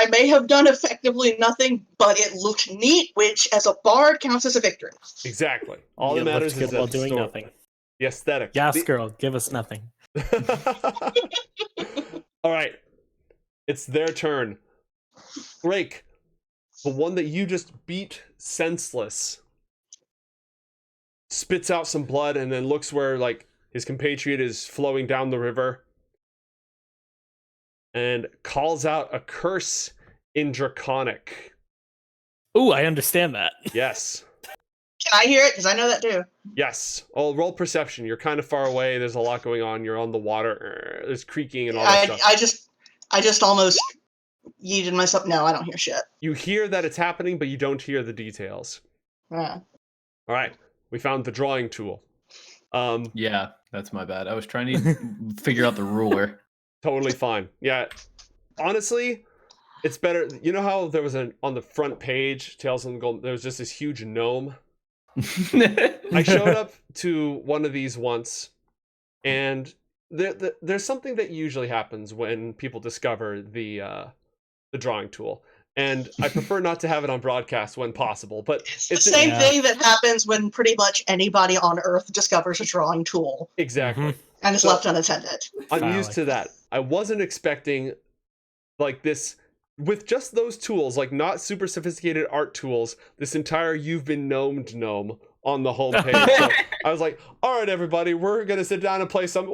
may have done effectively nothing, but it looked neat, which as a bard counts as a victory. Exactly. All You that matters looked is good while that doing story. nothing. The aesthetic. Yes, girl, give us nothing. All right. It's their turn. Drake, the one that you just beat senseless, spits out some blood and then looks where like his compatriot is flowing down the river and calls out a curse in Draconic. Ooh, I understand that. Yes. Can I hear it? Because I know that too. Yes. Oh, roll perception. You're kind of far away. There's a lot going on. You're on the water. There's creaking and all that stuff. I just almost yeeted myself. No, I don't hear shit. You hear that it's happening, but you don't hear the details. Yeah. All right. We found the drawing tool. Yeah, that's my bad. I was trying to figure out the ruler. Totally fine. Yeah. Honestly, it's better. You know how there was on the front page, Tales from the Golden, there was just this huge gnome? I showed up to one of these once, and there's something that usually happens when people discover the drawing tool. And I prefer not to have it on broadcast when possible, but It's the same yeah. thing that happens when pretty much anybody on Earth discovers a drawing tool exactly. Mhm. and is So- left unattended. I'm Phallic. used to that. I wasn't expecting like this with just those tools, like not super sophisticated art tools, this entire You've Been Gnomed gnome on the homepage. So I was like, all right, everybody, we're going to sit down and play some.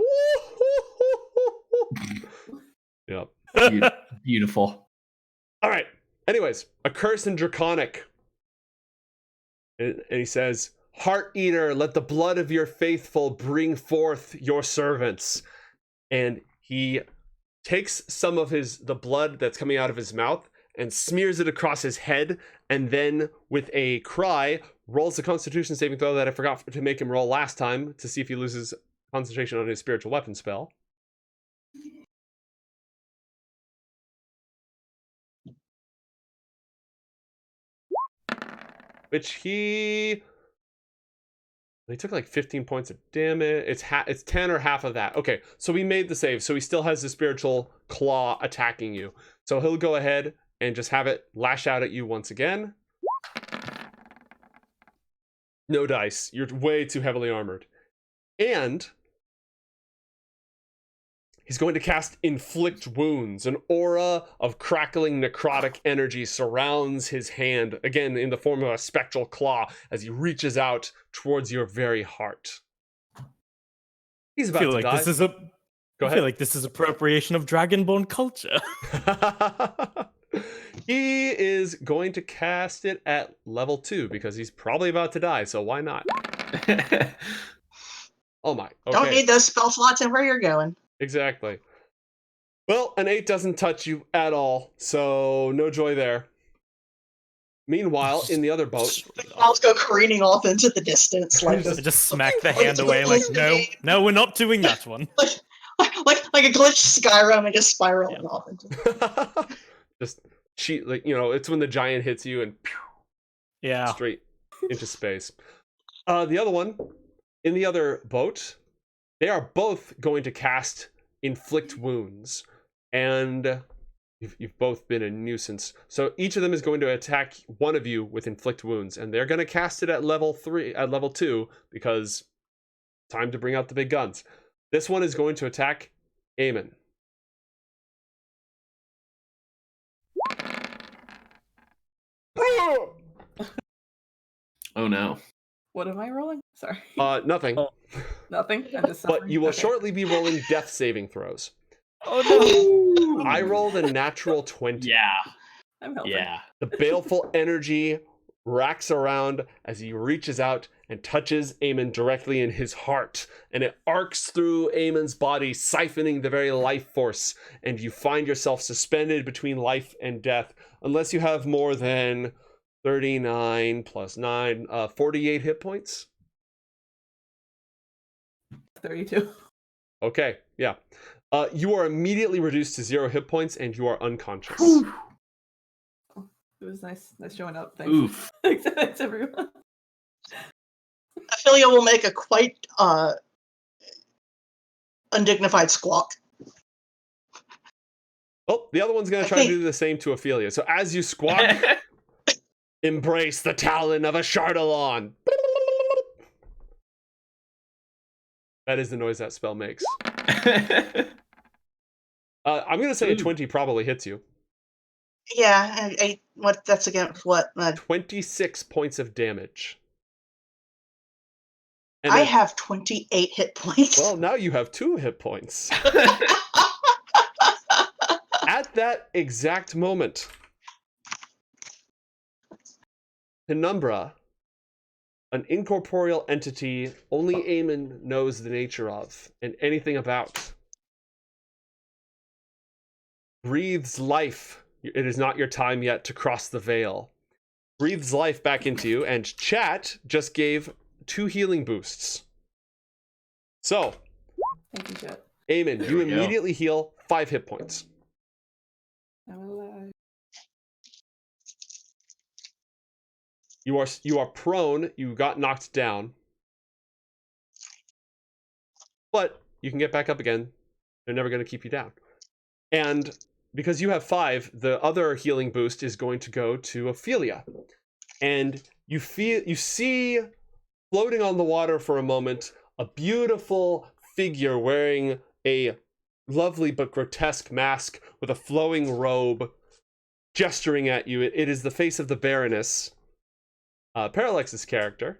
Yep. Beautiful. All right. Anyways, a curse in Draconic. And he says, Heart Eater, let the blood of your faithful bring forth your servants. And he takes some of the blood that's coming out of his mouth and smears it across his head, and then with a cry rolls the Constitution saving throw that I forgot to make him roll last time to see if he loses concentration on his spiritual weapon spell. Which he took like 15 points of damage. It's 10 or half of that. Okay, so we made the save. So he still has the spiritual claw attacking you. So he'll go ahead and just have it lash out at you once again. No dice. You're way too heavily armored. And he's going to cast Inflict Wounds. An aura of crackling necrotic energy surrounds his hand, again in the form of a spectral claw, as he reaches out towards your very heart. He's about to die. Go I ahead. feel like this is appropriation of Dragonborn culture. He is going to cast it at level 2 because he's probably about to die, so why not? Oh my. Okay. Don't need those spell slots and where you're going. Exactly. Well, an 8 doesn't touch you at all, so no joy there. Meanwhile, in the other boat, I'll go careening off into the distance, like I just smack the hand away, like, no, we're not doing that one. like a glitched Skyrim and just spiraling off into. just cheat, like, you know, it's when the giant hits you and Yeah. straight into space. The other one, in the other boat, they are both going to cast Inflict Wounds, and you've both been a nuisance. So each of them is going to attack one of you with Inflict Wounds, and they're going to cast it at level 2, because time to bring out the big guns. This one is going to attack Amon. Oh no. What am I rolling? Sorry. Nothing. Oh. Nothing. I'm just But suffering? you will Okay. shortly be rolling death saving throws. Oh no! I rolled a natural 20. Yeah. I'm helping. Yeah. The baleful energy racks around as he reaches out and touches Amon directly in his heart, and it arcs through Amon's body, siphoning the very life force, and you find yourself suspended between life and death, unless you have more than 39 plus 9, 48 hit points. 32. Okay, yeah. You are immediately reduced to 0 hit points, and you are unconscious. It was nice showing up. Thanks. Oof. Thanks, everyone. Ophelia will make a quite undignified squawk. Oh, the other one's going to try to do the same to Ophelia. So as you squawk, embrace the talon of Ashardalon. That is the noise that spell makes. I'm going to say a 20 probably hits you. Yeah, what? That's against what? 26 points of damage. And I then- have 28 hit points. Well, now you have 2 hit points. At that exact moment, Penumbra, an incorporeal entity only Amon knows the nature of and anything about, breathes life. It is not your time yet to cross the veil. Breathes life back into you, and chat just gave 2 healing boosts. So, Thank you, Jet. Amon, There you we go. immediately heal 5 hit points. I'm alive. You are prone, you got knocked down. But you can get back up again. They're never going to keep you down. And because you have 5, the other healing boost is going to go to Ophelia. And you see floating on the water for a moment a beautiful figure wearing a lovely but grotesque mask with a flowing robe, gesturing at you. It is the face of the Baroness, Parallax's character,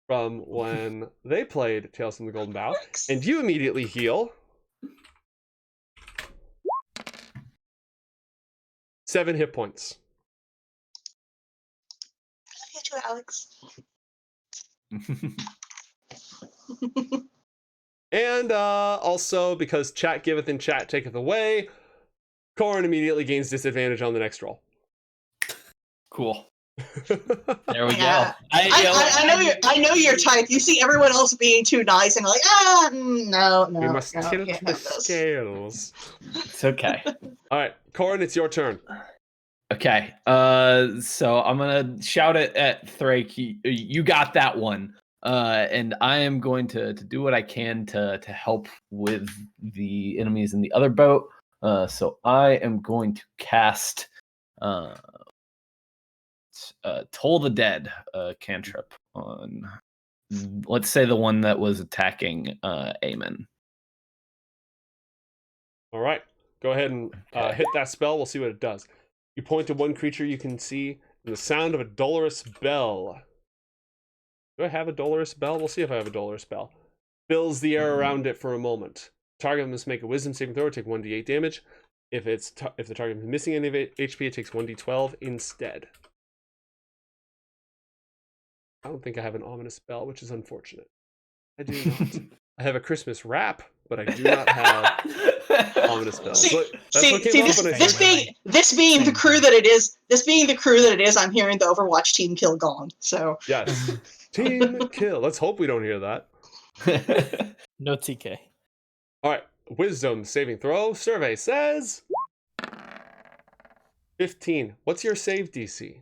from when they played Tales from the Golden Bough. And you immediately heal 7 hit points. I love you too, Alex. And also, because chat giveth and chat taketh away, Corin immediately gains disadvantage on the next roll. Cool. There we Yeah. go. I know your type. You see everyone else being too nice, and like, no. We must no, tilt can't the have this. scales. It's okay. All right, Corin, it's your turn. Okay. So I'm gonna shout it at Thrake. You got that one. And I am going to do what I can to help with the enemies in the other boat. So I am going to cast Toll the Dead cantrip on, let's say, the one that was attacking Amon. All right, go ahead and hit that spell. We'll see what it does. You point to one creature you can see, and the sound of a dolorous bell. Do I have a dolorous bell? We'll see if I have a dolorous bell. Fills the air around it for a moment. Target must make a wisdom saving throw, take 1d8 damage. If the target is missing any of HP, it takes 1d12 instead. I don't think I have an ominous spell, which is unfortunate. I do not. I have a Christmas wrap, but I do not have ominous spells. This being the crew that it is, I'm hearing the Overwatch team kill gone. So yes, team kill. Let's hope we don't hear that. No TK. All right, wisdom saving throw. Survey says 15. What's your save DC?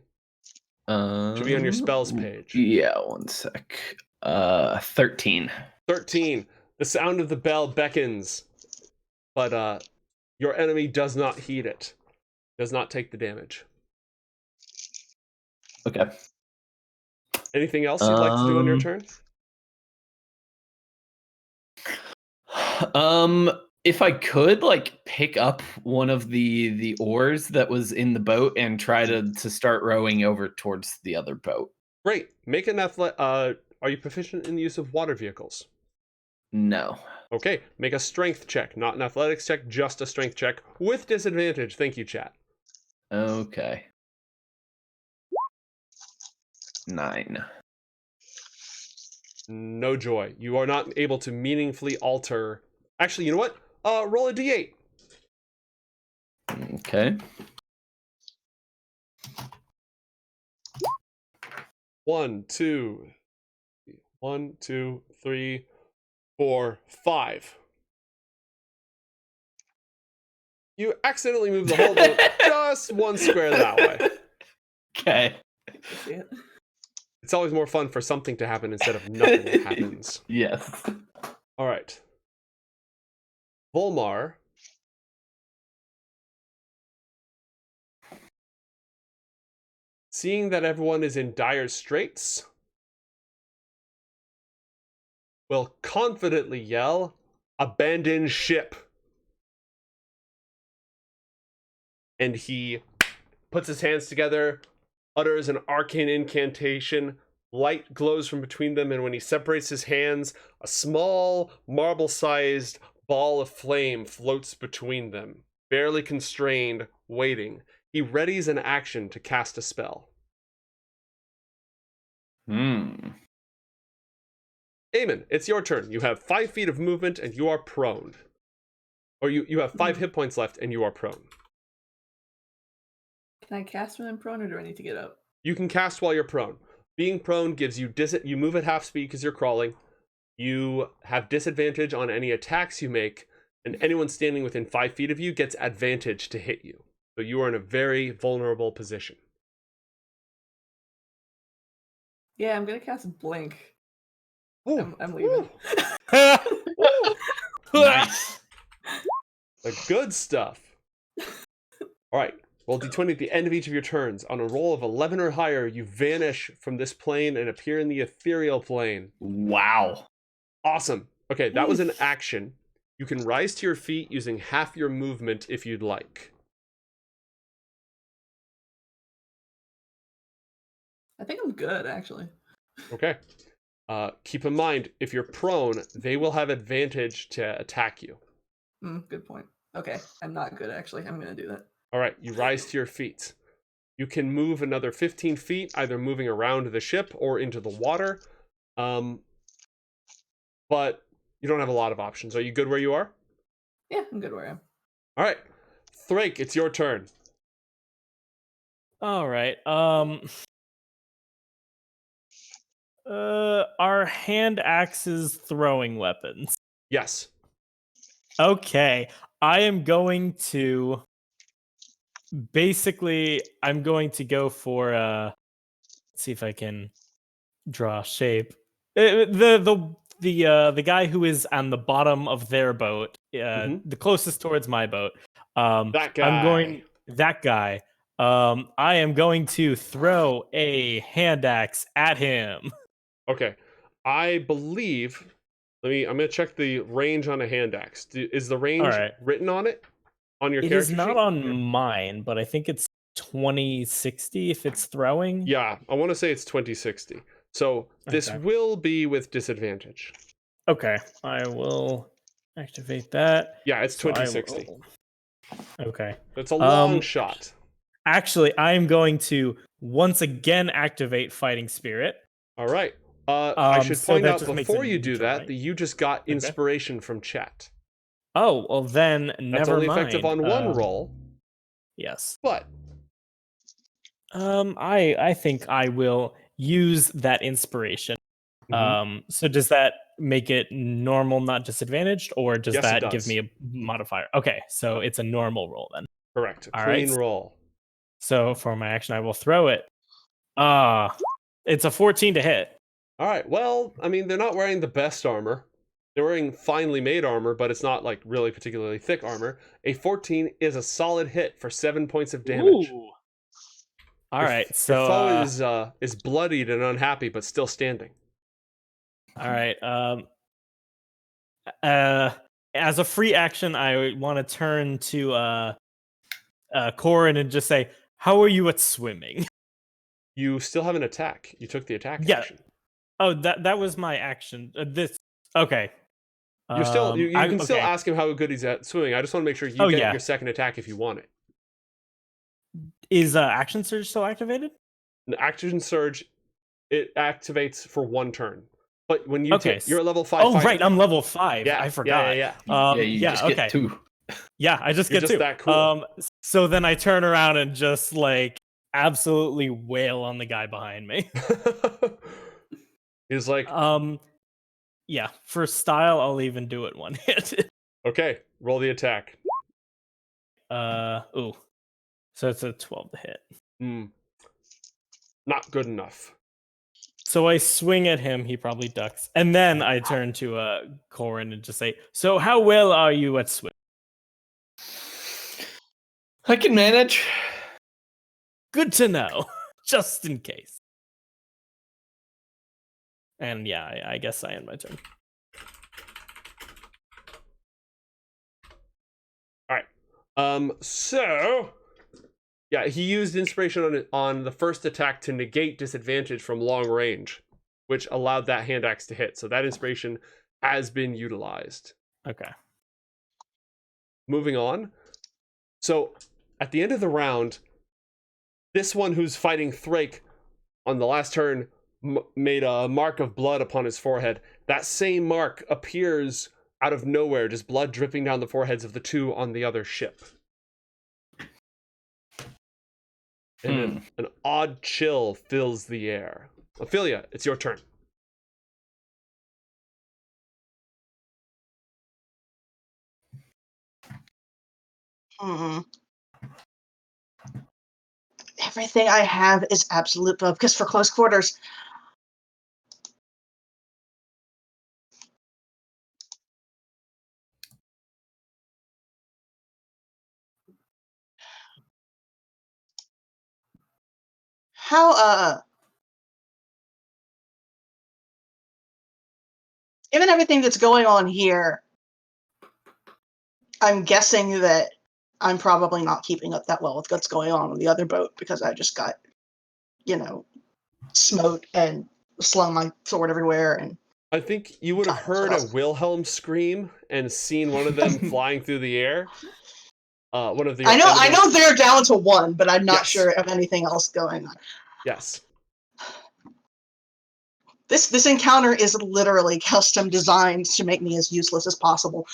Should be on your spells page. Yeah, one sec. 13. 13. The sound of the bell beckons, but your enemy does not heed it. Does not take the damage. Okay. Anything else you'd like to do on your turn? If I could, pick up one of the oars that was in the boat and try to start rowing over towards the other boat. Great. Make an are you proficient in the use of water vehicles? No. Okay, make a strength check, not an athletics check, just a strength check with disadvantage. Thank you, chat. Okay. 9. No joy. You are not able to meaningfully alter. Actually, you know what? Roll a d8. Okay. 1, 2, 1, 2, 3, 4, 5. You accidentally move the whole boat just one square that way. Okay. I see it. It's always more fun for something to happen instead of nothing happens. Yes. All right. Volmar. Seeing that everyone is in dire straits, will confidently yell, "Abandon ship!" And he puts his hands together, utters an arcane incantation, light glows from between them, and when he separates his hands, a small, marble-sized ball of flame floats between them, barely constrained, waiting. He readies an action to cast a spell. Amon, it's your turn. You have 5 feet of movement and you are prone. Or you have 5 hit points left and you are prone. Can I cast when I'm prone, or do I need to get up? You can cast while you're prone. Being prone gives you you move at half speed because you're crawling. You have disadvantage on any attacks you make, and anyone standing within 5 feet of you gets advantage to hit you. So you are in a very vulnerable position. Yeah, I'm gonna cast blink. Ooh, I'm leaving. Nice. the good stuff. All right. Roll d20 at the end of each of your turns. On a roll of 11 or higher, you vanish from this plane and appear in the ethereal plane. Wow. Awesome. Okay, that was an action. You can rise to your feet using half your movement if you'd like. I think I'm good, actually. Okay. Keep in mind, if you're prone, they will have advantage to attack you. Good point. Okay, I'm not good, actually. I'm gonna do that. All right, you rise to your feet. You can move another 15 feet, either moving around the ship or into the water. But you don't have a lot of options. Are you good where you are? Yeah, I'm good where I am. All right. Thrake, it's your turn. All right. Are hand axes throwing weapons? Yes. Okay. I am going to I'm going to go for let's see if I can draw a shape. The guy who is on the bottom of their boat, the closest towards my boat. That guy. I am going to throw a hand axe at him. Okay. I believe. I'm gonna check the range on a hand axe. Is the range written on it? On your It character is not sheet? on mine, but I think it's 2060 if it's throwing. Yeah, I want to say it's 2060. So this will be with disadvantage. Okay, I will activate that. Yeah, it's 2060. Okay. That's a long shot. Actually, I am going to once again activate Fighting Spirit. All right. I should point out before you do that right? that you just got inspiration from chat. Oh, well then, That's never only mind. effective on one roll. Yes. But I think I will use that inspiration. So does that make it normal, not disadvantaged, or does that give me a modifier? Okay, so it's a normal roll then. Correct. All Clean right. roll. So for my action, I will throw it. It's a 14 to hit. All right. Well, I mean, they're not wearing the best armor. They're wearing finely made armor, but it's not like really particularly thick armor. A 14 is a solid hit for 7 points of damage. Ooh. All right. So your foe is bloodied and unhappy, but still standing. All right. As a free action, I want to turn to Corin and just say, "How are you at swimming?" You still have an attack. You took the attack action. Oh, that was my action. This okay. You're still you can still okay. ask him how good he's at swimming. I just want to make sure you Oh, get yeah. your second attack if you want it. Is action surge still activated? An action surge, it activates for 1 turn. But when you Okay. you're a level 5 Oh, fighter. right, I'm level 5. Yeah, I forgot. yeah. You just get 2. Yeah, I just You're get just 2. that cool. So then I turn around and just like absolutely wail on the guy behind me. He's like, Yeah, for style, I'll even do it 1 hit. okay, roll the attack. Ooh. So it's a 12 to hit. Not good enough. So I swing at him, he probably ducks. And then I turn to Corin and just say, "So how well are you at swim?" I can manage. Good to know, just in case. And yeah, I guess I end my turn. All right. So yeah, he used inspiration on the first attack to negate disadvantage from long range, which allowed that hand axe to hit. So that inspiration has been utilized. Okay. Moving on. So at the end of the round, this one who's fighting Thrake on the last turn made a mark of blood upon his forehead. That same mark appears out of nowhere, just blood dripping down the foreheads of the 2 on the other ship. And an odd chill fills the air. Ophelia, it's your turn. Everything I have is absolute focus for close quarters. How, given everything that's going on here, I'm guessing that I'm probably not keeping up that well with what's going on the other boat because I just got, smote and slung my sword everywhere. And I think you would have heard a Wilhelm scream and seen one of them flying through the air. One of the I know they're down to 1, but I'm not sure of anything else going on. Yes. This encounter is literally custom designed to make me as useless as possible.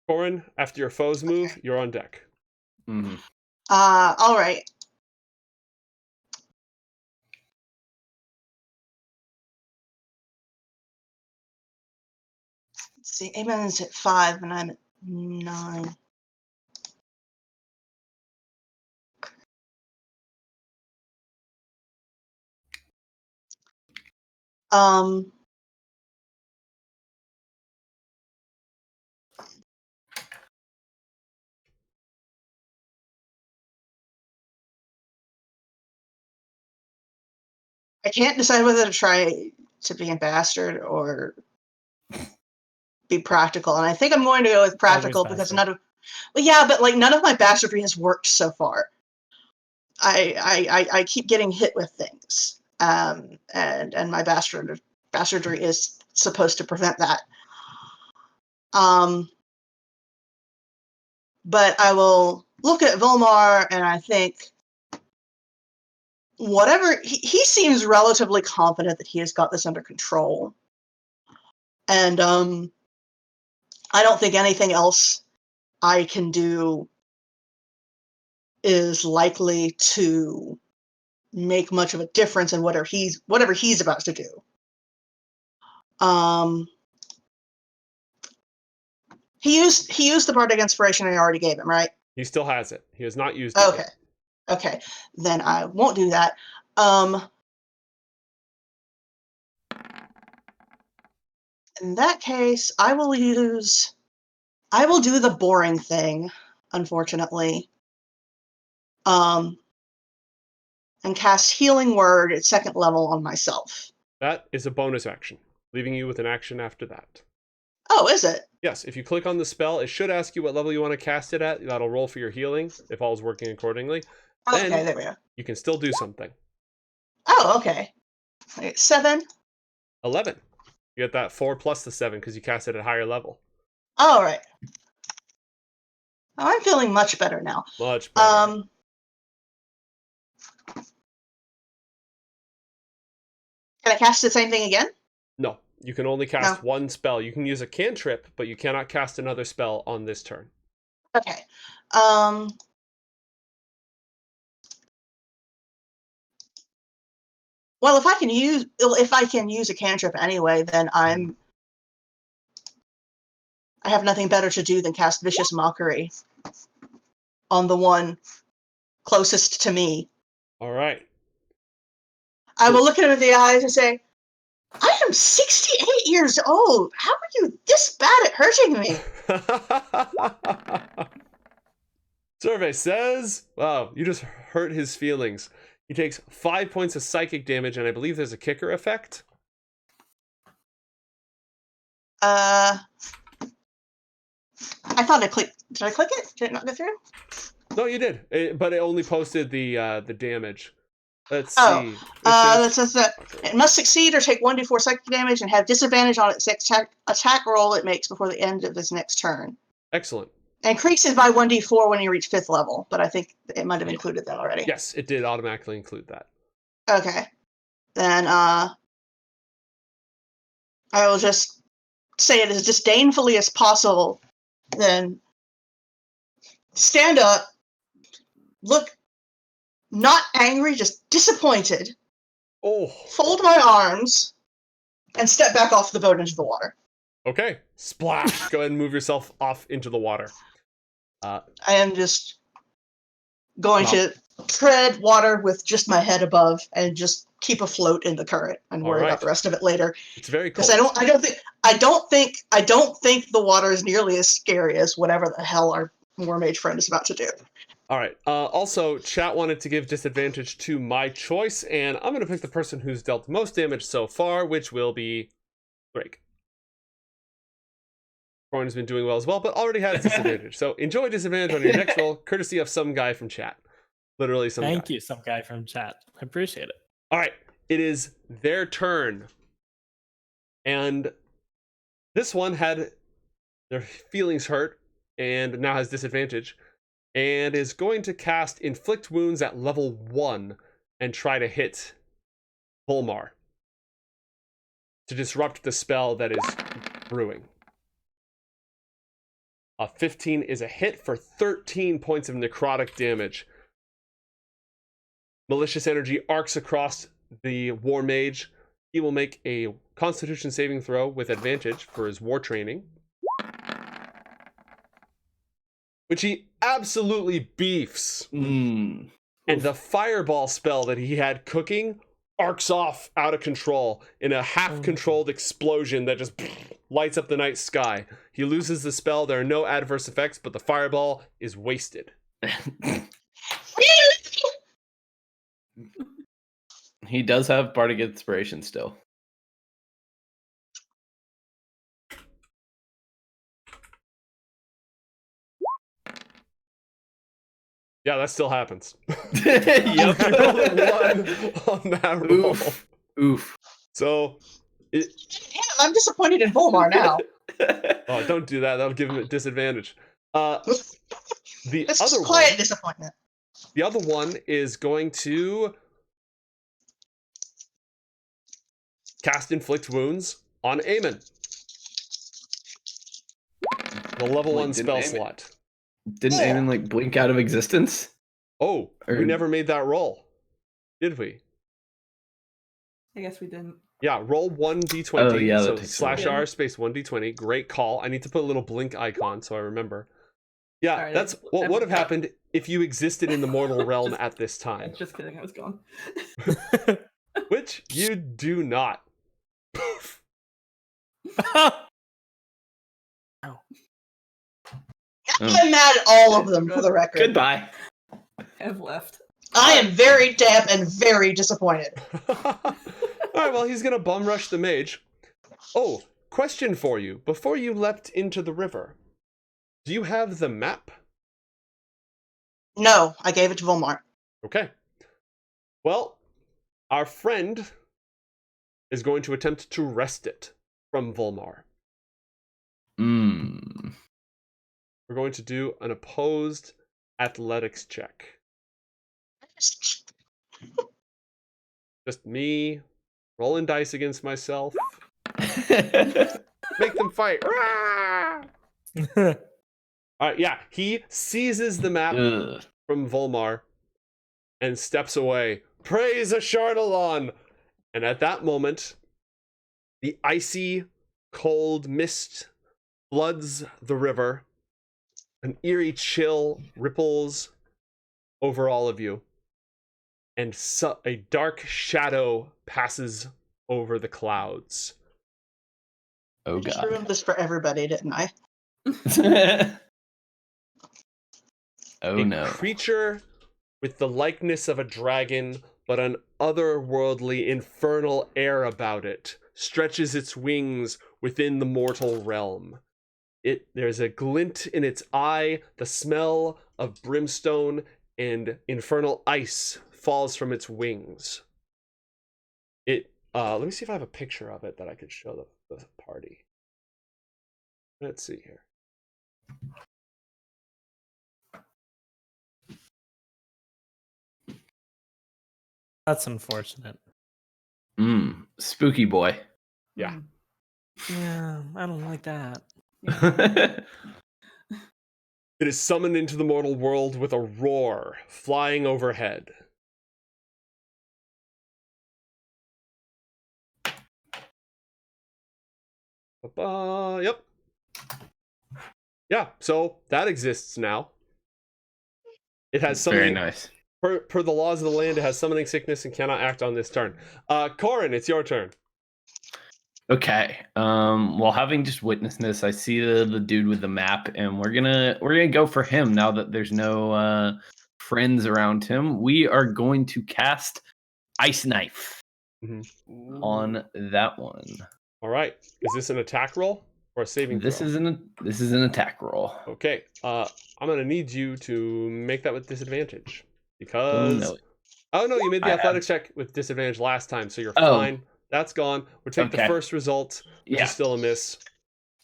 Corin, after your foes move, you're on deck. All right. Let's see, Amon's at 5 and I'm at 9. I can't decide whether to try to be a bastard or be practical, and I think I'm going to go with practical because none of my bastardry has worked so far. I keep getting hit with things, and my bastardry is supposed to prevent that. But I will look at Volmar and I think whatever he seems relatively confident that he has got this under control, and I don't think anything else I can do is likely to make much of a difference in whatever he's about to do. He used the bardic inspiration I already gave him, right? He still has it. He has not used it yet. Okay. Then I won't do that. In that case, I will do the boring thing, unfortunately. and cast Healing Word at 2nd level on myself. That is a bonus action, leaving you with an action after that. Oh, is it? Yes, if you click on the spell, it should ask you what level you want to cast it at. That'll roll for your healing, if all is working accordingly. Okay, Then there we go. you can still do something. Oh, okay. 7. 11. You get that 4 plus the 7 because you cast it at higher level. All right. Oh, I'm feeling much better now. Much better. Can I cast the same thing again? No, you can only cast one spell. You can use a cantrip, but you cannot cast another spell on this turn. Okay. Well, if I can use a cantrip anyway, then I have nothing better to do than cast Vicious Mockery on the one closest to me. All right. I will look at him in the eyes and say, I am 68 years old. How are you this bad at hurting me? Survey says, wow, you just hurt his feelings. He takes 5 points of psychic damage, and I believe there's a kicker effect. I thought I clicked. Did I click it? Did it not go through? No, you did, but it only posted the damage. Let's Oh, see. that says that it must succeed or take 1d4 psychic damage and have disadvantage on its attack roll it makes before the end of its next turn. Excellent. And increases by 1d4 when you reach 5th level, but I think it might have included that already. Yes, it did automatically include that. Okay. Then I will just say it as disdainfully as possible, then stand up, look not angry, just disappointed, fold my arms, and step back off the boat into the water. Okay. Splash. Go ahead and move yourself off into the water. I am just going to tread water with just my head above and just keep afloat in the current and worry about the rest of it later. It's very cold. Because I don't think the water is nearly as scary as whatever the hell our mermaid friend is about to do. All right. Also, chat wanted to give disadvantage to my choice, and I'm going to pick the person who's dealt most damage so far, which will be Drake. Corin has been doing well as well, but already has disadvantage. So enjoy disadvantage on your next roll, courtesy of some guy from chat. Literally some guy. Thank you, some guy from chat. I appreciate it. All right. It is their turn. And this one had their feelings hurt and now has disadvantage. And is going to cast Inflict Wounds at level 1 and try to hit Volmar to disrupt the spell that is brewing. 15 is a hit for 13 points of necrotic damage. Malicious energy arcs across the War Mage. He will make a Constitution saving throw with advantage for his war training, which he absolutely beefs. And the fireball spell that he had cooking arcs off out of control in a half-controlled explosion that just lights up the night sky. He loses the spell. There are no adverse effects, but the fireball is wasted. He does have Bardic Inspiration still. Yeah, that still happens. Yep. On that roll. Oof. So, Damn, I'm disappointed in Volmar now. oh, don't do that. That'll give him a disadvantage. It's other just quiet one, disappointment. the other one is going to cast Inflict Wounds on Amon. The level 1 spell slot. Didn't Amon blink out of existence? Oh, we never made that roll, did we? I guess we didn't. Yeah, roll 1d20. Oh, yeah, so that takes /r space 1d20. Great call. I need to put a little blink icon so I remember. Yeah, Right, that's what would have happened if you existed in the mortal realm at this time. Just kidding, I was gone. Which you do not. I'm mad at all of them, for the record. Goodbye. have left. I am very damp and very disappointed. All right, well, he's going to bum rush the mage. Oh, question for you. Before you leapt into the river, do you have the map? No, I gave it to Volmar. Okay. Well, our friend is going to attempt to wrest it from Volmar. Mm. We're going to do an opposed athletics check. Just me rolling dice against myself. Make them fight. All right, yeah. He seizes the map Ugh. from Volmar and steps away. Praise Ashardalon! And at that moment, the icy, cold mist floods the river. An eerie chill ripples over all of you. And a dark shadow passes over the clouds. Oh, I just God. ruined this for everybody, didn't I? Oh, A no. creature with the likeness of a dragon, but an otherworldly, infernal air about it, stretches its wings within the mortal realm. There's a glint in its eye, the smell of brimstone and infernal ice falls from its wings. Let me see if I have a picture of it that I could show the party. Let's see here. That's unfortunate. Spooky boy. Yeah. Yeah, I don't like that. It is summoned into the mortal world with a roar flying overhead. Yep. Yeah, so that exists now. It has Very summoning. nice. Per the laws of the land, it has summoning sickness and cannot act on this turn. Corin, it's your turn. Okay. Well, having just witnessed this, I see the dude with the map, and we're gonna go for him now that there's no friends around him. We are going to cast Ice Knife on that one. All right. Is this an attack roll or a saving throw? This is an attack roll. Okay. I'm gonna need you to make that with disadvantage because. Oh no, you made the athletics check with disadvantage last time, so you're fine. That's gone. We'll take the first result, which is still a miss.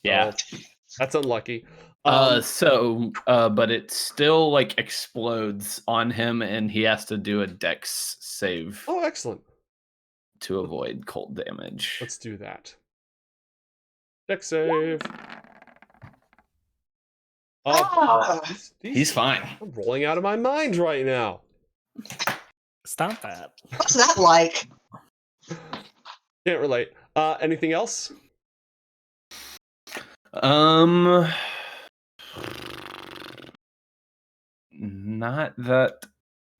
Yeah. So that's unlucky. But it still like explodes on him, and he has to do a dex save. Oh, excellent. To avoid cold damage. Let's do that. Dex save. He's fine. I'm rolling out of my mind right now. Stop that. What's that like? Can't relate. Anything else? Not that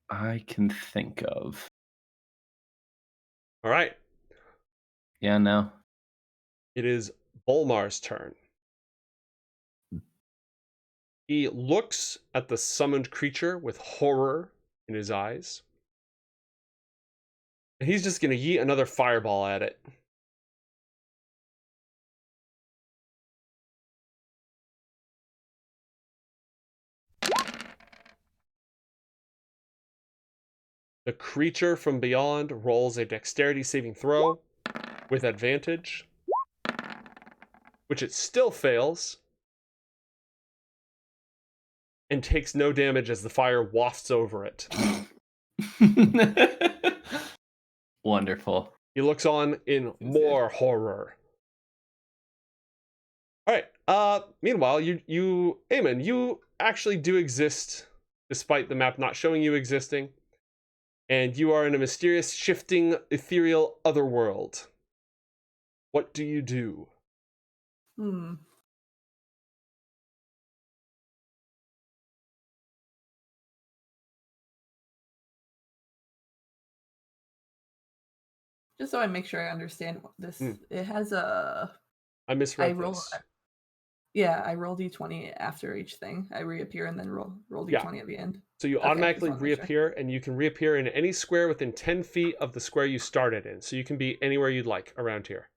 I can think of. All right. Yeah, no. It is Volmar's turn. He looks at the summoned creature with horror in his eyes. And he's just going to yeet another fireball at it. The creature from beyond rolls a dexterity saving throw with advantage, which it still fails, and takes no damage as the fire wafts over it. Wonderful. He looks on in more horror. All right. Meanwhile, you, Amon, you actually do exist, despite the map not showing you existing. And you are in a mysterious, shifting, ethereal otherworld. What do you do? Just so I make sure I understand this, it has a. I misread this. Yeah, I roll d20 after each thing. I reappear and then roll d20 at the end. So you Okay, automatically just wanna make sure. reappear, and you can reappear in any square within 10 feet of the square you started in. So you can be anywhere you'd like around here.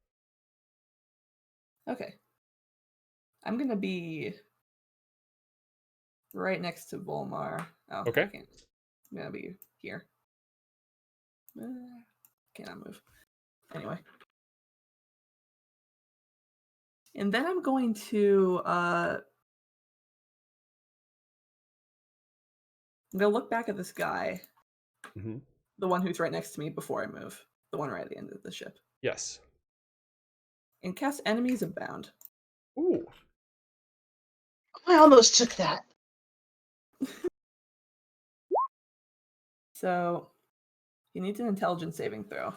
Okay. I'm gonna be right next to Volmar. Oh, Okay. I can't. I'm gonna be here. Cannot move. Anyway. And then I'm going to I'm gonna look back at this guy, Mm-hmm. the one who's right next to me before I move, the one right at the end of the ship, Yes. and cast Enemies Abound. Ooh. I almost took that. So he needs an intelligence saving throw.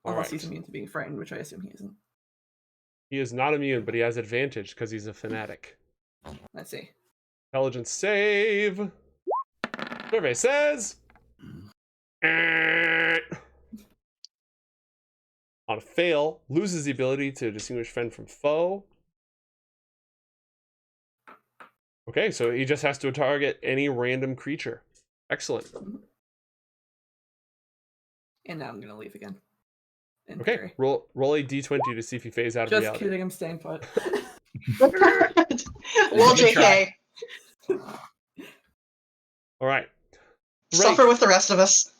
All Unless right. he's immune to being frightened, which I assume he isn't. He is not immune, but he has advantage because he's a fanatic. Let's see. Intelligence save. Survey says. On a fail, loses the ability to distinguish friend from foe. Okay, so he just has to target any random creature. Excellent. And now I'm gonna leave again. In Okay, theory. roll a d20 to see if he phase out of Just reality. kidding, I'm staying put. Well, Good JK, All right. suffer with the rest of us.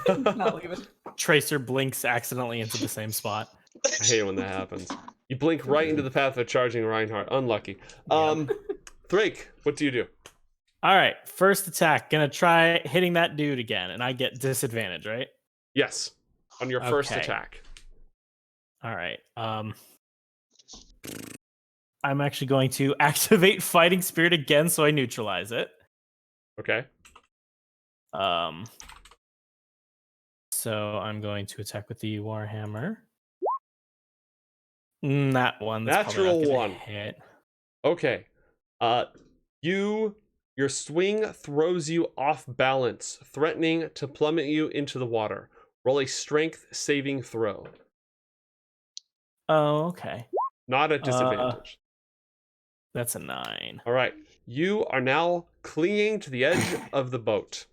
Not leaving. Tracer blinks accidentally into the same spot. I hate it when that happens. You blink right into the path of charging Reinhardt. Unlucky. Thrake, what do you do? All right, first attack. Gonna try hitting that dude again, and I get disadvantage, right? Yes, on your first Okay. attack. All right. I'm actually going to activate Fighting Spirit again, so I neutralize it. Okay. So I'm going to attack with the Warhammer. That one. That's Natural probably not one. gonna hit. Okay. Your swing throws you off balance, threatening to plummet you into the water. Roll a strength saving throw. Oh, okay. Not at disadvantage. That's a 9. All right. You are now clinging to the edge of the boat.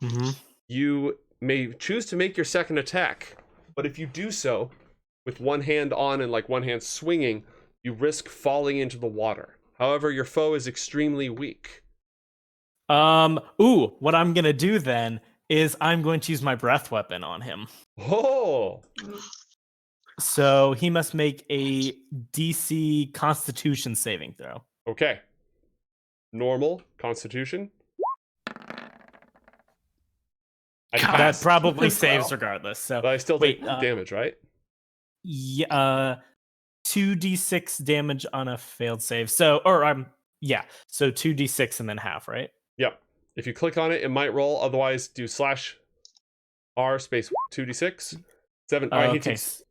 Mm-hmm. You may choose to make your second attack, but if you do so with one hand on and like one hand swinging, you risk falling into the water. However, your foe is extremely weak. What I'm gonna do then is I'm going to use my breath weapon on him. Oh, So he must make a DC Constitution saving throw. okay. Normal Constitution. I God, That passed, probably as saves well. regardless. So but I still take wait, damage, right? yeah, 2d6 damage on a failed save. So, or yeah, so 2d6 and then half, right? Yep. If you click on it, it might roll. Otherwise, do /R space 2d6. 7. All right, he Okay. takes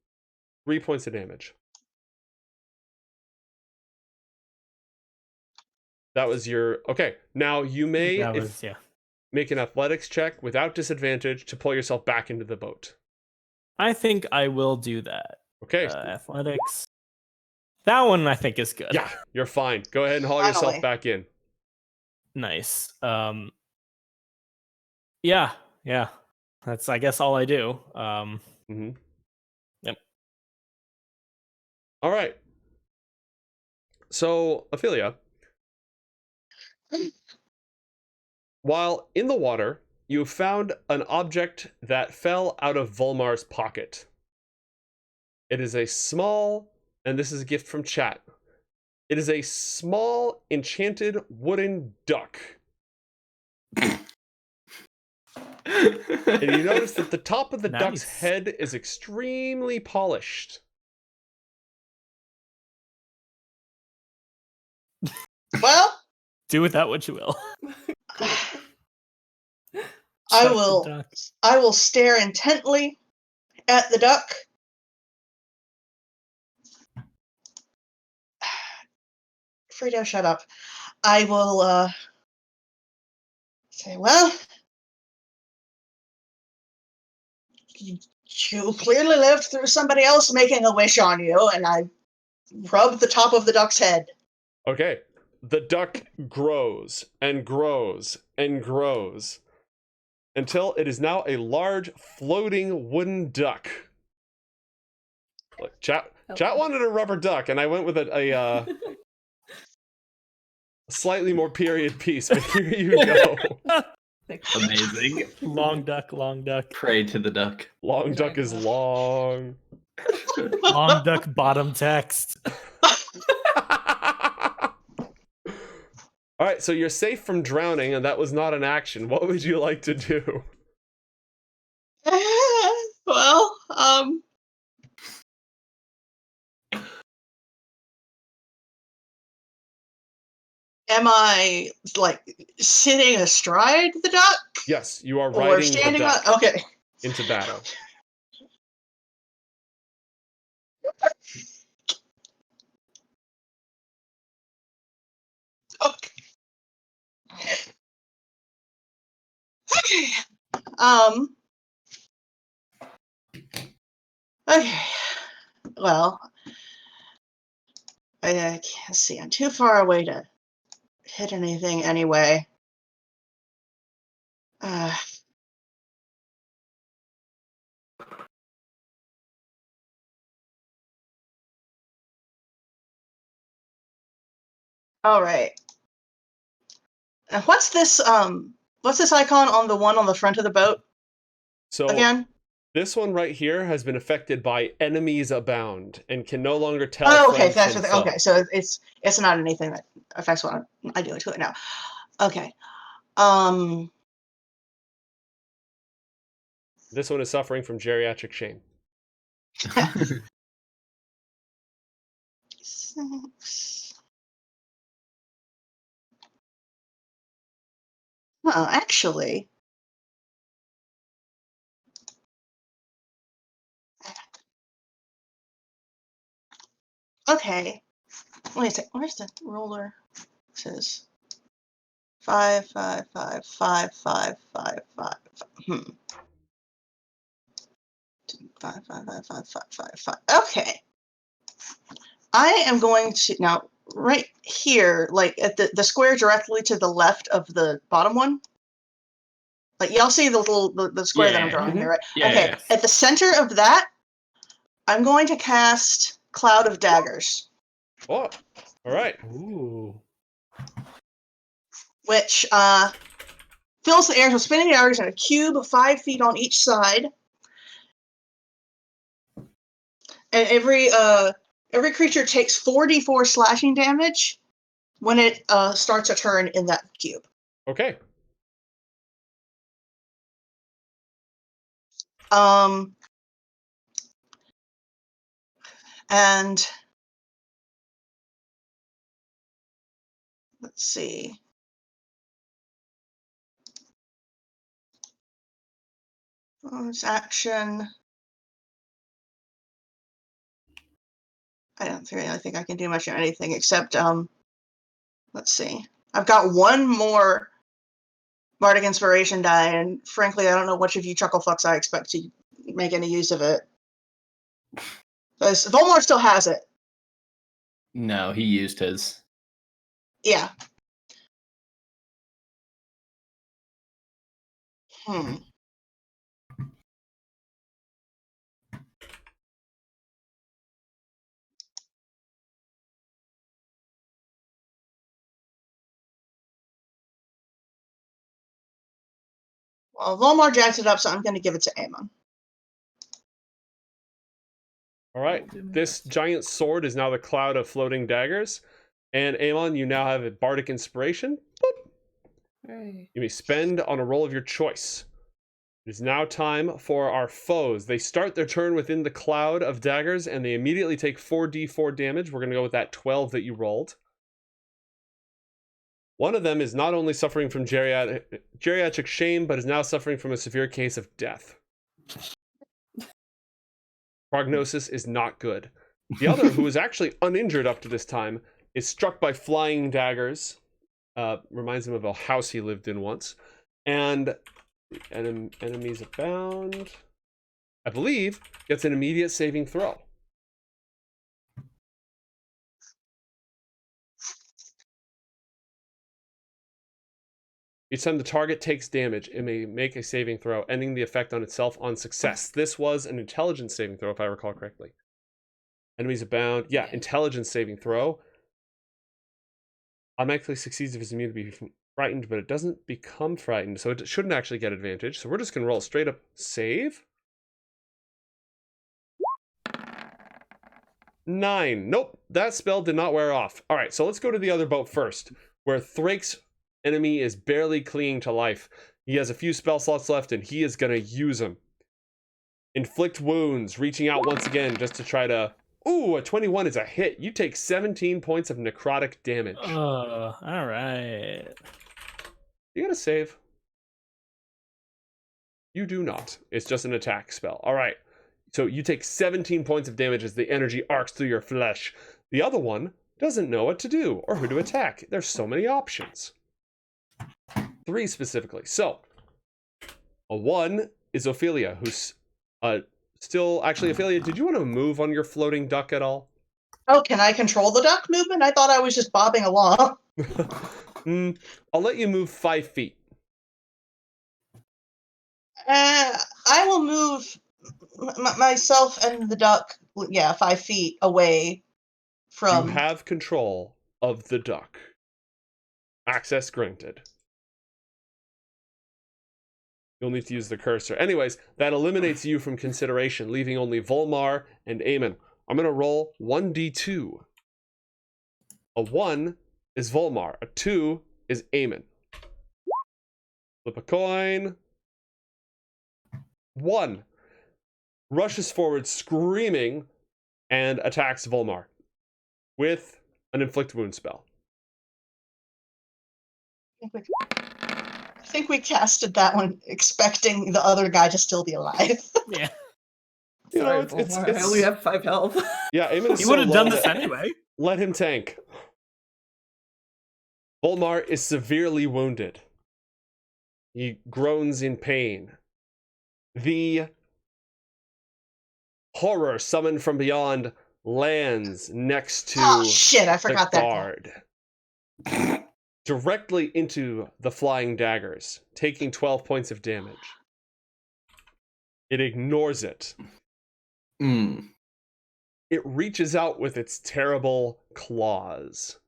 3 points of damage. That was your... Okay, now you may That was, yeah. make an athletics check without disadvantage to pull yourself back into the boat. I think I will do that. Okay. Athletics. That one I think is good. Yeah, you're fine. Go ahead and haul yourself Finally. back in. Nice. Yeah. That's, I guess, all I do. Mm-hmm. Yep. All right. So, Ophelia, while in the water, you found an object that fell out of Volmar's pocket. It is a small, and this is a gift from chat. It is a small, enchanted wooden duck. And you notice that the top of the duck's Nice. head is extremely polished. Well, Do with that what you will. I Chuck the will. duck. I will stare intently at the duck. Frito, shut up. I will say, well, you clearly lived through somebody else making a wish on you, and I rubbed the top of the duck's head. Okay. The duck grows and grows and grows until it is now a large floating wooden duck. Look, chat wanted a rubber duck, and I went with a slightly more period piece, but here you go. Amazing. Long duck, long duck. Pray to the duck. Long duck is long. Long duck bottom text. All right, so you're safe from drowning, and that was not an action. What would you like to do? Well, am I like sitting astride the duck? Yes, you are Or riding standing the duck on? Okay. into battle. Okay. Okay. Well, I can't see. I'm too far away to hit anything anyway. All right. And what's this icon on the one on the front of the boat So again? this one right here has been affected by enemies abound and can no longer tell. Oh, okay, friend that's from what foe. okay, so it's not anything that affects what I do to it now. Okay. This one is suffering from geriatric shame. 6. Well, actually, okay. Wait a sec. Where's the ruler? It says 5, 5, 5, 5, 5, 5, 5. 5, 5, 5, 5, 5, 5, 5. Okay. I am going to now right here, like at the square directly to the left of the bottom one. Like y'all see the little the square that I'm drawing here, right? Yeah, okay. yeah. At the center of that, I'm going to cast Cloud of Daggers. Oh, all right. Ooh. Which fills the air with spinning daggers in a cube 5 feet on each side. And every creature takes 4d4 slashing damage when it starts a turn in that cube. Okay. And let's see. Bonus action. I don't really think I can do much of anything except let's see. I've got one more Bardic Inspiration die, and frankly, I don't know which of you chucklefucks I expect to make any use of it. Because Volmar still has it. No, he used his. Yeah. Well, Volmar jacks it up, so I'm going to give it to Amon. All right. I'll do my This best. giant sword is now the cloud of floating daggers. And Amon, you now have a bardic inspiration. Boop. Hooray. You may spend on a roll of your choice. It is now time for our foes. They start their turn within the cloud of daggers, and they immediately take 4d4 damage. We're going to go with that 12 that you rolled. One of them is not only suffering from geriatric shame, but is now suffering from a severe case of death. Prognosis is not good. The other, who is actually uninjured up to this time, is struck by flying daggers. Reminds him of a house he lived in once. And enemies abound. I believe gets an immediate saving throw. Each time the target takes damage, it may make a saving throw, ending the effect on itself on success. This was an intelligence saving throw, if I recall correctly. Enemies abound. Yeah, intelligence saving throw. Automatically succeeds if it's immune to be frightened, but it doesn't become frightened, so it shouldn't actually get advantage. So we're just going to roll straight up save. 9. Nope, that spell did not wear off. All right, so let's go to the other boat first, where Thrake's enemy is barely clinging to life. He has a few spell slots left, and he is going to use them. Inflict wounds, reaching out once again just to try to... Ooh, a 21 is a hit. You take 17 points of necrotic damage. Oh, all right. You got to save. You do not. It's just an attack spell. All right. So you take 17 points of damage as the energy arcs through your flesh. The other one doesn't know what to do or who to attack. There's so many options. 3 specifically. So, a 1 is Ophelia, who's still... Actually, Ophelia, did you want to move on your floating duck at all? Oh, can I control the duck movement? I thought I was just bobbing along. I'll let you move 5 feet. I will move myself and the duck, 5 feet away from... You have control of the duck. Access granted. You'll need to use the cursor. Anyways, that eliminates you from consideration, leaving only Volmar and Amon. I'm going to roll 1d2. A 1 is Volmar. A 2 is Amon. Flip a coin. 1 rushes forward screaming and attacks Volmar with an inflict wound spell. I think we casted that one expecting the other guy to still be alive. Yeah. You know, Sorry, it's I only have 5 health. yeah, Amon is You so would have low done this that- anyway. Let him tank. Volmar is severely wounded. He groans in pain. The horror summoned from beyond lands next to Oh shit, I the forgot that. guard. Directly into the flying daggers, taking 12 points of damage. It ignores it. It reaches out with its terrible claws.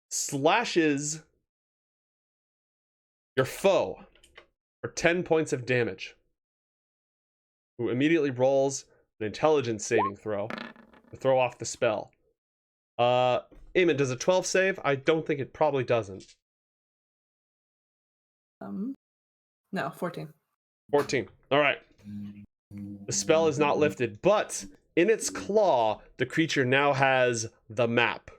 Slashes your foe for 10 points of damage. Who immediately rolls an intelligence saving throw to throw off the spell. Amon, does a 12 save? I don't think it probably doesn't. No, 14. 14. All right. The spell is not lifted, but in its claw, the creature now has the map.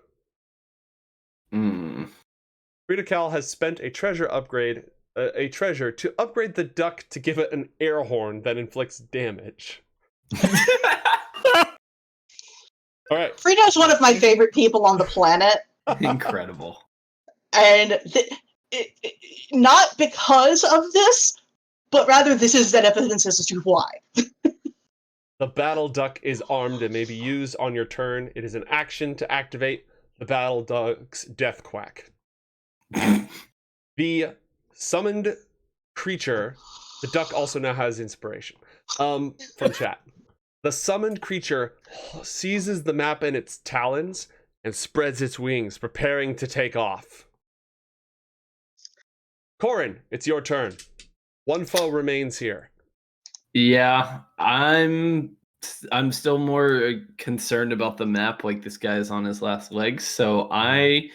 Ducal has spent a treasure to upgrade the duck to give it an air horn that inflicts damage. All right. Frito's one of my favorite people on the planet. Incredible. And not because of this, but rather this is that evidence as to why. The battle duck is armed and may be used on your turn. It is an action to activate the battle duck's death quack. The summoned creature, the duck also now has inspiration from chat. The summoned creature seizes the map in its talons and spreads its wings, preparing to take off. Corin, it's your turn. One foe remains here. Yeah, I'm still more concerned about the map, like this guy's on his last legs, so I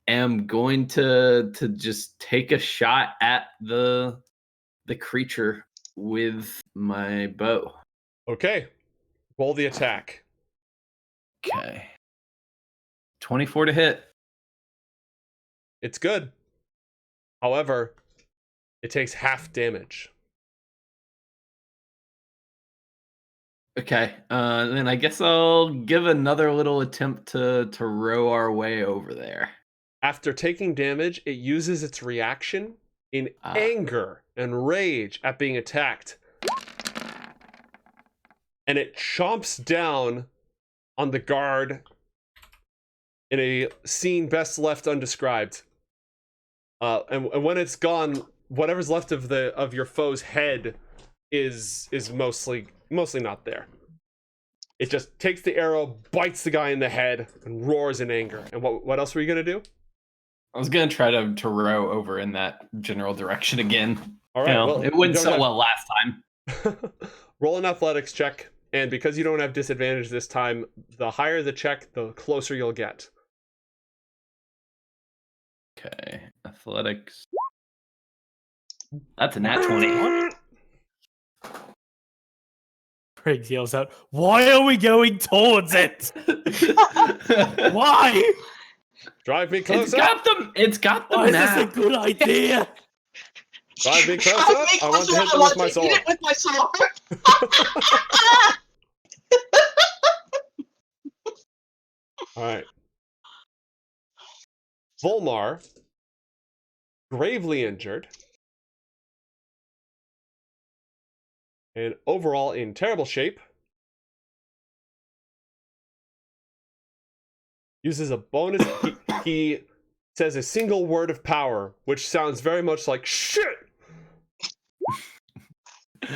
am going to just take a shot at the creature with my bow. Okay. Roll the attack. Okay. 24 to hit. It's good. However, it takes half damage. Okay, then I guess I'll give another little attempt to row our way over there. After taking damage, it uses its reaction in anger and rage at being attacked. And it chomps down on the guard in a scene best left undescribed. And when it's gone, whatever's left of your foe's head is mostly not there. It just takes the arrow, bites the guy in the head, and roars in anger. And what else were you gonna do? I was gonna try to row over in that general direction again. All right, well, it went you so don't well last time. Roll an athletics check, and because you don't have disadvantage this time, the higher the check, the closer you'll get. Okay, athletics. That's a nat 20. Briggs yells out, "Why are we going towards it? Why? Drive me closer. It's got the Why is map. this a good idea?" Drive me closer. I want to hit them with my sword. Hit it with my sword. All right. Volmar, gravely injured, and overall in terrible shape, uses a bonus. He says a single word of power, which sounds very much like shit,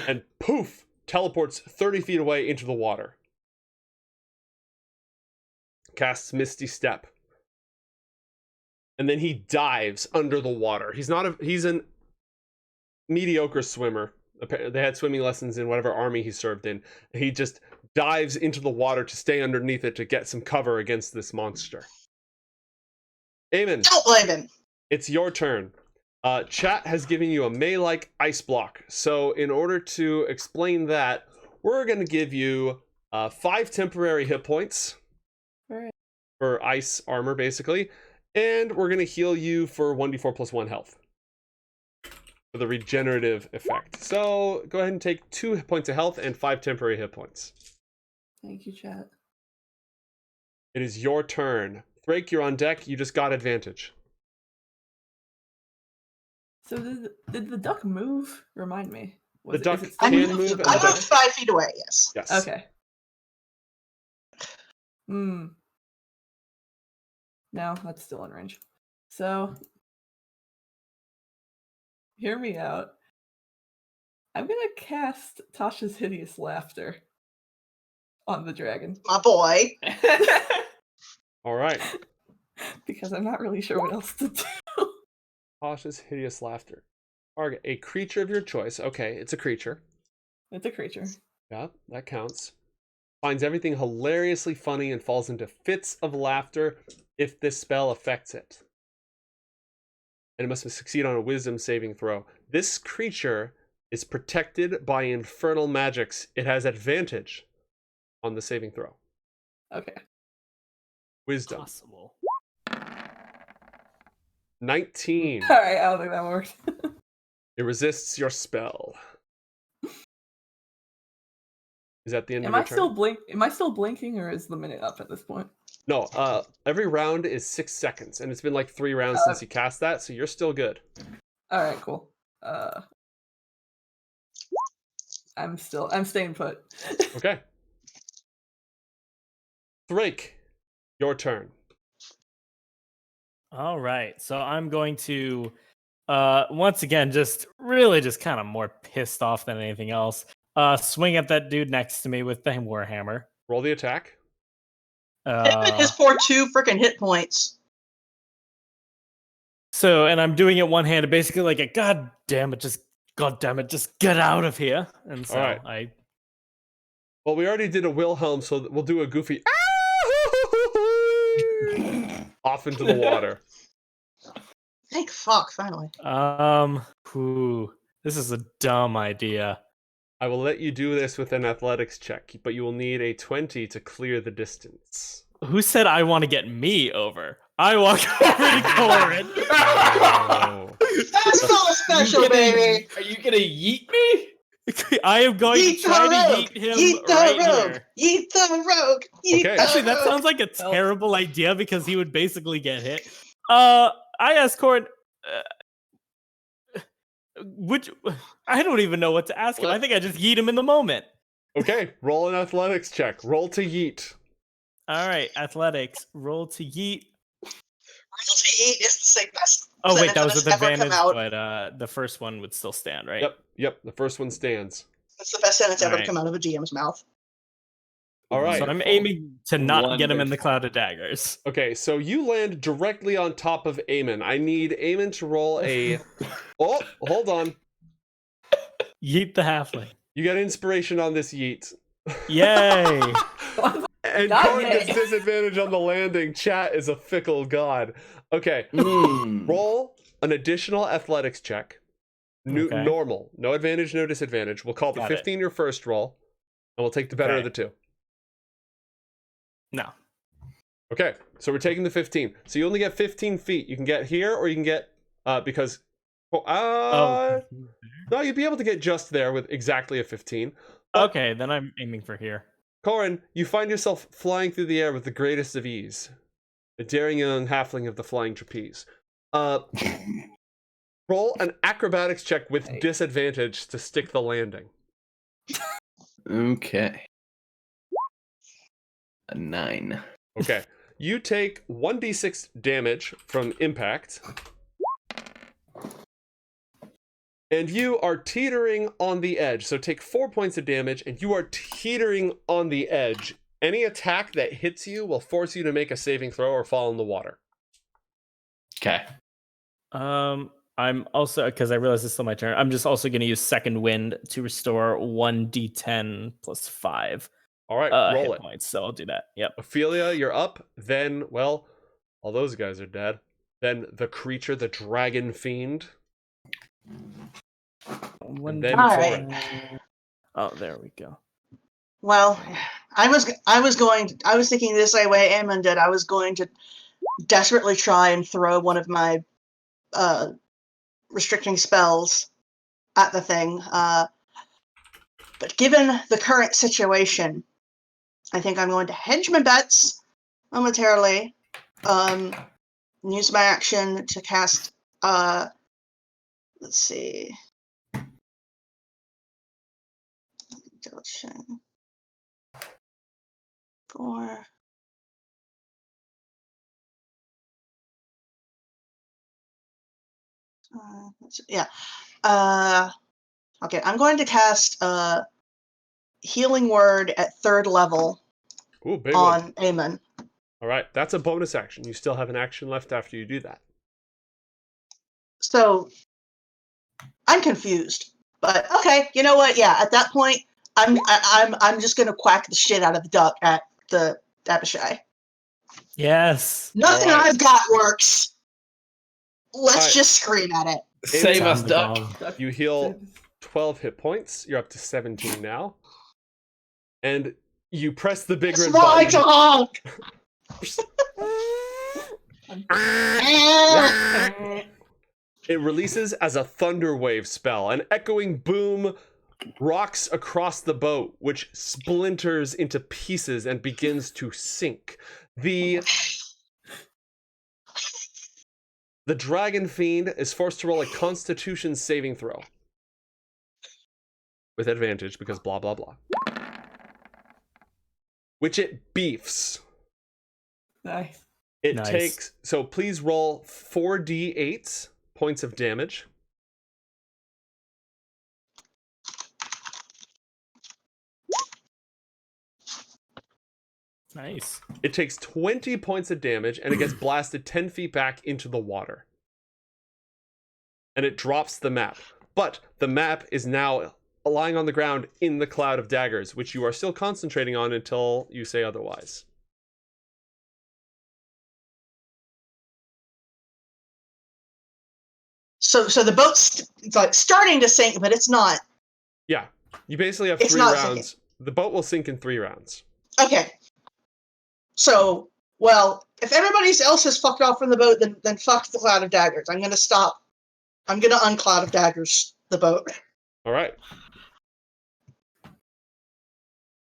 and poof, teleports 30 feet away into the water. Casts Misty Step. And then he dives under the water. He's a mediocre swimmer. They had swimming lessons in whatever army he served in. He just dives into the water to stay underneath it to get some cover against this monster. Amon, Don't blame him. it's your turn. Chat has given you a May-like ice block. So in order to explain that, we're going to give you 5 temporary hit points Alright. for ice armor, basically. And we're going to heal you for 1d4 plus 1 health for the regenerative effect. So go ahead and take 2 hit points of health and 5 temporary hit points. Thank you, chat. It is your turn. Thrake, you're on deck. You just got advantage. So did the duck move? Remind me. The duck is it I can still- move, and I the duck- moved 5 feet away, yes. Yes. Okay. No, that's still in range. So, hear me out. I'm gonna cast Tasha's Hideous Laughter on the dragon. My boy. All right. Because I'm not really sure what else to do. Cautious, hideous laughter. Target a creature of your choice. Okay, it's a creature. It's a creature. Yeah, that counts. Finds everything hilariously funny and falls into fits of laughter if this spell affects it. And it must succeed on a wisdom saving throw. This creature is protected by infernal magics. It has advantage on the saving throw. Okay. Wisdom. Possible. 19. Alright, I don't think that worked. It resists your spell. Is that the end Am of I your turn? still Am I still blinking, or is the minute up at this point? No, every round is 6 seconds, and it's been like 3 rounds since you cast that, so you're still good. Alright, cool. I'm staying put. Okay. Thrake, your turn. All right, so I'm going to once again just kind of more pissed off than anything else. Swing at that dude next to me with the warhammer. Roll the attack. Hit his poor 2 freaking hit points. So, and I'm doing it one-handed, basically like a god damn it, just get out of here. And so All right. Well, we already did a Wilhelm, so we'll do a goofy off into the water. Thank fuck, finally. This is a dumb idea. I will let you do this with an athletics check, but you will need a 20 to clear the distance. Who said I want to get me over? I walk over to Corin. Oh. That's so special, baby. Are you gonna yeet me? I am going Yeet to try the to rogue. yeet him Yeet the right rogue. here. Yeet the rogue. Yeet Okay. the Actually, that rogue. sounds like a terrible idea because he would basically get hit. I asked Corin, I don't even know what to ask him. I think I just yeet him in the moment. Okay, roll an athletics check. Roll to yeet. All right, athletics. Roll to yeet. Royalty eat is the sickness. Oh wait, that was has with ever come advantage, out. but the first one would still stand, right? Yep. The first one stands. That's the best sentence ever to Alright. come out of a GM's mouth. All right. So I'm Wonderful. aiming to not get him in the Wonderful. cloud of daggers. Okay, so you land directly on top of Amon. I need Amon to roll a. Oh, hold on. Yeet the halfling. You get inspiration on this yeet. Yay! And God, Cohen yay. gets disadvantage on the landing. Chat is a fickle god. Okay, roll an additional athletics check. Okay. Normal. No advantage, no disadvantage. We'll call the Got it. 15 your first roll, and we'll take the better of the two. No. Okay, so we're taking the 15. So you only get 15 feet. You can get here, or you can get, because... Oh. No, you'd be able to get just there with exactly a 15. Okay, then I'm aiming for here. Corin, you find yourself flying through the air with the greatest of ease. A daring young halfling of the flying trapeze. Roll an acrobatics check with disadvantage to stick the landing. Okay. A 9. Okay. You take 1d6 damage from impact. And you are teetering on the edge. So take 4 points of damage, and you are teetering on the edge. Any attack that hits you will force you to make a saving throw or fall in the water. Okay. I'm also, because I realize it's still my turn, I'm just also going to use second wind to restore 1d10 plus 5 All right, roll hit it. points. So I'll do that. Yep. Ophelia, you're up. Then, well, all those guys are dead. Then the creature, the dragon fiend. And then All Corin. right. Oh, there we go. Well, I was thinking this way Amon did. I was going to desperately try and throw one of my restricting spells at the thing. But given the current situation, I think I'm going to hedge my bets momentarily. Use my action to cast. Let's see. Double check. 4. Yeah. Okay, I'm going to cast Healing Word at 3rd level Ooh, big on one. Amon. All right, that's a bonus action. You still have an action left after you do that. So I'm confused, but okay. You know what? Yeah, at that point, I'm just gonna quack the shit out of the duck at the Abishai. Yes. Nothing All right. I've got works. Let's All right. just scream at it. Save us, Sound Duck. bomb. You heal 12 hit points. You're up to 17 now. And you press the big red It's my button. talk. It releases as a thunder wave spell. An echoing boom rocks across the boat, which splinters into pieces and begins to sink. The dragon fiend is forced to roll a constitution saving throw. With advantage, because blah, blah, blah. Which it beefs. Nice. It Nice. takes... So please roll 4d8 points of damage. Nice. It takes 20 points of damage, and it gets blasted 10 feet back into the water. And it drops the map. But the map is now lying on the ground in the cloud of daggers, which you are still concentrating on until you say otherwise. So the boat's like starting to sink, but it's not. Yeah, you basically have It's 3 not rounds. sinking. The boat will sink in 3 rounds. Okay. So, well, if everybody else has fucked off from the boat, then fuck the cloud of daggers. I'm gonna stop. I'm gonna uncloud of daggers the boat. All right.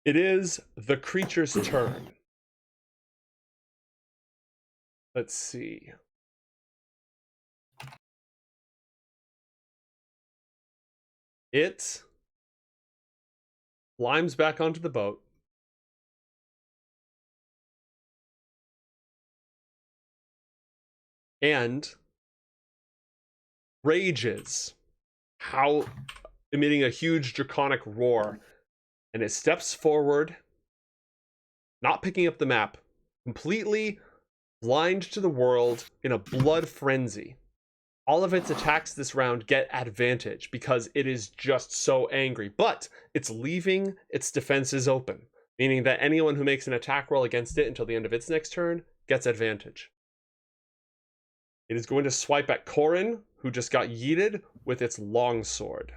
It is the creature's turn. Let's see. It climbs back onto the boat. and rages, emitting a huge draconic roar, and it steps forward, not picking up the map, completely blind to the world in a blood frenzy. All of its attacks this round get advantage because it is just so angry, but it's leaving its defenses open, meaning that anyone who makes an attack roll against it until the end of its next turn gets advantage. It is going to swipe at Corin, who just got yeeted with its longsword,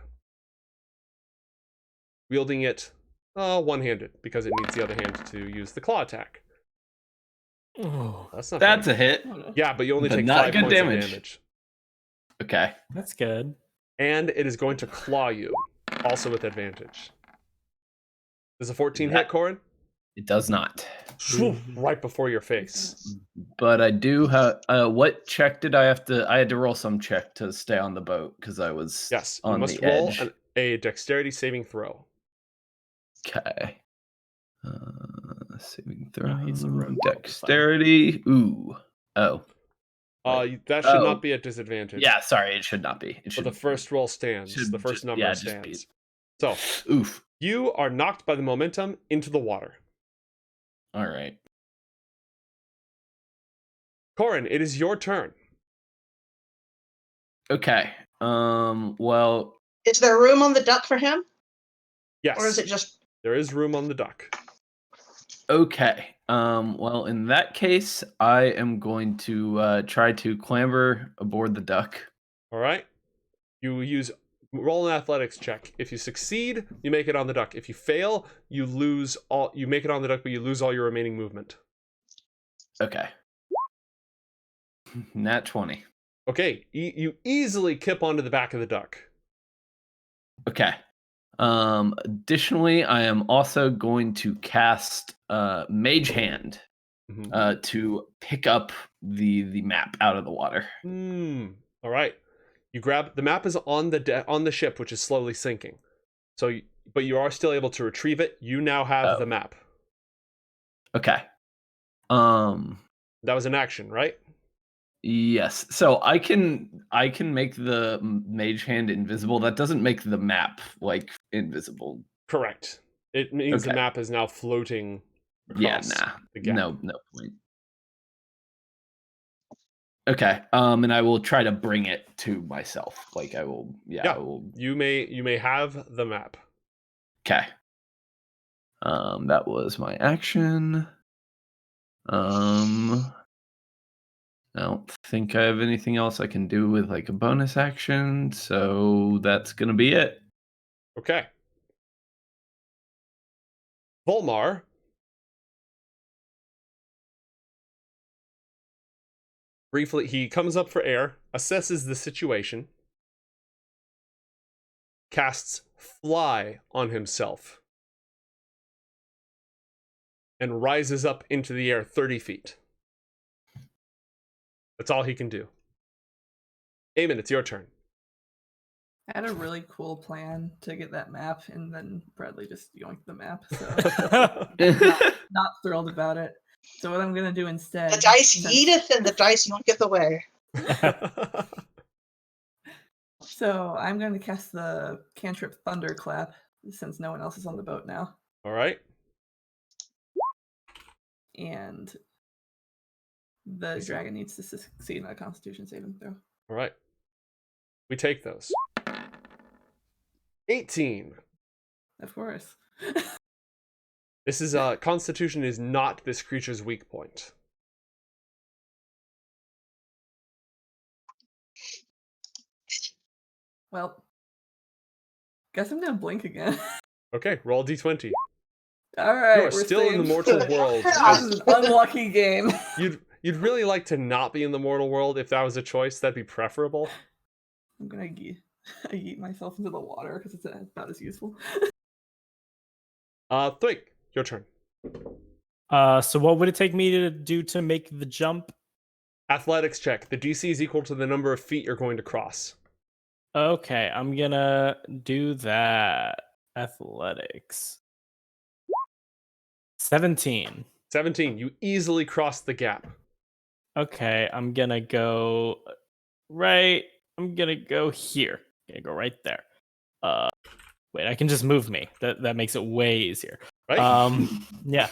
wielding it one-handed because it needs the other hand to use the claw attack. Oh, That's not That's bad. a hit. Yeah, but you only But take not 5 good points damage. of damage. Okay. that's good. And it is going to claw you, also with advantage. Does a 14 hit, Corin? It does not. Right before your face. But I do have. What check did I have to? I had to roll some check to stay on the boat because I was Yes, you on must the roll edge. a dexterity saving throw. Okay. Saving throw. he's a rogue. Dexterity. Ooh. Oh. That should Oh. not be at disadvantage. Yeah. Sorry, it should not be. It But should. the first roll stands. should The first just- number yeah, just stands. So, Oof. you are knocked by the momentum into the water. All right. Corin, it is your turn. Okay. Well. Is there room on the duck for him? Yes, Or is it just... there is room on the duck. Okay. Well, in that case, I am going to try to clamber aboard the duck. All right. You roll an athletics check. If you succeed, you make it on the duck. If you fail, you lose all. You make it on the duck, but you lose all your remaining movement. Okay. Nat 20. Okay, you easily kip onto the back of the duck. Okay. Additionally, I am also going to cast Mage Hand to pick up the map out of the water. All right. You grab the map is on the ship, which is slowly sinking. So, but you are still able to retrieve it. You now have the map. Okay. That was an action, right? Yes. So I can make the Mage Hand invisible. That doesn't make the map like invisible. Correct. It means the map is now floating across the gap. No point. Okay. And I will try to bring it to myself. Like I will. I will. You may have the map. Okay. That was my action. I don't think I have anything else I can do with like a bonus action, so that's gonna be it. Okay. Volmar. Briefly, he comes up for air, assesses the situation, casts Fly on himself, and rises up into the air 30 feet. That's all he can do. Amon, it's your turn. I had a really cool plan to get that map, and then Bradley just yoinked the map. So not thrilled about it. So what I'm gonna do instead? The dice yeeteth and the dice won't get the way. So I'm going to cast the cantrip Thunderclap since no one else is on the boat now. All right. And the dragon needs to succeed on a Constitution saving throw. All right. We take those. 18. Of course. This is Constitution is not this creature's weak point. Well, guess I'm gonna blink again. Okay, roll d20. All right, You are still in the mortal world. This is an unlucky game. You'd really like to not be in the mortal world if that was a choice. That'd be preferable. I'm gonna yeet myself into the water because it's about as useful. Thwig, your turn. So what would it take me to do to make the jump? Athletics check. The DC is equal to the number of feet you're going to cross. Okay, I'm gonna do that. Athletics. 17. 17. You easily cross the gap. Okay, I'm gonna go right. I'm gonna go here. I'm gonna go right there. Wait, I can just move me. That makes it way easier. Right? Yeah.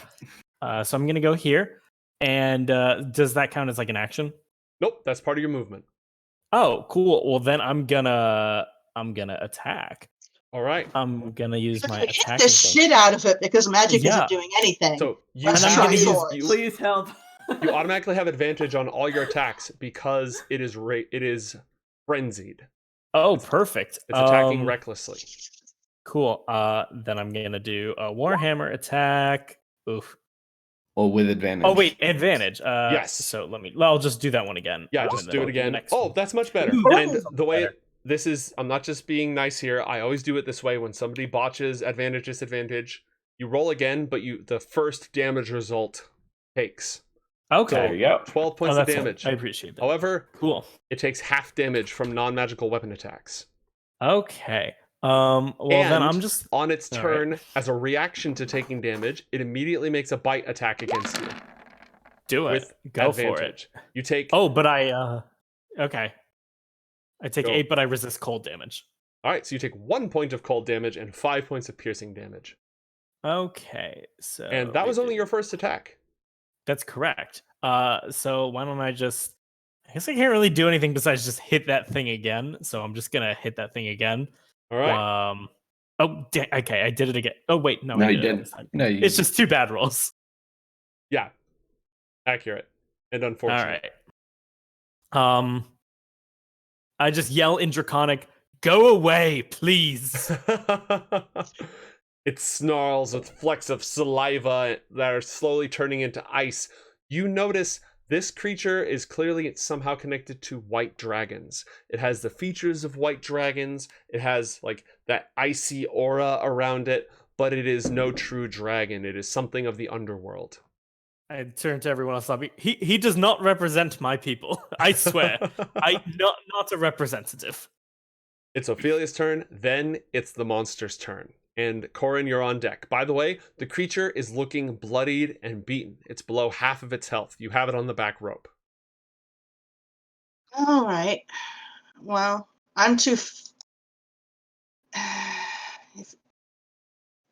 So I'm gonna go here, and does that count as like an action? Nope, that's part of your movement. Oh, cool. Well, then I'm gonna attack. All right. I'm gonna use my Hit attacking the thing. shit out of it because magic Yeah. isn't doing anything. So you Let's And I'm try gonna use- yours. Please help. you automatically have advantage on all your attacks because it is frenzied. Oh, perfect. It's attacking recklessly. Cool. Then I'm gonna do a Warhammer attack. Oof. Well, with advantage. Oh wait, advantage. Yes. So I'll just do that one again. Yeah, and just then do I'll it again. the next Oh, one. that's much better. Ooh, And that's the way better. this is, I'm not just being nice here. I always do it this way. When somebody botches advantage, disadvantage, you roll again, but the first damage result takes. Okay. There you go. 12 points of that's all. damage. I appreciate that. However, Cool. it takes half damage from non-magical weapon attacks. Okay. Well, then I'm And just on its all turn, right. as a reaction to taking damage, it immediately makes a bite attack against you do it. with Go for it. advantage. You take Oh, but I okay. I take Go. 8, but I resist cold damage. All right, so you take 1 point of cold damage and 5 points of piercing damage. Okay. So And that we was only do- your first attack. That's correct. So why don't I just? I guess I can't really do anything besides just hit that thing again. So I'm just gonna hit that thing again. All right. Okay, I did it again. Oh wait, no, No, I you did it didn't. this time. No, you It's just 2 bad rolls. Yeah. Accurate. And All unfortunate. right. I just yell in Draconic, "Go away, please!" It snarls with flecks of saliva that are slowly turning into ice. You notice this creature is clearly somehow connected to white dragons. It has the features of white dragons. It has like that icy aura around it, but it is no true dragon. It is something of the underworld. I turn to everyone else. He does not represent my people. I swear, not a representative. It's Ophelia's turn, then it's the monster's turn. And Corin, you're on deck. By the way, the creature is looking bloodied and beaten. It's below half of its health. You have it on the back rope. All right. Well, I'm too. You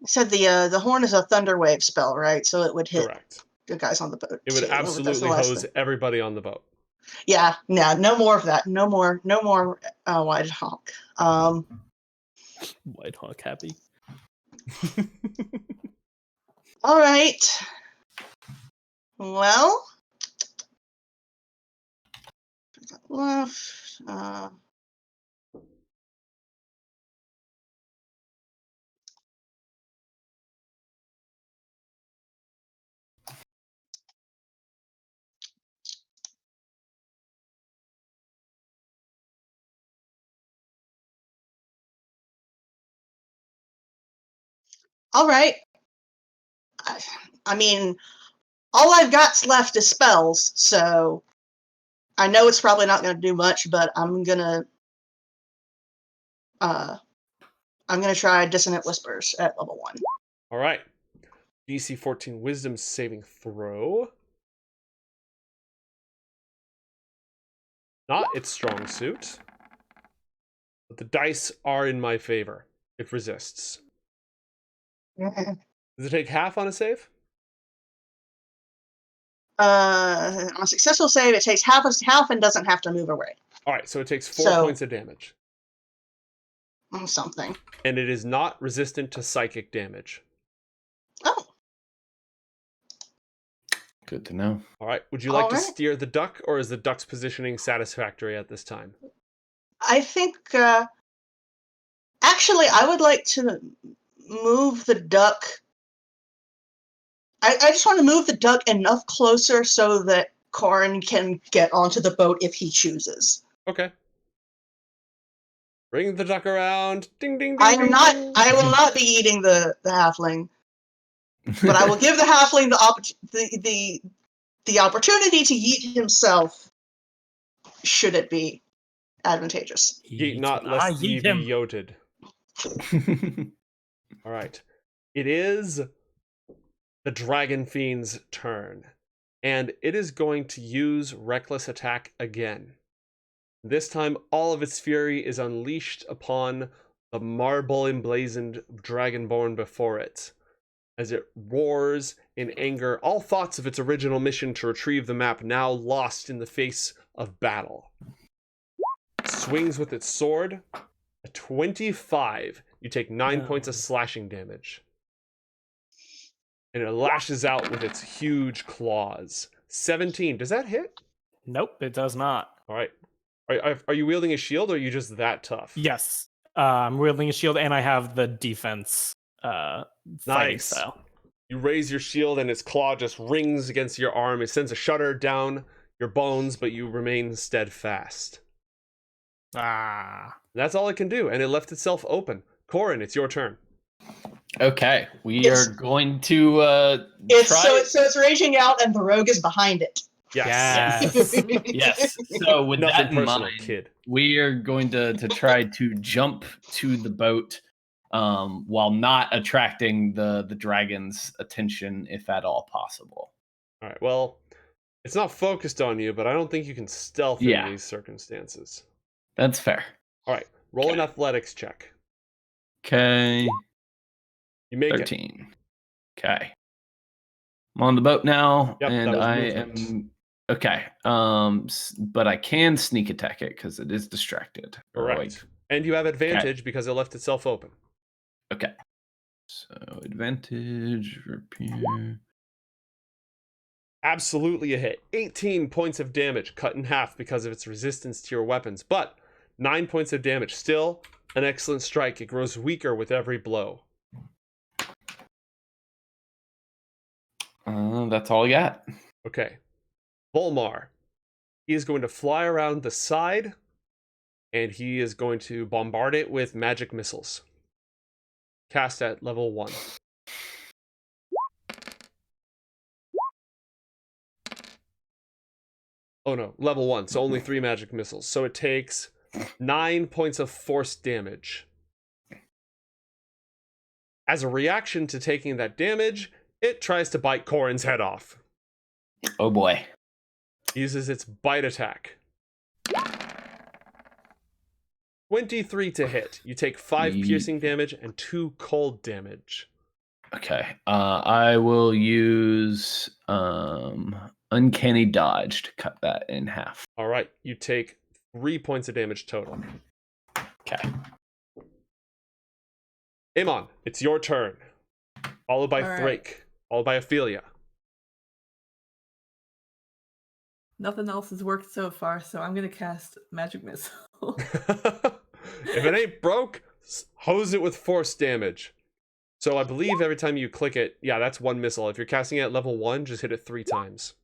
said the horn is a thunder wave spell, right? So it would hit Correct. the guys on the boat. It would too. That's the absolutely last hose thing. everybody on the boat. Yeah, no more of that. No more wide honk. White Hawk happy. All right. Well, left. All right. I mean, all I've got left is spells, so I know it's probably not going to do much, but I'm gonna try Dissonant Whispers at level 1. All right. DC 14 Wisdom saving throw. Not its strong suit. But the dice are in my favor. It resists. Does it take half on a save? On a successful save, it takes half and doesn't have to move away. All right, so it takes 4 points of damage. Something. And it is not resistant to psychic damage. Oh. Good to know. All right. Would you like to All right. steer the duck, or is the duck's positioning satisfactory at this time? I think, actually, I would like to move the duck. I just want to move the duck enough closer so that Corin can get onto the boat if he chooses. Okay. Bring the duck around. Ding, ding, ding, I ding, am ding. I will not be eating the halfling, but I will give the halfling the opportunity to yeet himself, should it be advantageous. Yeet not lest ye be yoted. All right. It is the Dragon Fiend's turn. and it is going to use Reckless Attack again. This time, all of its fury is unleashed upon the marble emblazoned Dragonborn before it. As it roars in anger, all thoughts of its original mission to retrieve the map now lost in the face of battle. It swings with its sword. A 25. You take 9 points of slashing damage. And it lashes out with its huge claws. 17. Does that hit? Nope, it does not. All right. Are you wielding a shield, or are you just that tough? Yes. I'm wielding a shield, and I have the defense fighting Nice. style. You raise your shield, and its claw just rings against your arm. It sends a shudder down your bones, but you remain steadfast. That's all it can do, and it left itself open. Corin, it's your turn. Okay, we It's- are going to try. So it's raging out, and the rogue is behind it. Yes. Yes. So with Nothing that in personal, mind, kid. we are going to try to jump to the boat while not attracting the dragon's attention, if at all possible. All right. Well, it's not focused on you, but I don't think you can stealth Yeah. in these circumstances. That's fair. All right. Roll an athletics check. Okay. You make it. 13. Okay. I'm on the boat now, Yep, and that was I movement. am okay. But I can sneak attack it because it is distracted. Or, Correct. like, And you have advantage because it left itself open. okay. So advantage, rapier. Absolutely a hit. 18 points of damage, cut in half because of its resistance to your weapons, but 9 points of damage. Still an excellent strike. It grows weaker with every blow. That's all I got. Okay. Volmar. He is going to fly around the side, and he is going to bombard it with magic missiles. Cast at level 1. Oh no, level 1, so only 3 magic missiles. So it takes 9 points of force damage. As a reaction to taking that damage, it tries to bite Corin's head off. Oh boy. Uses its bite attack. 23 to hit. You take 5 piercing damage and 2 cold damage. Okay. I will use uncanny dodge to cut that in half. All right, you take 3 points of damage total. Okay. Amon, it's your turn. Followed by All right. Thrake. Followed by Ophelia. Nothing else has worked so far, so I'm gonna cast Magic Missile. If it ain't broke, hose it with force damage. So I believe every time you click it, yeah, that's 1 missile. If you're casting it at level 1, just hit it 3 times.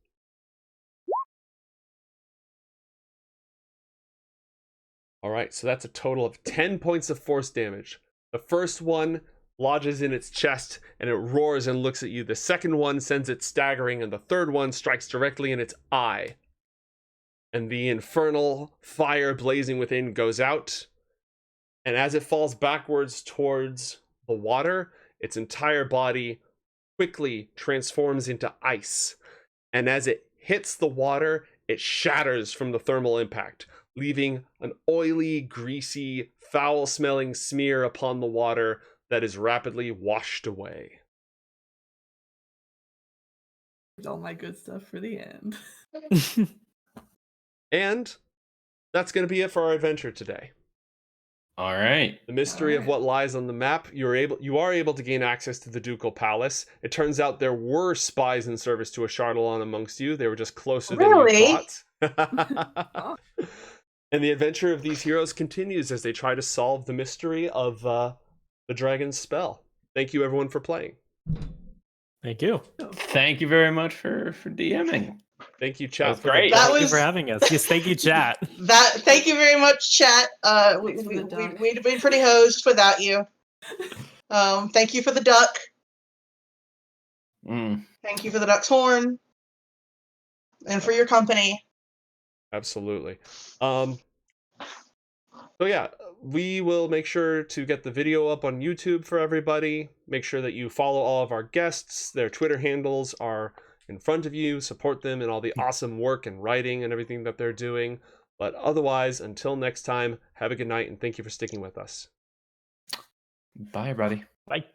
All right, so that's a total of 10 points of force damage. The first one lodges in its chest and it roars and looks at you. The second one sends it staggering, and the third one strikes directly in its eye. And the infernal fire blazing within goes out. And as it falls backwards towards the water, its entire body quickly transforms into ice. And as it hits the water, it shatters from the thermal impact, leaving an oily, greasy, foul-smelling smear upon the water that is rapidly washed away. All my good stuff for the end. And that's going to be it for our adventure today. All right. The mystery of Alright. what lies on the map. You are able to gain access to the Ducal Palace. It turns out there were spies in service to Ashardalon amongst you. They were just closer than you Really? thought. And the adventure of these heroes continues as they try to solve the mystery of the dragon's spell. Thank you, everyone, for playing. Thank you. Thank you very much for DMing. Thank you, chat. That was for the great. That Thank you was- for having us. Yes, thank you, chat. Thank you very much, chat. Thanks for the duck. We'd be pretty hosed without you. Thank you for the duck. Thank you for the duck's horn. And for your company. Absolutely. So yeah, we will make sure to get the video up on YouTube for everybody. Make sure that you follow all of our guests. Their Twitter handles are in front of you, support them in all the awesome work and writing and everything that they're doing. But otherwise, until next time, have a good night and thank you for sticking with us. Bye, everybody. Bye.